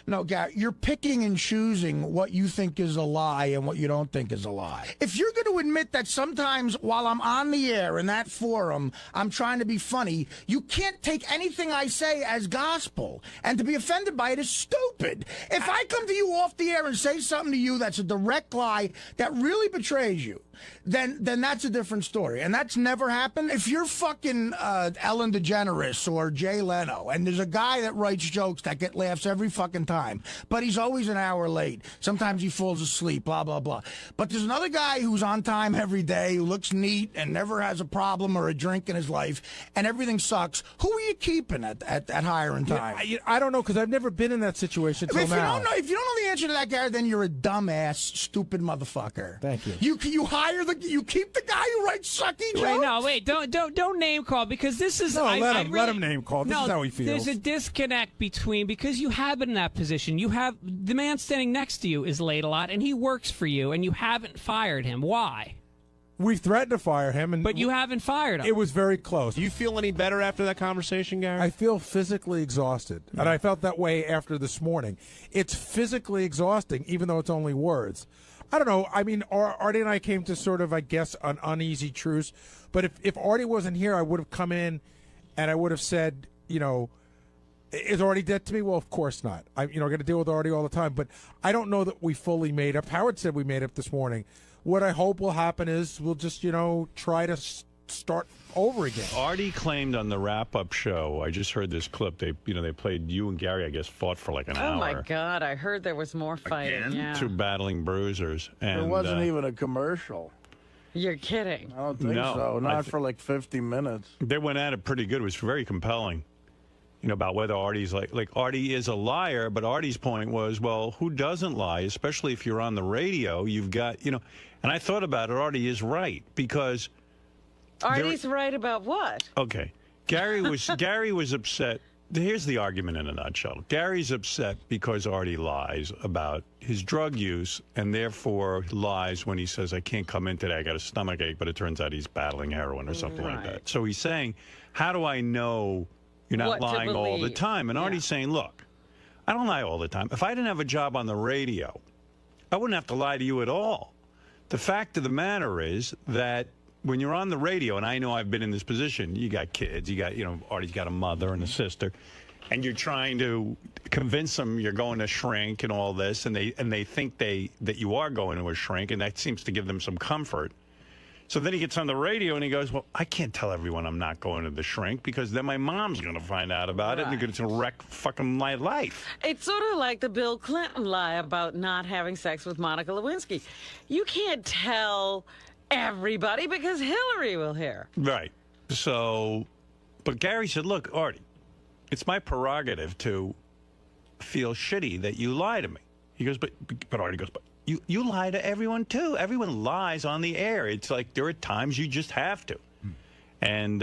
E: No, Gary, you're picking and choosing what you think is a lie and what you don't think is a lie. If you're going to admit that sometimes while I'm on the air in that forum, I'm trying to be funny, you can't take anything I say as gospel. And to be offended by it is stupid. If I come to you off the air and say something to you that's a direct lie that really betrays you, then that's a different story. And that's never happened. If you're fucking Ellen DeGeneres or Jay Leno, and there's a guy that writes jokes that get laughs every fucking time, but he's always an hour late. Sometimes he falls asleep, blah, blah, blah. But there's another guy who's on time every day, who looks neat and never has a problem or a drink in his life, and everything sucks. Who are you keeping at hiring time?
L: Yeah, I don't know, because I've never been in that situation till now.
E: If you don't know the answer to that, Gary, then you're a dumbass, stupid motherfucker.
L: Thank you.
E: You keep the guy who writes sucky jokes?
A: Wait, don't name call, because this is...
L: No, let him name call. This is how he feels.
A: There's a disconnect between, because you have been in that position. You have, the man standing next to you is late a lot, and he works for you, and you haven't fired him. Why?
L: We threatened to fire him,
A: but you haven't fired him.
L: It was very close.
H: Do you feel any better after that conversation, Gary?
L: I feel physically exhausted, and I felt that way after this morning. It's physically exhausting, even though it's only words. I don't know. I mean, Artie and I came to sort of, I guess, an uneasy truce. But if Artie wasn't here, I would have come in and I would have said, is Artie dead to me? Well, of course not. I got to deal with Artie all the time. But I don't know that we fully made up. Howard said we made up this morning. What I hope will happen is we'll just, try to start over again.
C: Artie claimed on the wrap-up show, I just heard this clip, they played you and Gary, I guess, fought for like an hour.
D: Oh, my God. I heard there was more fighting. Yeah.
C: Two battling bruisers. And,
E: it wasn't even a commercial.
D: You're kidding.
E: I don't think so. Not for like 50 minutes.
C: They went at it pretty good. It was very compelling. About whether Artie's like Artie is a liar, but Artie's point was, well, who doesn't lie, especially if you're on the radio? You've got, and I thought about it. Artie is right, because
D: Artie's right about what?
C: Okay. Gary was upset. Here's the argument in a nutshell. Gary's upset because Artie lies about his drug use, and therefore lies when he says, I can't come in today, I got a stomachache, but it turns out he's battling heroin or something like that. So he's saying, how do I know you're not lying all the time? And Artie's saying, look, I don't lie all the time. If I didn't have a job on the radio, I wouldn't have to lie to you at all. The fact of the matter is that when you're on the radio, and I know I've been in this position, you got kids, you got, Artie's got a mother and a sister, and you're trying to convince them you're going to shrink and all this, and they think that you are going to a shrink, and that seems to give them some comfort. So then he gets on the radio and he goes, well, I can't tell everyone I'm not going to the shrink, because then my mom's going to find out about it and they're going to wreck fucking my life.
D: It's sort of like the Bill Clinton lie about not having sex with Monica Lewinsky. You can't tell everybody because Hillary will hear.
C: Right. So, but Gary said, look, Artie, it's my prerogative to feel shitty that you lie to me. He goes, but Artie goes, but you lie to everyone too. Everyone lies on the air. It's like there are times you just have to. And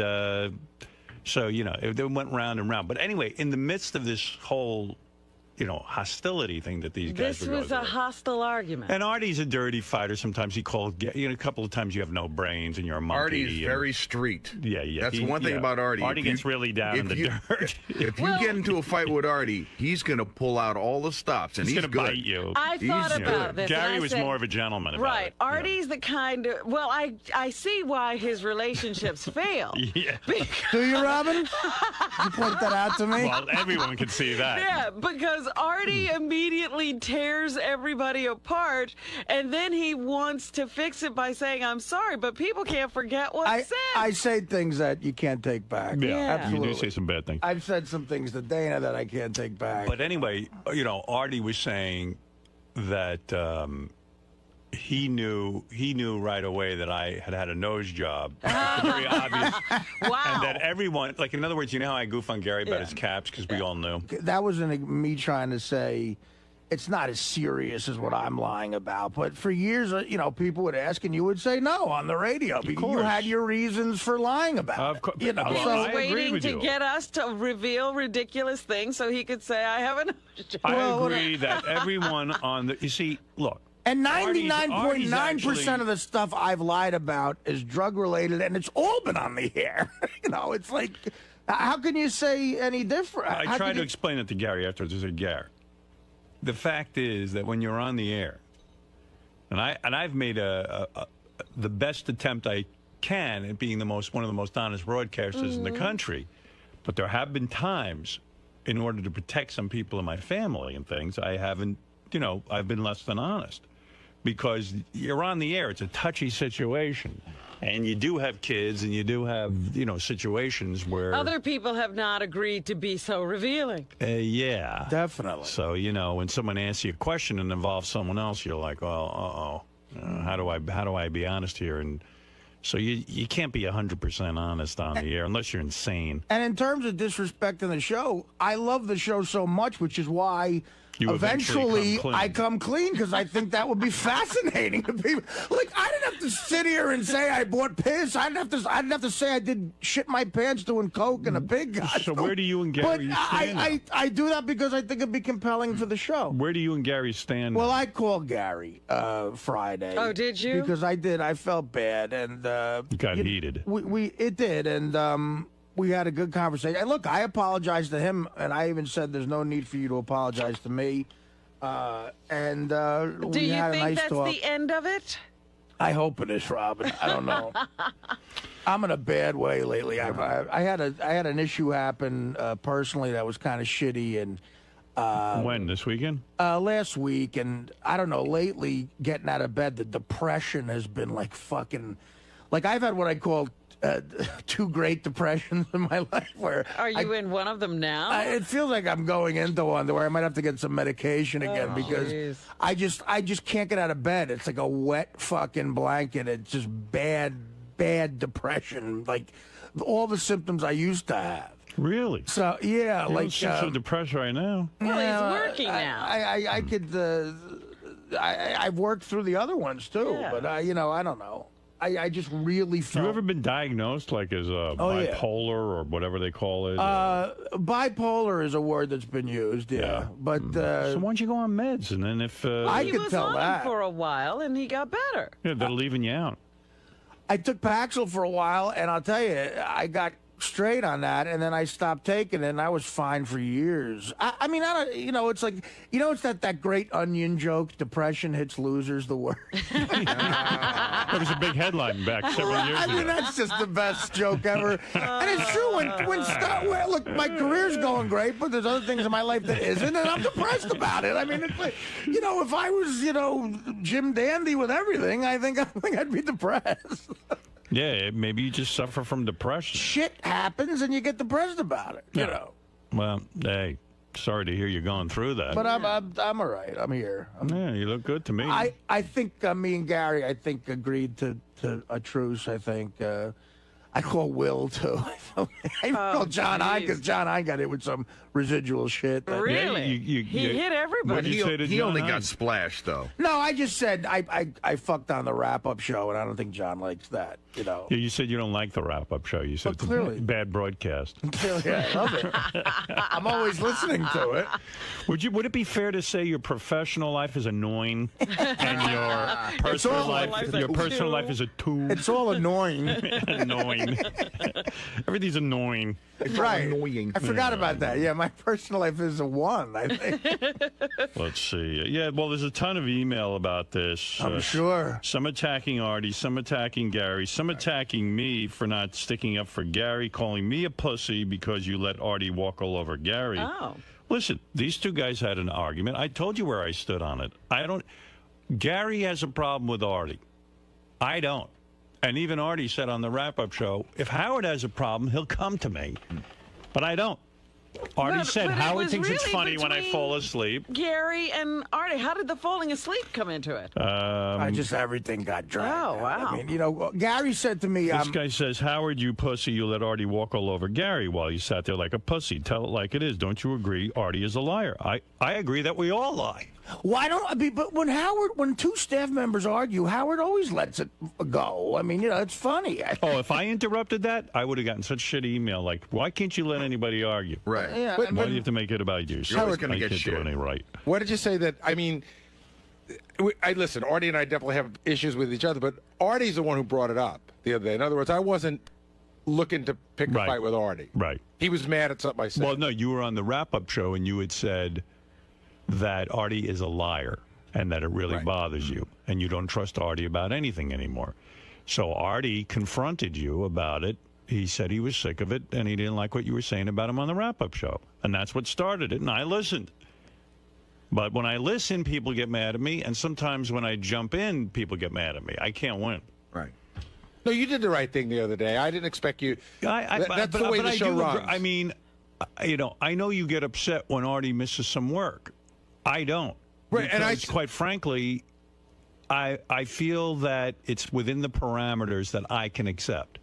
C: so, they went round and round. But anyway, in the midst of this whole hostility thing that these guys were going
D: This was a hostile argument.
C: And Artie's a dirty fighter. Sometimes he called, a couple of times you have no brains and you're a monkey.
M: Artie's very street.
C: Yeah.
M: That's one thing about Artie.
C: Artie gets really down in the dirt.
M: If you get into a fight with Artie, he's going to pull out all the stops, and he's
C: going to bite you.
D: I thought about this.
C: Gary was more of a gentleman about
D: right.
C: it.
D: Artie's the kind of, well, I see why his relationships fail.
C: Yeah.
E: Do you, Robin? You point that out to me?
C: Well, everyone can see that.
D: Yeah, because Artie immediately tears everybody apart, and then he wants to fix it by saying, I'm sorry, but people can't forget what's said.
E: I say things that you can't take back.
C: Yeah,
E: absolutely.
C: You do say some bad things.
E: I've said some things to Dana that I can't take back.
C: But anyway, Artie was saying that he knew right away that I had a nose job. Very obvious.
D: Wow.
C: And that everyone, like, in other words, how I goof on Gary about his caps, because we all knew.
E: That wasn't me trying to say it's not as serious as what I'm lying about. But for years, people would ask and you would say no on the radio. Because you had your reasons for lying about
C: Of course.
D: He was waiting to get us to reveal ridiculous things so he could say, I have a nose job.
C: I agree that everyone on the, you see, look,
E: And 99.9% of the stuff I've lied about is drug-related, and it's all been on the air. You know, it's like, how can you say any different?
C: I tried to explain it to Gary afterwards. I said, Gary, the fact is that when you're on the air, and I've made the best attempt I can at being one of the most honest broadcasters in the country, but there have been times, in order to protect some people in my family and things, I haven't, you know, I've been less than honest. Because you're on the air, it's a touchy situation. And you do have kids, and you do have, you know, situations where...
D: Other people have not agreed to be so revealing.
C: Yeah.
E: Definitely.
C: So, you know, when someone asks you a question and involves someone else, you're like, oh, how do I be honest here? And so you can't be 100% honest on the air unless you're insane.
E: And in terms of disrespecting the show, I love the show so much, which is why... Eventually I come clean, because I think that would be fascinating to people. Like, I didn't have to sit here and say I bought piss. I didn't have to say I did shit my pants doing coke and a pig got.
C: So where do you and Gary stand?
E: I do that because I think it'd be compelling for the show.
C: Where do you and Gary stand?
E: Well, I called Gary Friday.
D: Oh, did you?
E: Because I did. I felt bad, and
C: it got heated.
E: It did, and we had a good conversation. And look, I apologized to him, and I even said there's no need for you to apologize to me.
D: Do
E: we
D: you
E: had a
D: think
E: nice
D: that's
E: talk.
D: the end of it?
E: I hope it is, Robin. I don't know. I'm in a bad way lately. I had an issue happen personally that was kind of shitty, and
C: when, this weekend?
E: Last week, and I don't know. Lately, getting out of bed, the depression has been like fucking. Like, I've had what I call 2 great depressions in my life. Where
D: are you in one of them now?
E: It feels like I'm going into one where I might have to get some medication again because I just can't get out of bed. It's like a wet fucking blanket. It's just bad depression. Like all the symptoms I used to have.
C: Really?
E: So yeah,
C: you
E: like
C: don't seem so depressed right now.
D: Well, he's working now.
E: I could. I've worked through the other ones too, but I don't know. I just really felt...
C: Have you ever been diagnosed like as bipolar or whatever they call it?
E: Bipolar is a word that's been used, but...
C: so why don't you go on meds? And then if...
E: I could tell that.
D: He was on for a while, and he got better.
C: Yeah, they're leaving you out.
E: I took Paxil for a while, and I'll tell you, I got straight on that, and then I stopped taking it, and I was fine for years. I mean, it's like, it's that great Onion joke, depression hits losers the worst.
C: That was a big headline back several years ago.
E: I mean, that's just the best joke ever. And it's true, look, my career's going great, but there's other things in my life that isn't, and I'm depressed about it. I mean, it's like, if I was, Jim Dandy with everything, I think I'd be depressed.
C: Yeah, maybe you just suffer from depression.
E: Shit happens and you get depressed about it, you know.
C: Well, hey, sorry to hear you're going through that.
E: But I'm all right. I'm here.
C: Yeah, you look good to me.
E: I think me and Gary, agreed to a truce, I think. I call Will, too. I call John Hine because John Hine got hit with some residual shit.
D: Really?
C: He
D: hit everybody.
I: He only got splashed, though.
E: No, I just said I fucked on the wrap-up show, and I don't think John likes that,
C: Yeah, you said you don't like the wrap-up show. You said it's a bad broadcast.
E: Clearly, I love it. I'm always listening to it.
C: Would it be fair to say your professional life is annoying and your personal life is a 2?
E: It's all annoying.
C: Annoying. Everything's annoying.
I: It's right. Annoying.
E: I forgot about that. Yeah, my personal life is a 1, I think.
C: Let's see. Yeah, well, there's a ton of email about this.
E: I'm sure.
C: Some attacking Artie, some attacking Gary, some attacking me for not sticking up for Gary, calling me a pussy because you let Artie walk all over Gary.
D: Oh.
C: Listen, these two guys had an argument. I told you where I stood on it. Gary has a problem with Artie. I don't. And even Artie said on the wrap-up show, if Howard has a problem, he'll come to me. But I don't. Artie said Howard thinks it's funny when I fall asleep.
D: Gary and Artie, how did the falling asleep come into it?
E: Everything got dragged.
D: Oh, wow.
E: I mean, Gary said to me...
C: This guy says, Howard, you pussy, you let Artie walk all over Gary while you sat there like a pussy. Tell it like it is. Don't you agree Artie is a liar? I agree that we all lie.
E: Why don't I mean? But when 2 staff members argue, Howard always lets it go. I mean, it's funny.
C: If I interrupted that, I would have gotten such shit email like, "Why can't you let anybody argue?"
I: Right.
E: Yeah.
C: Why do you have to make it about you?
I: You're always going to get shit.
C: Right.
L: What did you say that? I mean, listen, Artie and I definitely have issues with each other, but Artie's the one who brought it up the other day. In other words, I wasn't looking to pick a fight with Artie.
C: Right.
L: He was mad at something I said.
C: Well, no, you were on the wrap-up show, and you had said that Artie is a liar and that it really bothers you, and you don't trust Artie about anything anymore. So Artie confronted you about it. He said he was sick of it, and he didn't like what you were saying about him on the wrap-up show. And that's what started it, and I listened. But when I listen, people get mad at me, and sometimes when I jump in, people get mad at me. I can't win.
L: Right. No, you did the right thing the other day. I didn't expect you. That's the way the show runs.
C: I mean, you know, I know you get upset when Artie misses some work. I don't.
L: Right, and
C: quite frankly, I feel that it's within the parameters that I can accept.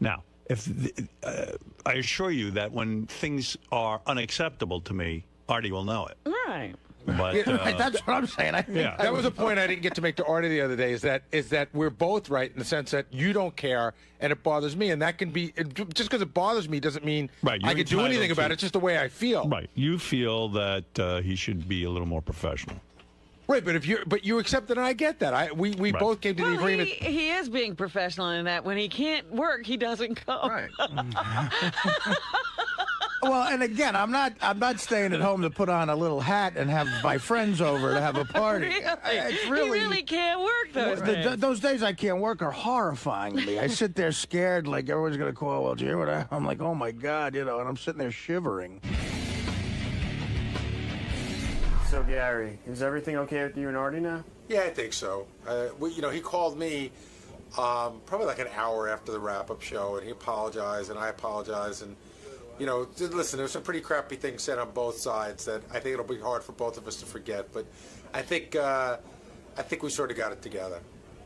C: Now, I assure you that when things are unacceptable to me, Artie will know it.
D: Right.
C: But
E: that's what I'm saying.
L: That was a point I didn't get to make to Artie the other day. Is that we're both right in the sense that you don't care and it bothers me, and that can be just because it bothers me doesn't mean I can do anything about it. It's just the way I feel.
C: Right. You feel that he should be a little more professional.
L: Right, but you accept it, and I get that. We both came to the agreement.
D: He is being professional in that when he can't work, he doesn't come.
E: Right. Well, and again, I'm not staying at home to put on a little hat and have my friends over to have a party.
D: He really can't work those days.
E: Those days I can't work are horrifying to me. I sit there scared, like everyone's going to call, well, do you hear what I'm like, oh, my God, you know, and I'm sitting there shivering.
B: So, Gary, is everything okay with you and Artie now?
L: Yeah, I think so. He called me probably like an hour after the wrap-up show, and he apologized, and I apologized, and listen, there's some pretty crappy things said on both sides that I think it'll be hard for both of us to forget. But I think we sort of got it together.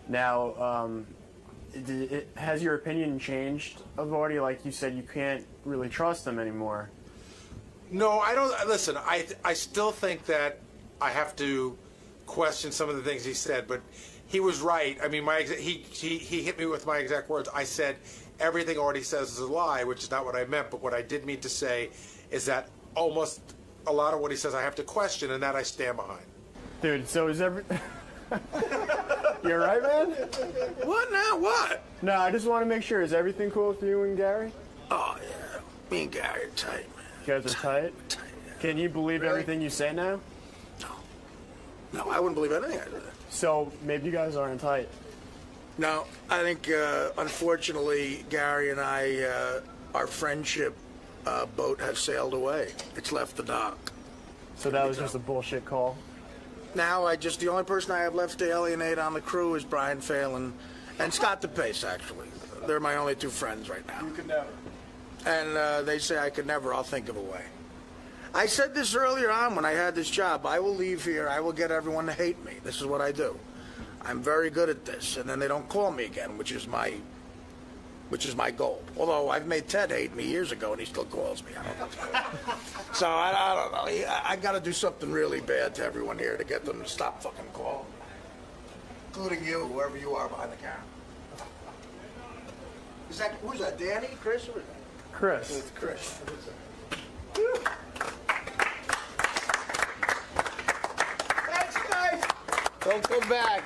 B: Now, has your opinion changed of Artie? Like you said, you can't really trust him anymore.
L: No, I don't. Listen, I still think that I have to question some of the things he said, but he was right. I mean, he hit me with my exact words. I said, everything Artie says is a lie, which is not what I meant, but what I did mean to say is that almost a lot of what he says I have to question, and that I stand behind.
B: Dude, so is You're right, man?
E: What now? What?
B: No, I just want to make sure. Is everything cool with you and Gary?
E: Oh, yeah. Me and Gary are tight, man.
B: You guys are tight?
E: Tight, yeah.
B: Can you believe everything you say now?
E: No, I wouldn't believe anything I did.
B: So maybe you guys aren't tight.
E: No, I think, unfortunately, Gary and I, our friendship boat has sailed away. It's left the dock.
B: So that was just a bullshit call?
E: Now, the only person I have left to alienate on the crew is Brian Phelan and Scott DePace, actually. They're my only two friends right now.
B: You could never.
E: And they say I could never. I'll think of a way. I said this earlier on when I had this job. I will leave here. I will get everyone to hate me. This is what I do. I'm very good at this, and then they don't call me again, which is my goal. Although I've made Ted hate me years ago, and he still calls me. So I don't know. I got to do something really bad to everyone here to get them to stop fucking calling me, including you, whoever you are behind the camera. Who's that? Danny? Chris?
B: Chris.
E: It's Chris. Thanks, guys.
R: Don't come back.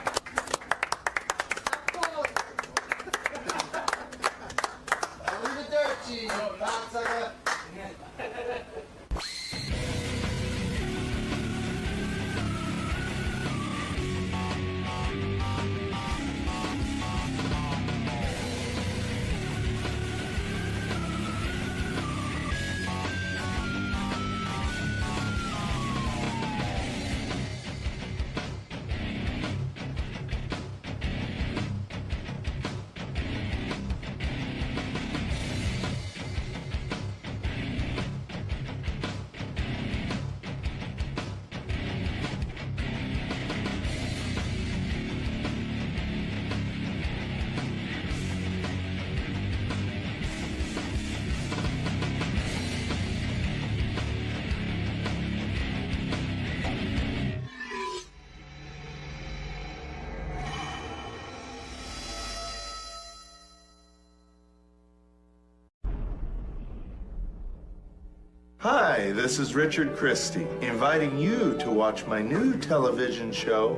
J: Hi, this is Richard Christie, inviting you to watch my new television show,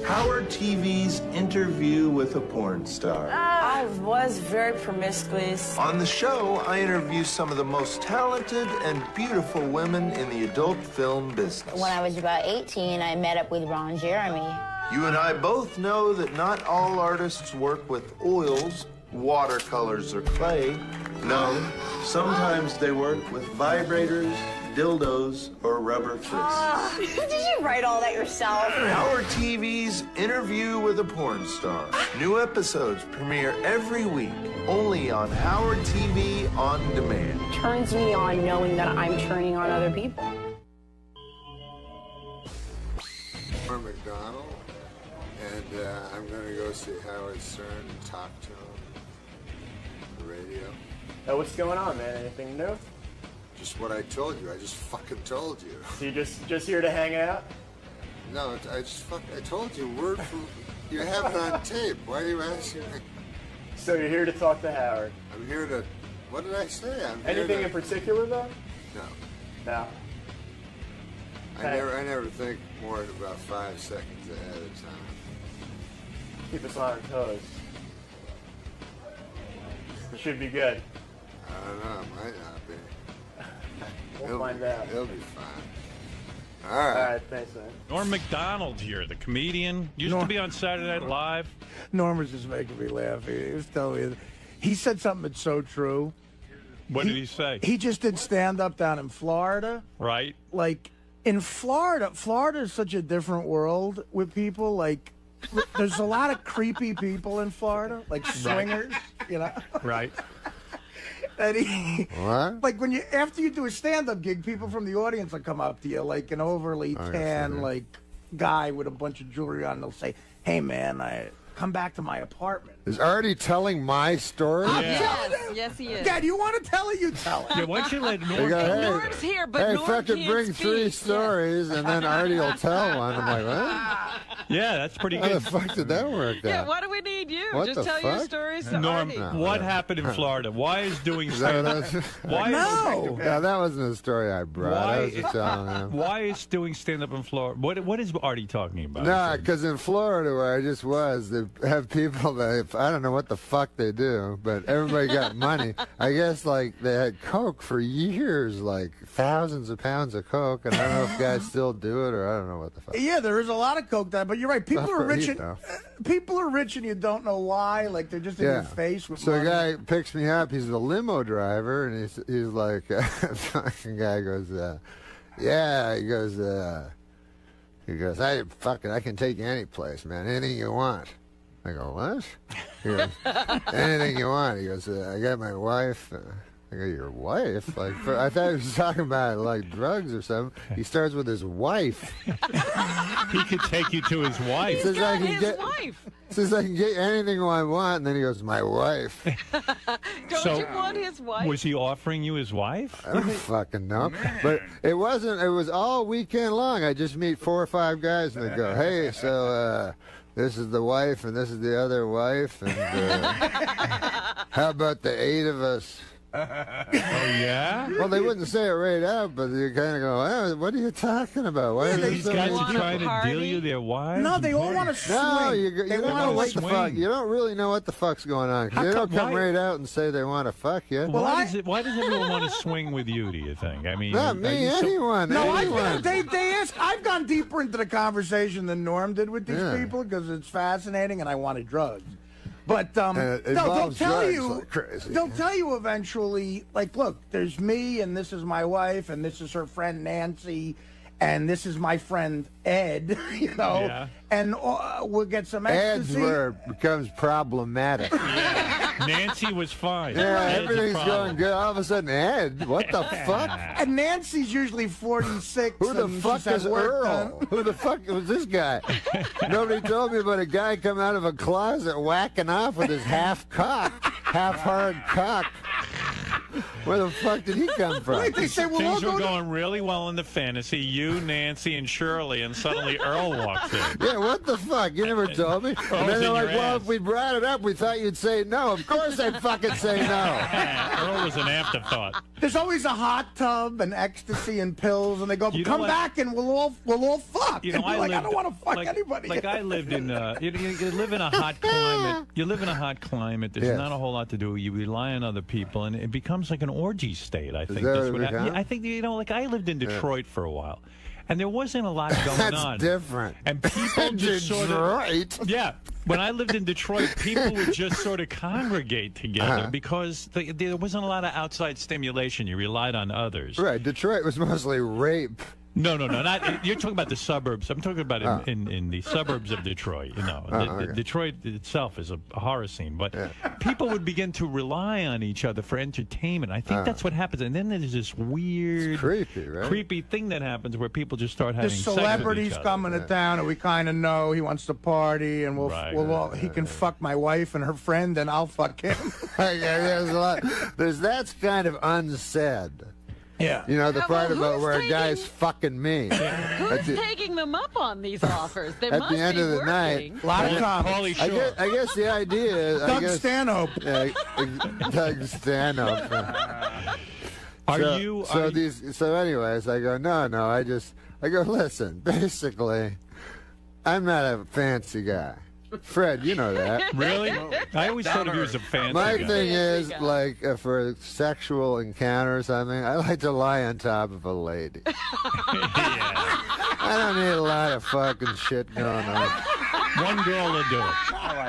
J: Howard TV's Interview with a Porn Star.
N: I was very promiscuous.
J: On the show, I interview some of the most talented and beautiful women in the adult film business.
V: When I was about 18, I met up with Ron Jeremy.
J: You and I both know that not all artists work with oils, watercolors, or clay. No, sometimes they work with vibrators, dildos, or rubber fists.
V: Did you write all that yourself?
J: Howard TV's Interview with a Porn Star. New episodes premiere every week, only on Howard TV On Demand.
V: Turns me on knowing that I'm turning on other people.
W: Norm Macdonald, and I'm going to go see Howard Stern and talk to him on the radio.
B: What's going on, man? Anything new?
W: Just what I told you. I just fucking told you.
B: So you just here to hang out?
W: No, I told you word for... You have it on tape. Why are you asking me?
B: So you're here to talk to Howard?
W: I'm here to... What did I say?
B: Anything in particular, though?
W: No.
B: No.
W: I never think more than about 5 seconds ahead of time.
B: Keep us on our toes. It should be good.
W: I don't know. It might not be.
B: We'll find out.
W: It'll be fine. All
B: All
W: right.
B: right, thanks, man.
C: Norm Macdonald here, the comedian. Used to be on Saturday Night Live.
E: Norm was just making me laugh. He was telling me, he said something that's so true.
C: What did he say?
E: He just did stand-up down in Florida.
C: Right.
E: Like, in Florida is such a different world with people. Like, there's a lot of creepy people in Florida, like swingers, you know?
C: Right.
E: And he,
W: what?
E: Like when after you do a stand-up gig, people from the audience will come up to you, like an overly tan, like guy with a bunch of jewelry on. And they'll say, "Hey, man, I come back to my apartment."
W: Is Artie telling my story?
D: Yes, he is.
E: Dad, you want to tell it? You tell it.
C: Yeah, why don't you let Norm?
W: They go, hey,
D: Norm's here, but
W: hey,
D: Norm
W: fucking
D: can't
W: bring
D: speak.
W: 3 stories, and then Artie will tell one. I'm like, what?
C: Yeah, that's pretty
W: How
C: good.
W: the fuck did that work out?
D: Yeah, why do we need you?
W: What
D: Just
W: the
D: tell your
W: fuck?
D: stories to
C: Norm,
D: Artie.
C: what happened in Florida? Why is doing
W: Is that what
C: stand-up?
W: that was?
C: Why
E: No.
W: Yeah, that wasn't a story I brought. I was just telling him.
C: Why is doing stand-up in Florida? What is Artie talking about?
W: No, because in Florida, where I just was, they have people that, I don't know what the fuck they do, but everybody got money. I guess, like, they had Coke for years, like, thousands of pounds of Coke, and I don't know if guys still do it, or I don't know what the fuck.
E: Yeah, there is a lot of coke there, but you're right. People are rich.
W: You know.
E: People are rich, and you don't know why. Like they're just in your face with
W: So
E: money.
W: the guy picks me up. He's the limo driver, and he's like, fucking guy goes, yeah. He goes, I can take you any place, man. Anything you want. I go, what? He goes, anything you want. He goes, I got my wife. I go, your wife? Like, I thought he was talking about like drugs or something. He starts with his wife.
C: He could take you to his wife.
D: He's got his wife.
W: Says I can get anything I want, and then he goes, my wife.
D: Don't you want his wife?
C: Was he offering you his wife?
W: I don't fucking know. But it wasn't. It was all weekend long. I just meet 4 or 5 guys, and they go, hey, so this is the wife, and this is the other wife, and how about the 8 of us?
C: Oh, yeah?
W: Well, they wouldn't say it right out, but you kind of go, oh, what are you talking about? Why are
C: These
W: so
C: guys
W: many-
C: are trying to deal you their wives?
E: No, they all want to swing.
W: No, you
E: they
W: don't
E: want
W: know
E: to
W: what the fuck. You don't really know what the fuck's going on. 'Cause
C: How
W: they don't
C: come-
W: come
C: why-
W: right out and say they want to fuck you.
C: Why does everyone want to swing with you, do you think? I mean,
W: Not
C: are
W: me,
C: you so-
W: anyone.
E: No,
W: anyone.
E: they ask. I've gone deeper into the conversation than Norm did with these
W: Yeah.
E: people because it's fascinating, and I wanted drugs. But no,
W: it
E: they'll
W: involves
E: tell
W: drugs
E: you.
W: like crazy.
E: They'll tell you eventually. Like, look, there's me, and this is my wife, and this is her friend Nancy, and this is my friend Ed. You know,
C: Yeah.
E: and we'll get some
W: Ed's
E: ecstasy.
W: where it becomes problematic.
C: Nancy was fine.
W: Yeah,
C: Ed's a
W: everything's
C: problem.
W: going good. All of a sudden, Ed, what the fuck?
E: And Nancy's usually 46.
W: Who the
E: and
W: fuck
E: she's had
W: is
E: work
W: Earl?
E: done.
W: Who the fuck was this guy? Nobody told me about a guy come out of a closet whacking off with his half hard cock. Where the fuck did he come from?
E: Wait, they say we'll all
C: Things
E: go
C: were
E: to...
C: going really well in the fantasy. You, Nancy, and Shirley, and suddenly Earl walks in.
W: Yeah, what the fuck? You never told me. And then they're like, well, if we brought it up, we thought you'd say no. Of course I'd fucking say no.
C: Earl was an afterthought.
E: There's always a hot tub and ecstasy and pills, and they go, come back and we'll all fuck.
C: You know,
E: I don't want to fuck anybody.
C: Like I lived in, you live in a hot climate. You live in a hot climate. There's not a whole lot to do. You rely on other people, and it becomes like an orgy state. I think that's what happened. I think, you know, like I lived in Detroit for a while, and there wasn't a lot going on.
W: That's different.
C: And people just sort of, yeah. When I lived in Detroit, people would just sort of congregate together because there wasn't a lot of outside stimulation. You relied on others.
W: Right. Detroit was mostly rape.
C: No, not you're talking about the suburbs. I'm talking about in the suburbs of Detroit. You know, Detroit itself is a horror scene, but people would begin to rely on each other for entertainment. I think that's what happens, and then there's this weird, creepy thing that happens where people just start having
E: sex with each other. Celebrities coming to town, and we kind of know he wants to party, and he can fuck my wife and her friend, and I'll fuck him.
W: There's a lot. That's kind of unsaid.
E: Yeah.
W: You know, the part about where a guy's fucking me.
D: Who's taking them up on these offers? They
W: at
D: must
W: the end
D: be
W: of the
D: working.
W: night.
E: A lot of comments.
W: I guess the idea is...
E: Doug Stanhope.
W: Doug Stanhope. So anyways, I go, no, I go, listen, basically, I'm not a fancy guy. Fred, you know that.
C: Really? I always thought of you as a fancy
W: My
C: guy.
W: thing is, like, for a sexual encounter or something, I like to lie on top of a lady. I don't need a lot of fucking shit going on.
C: One girl will do it.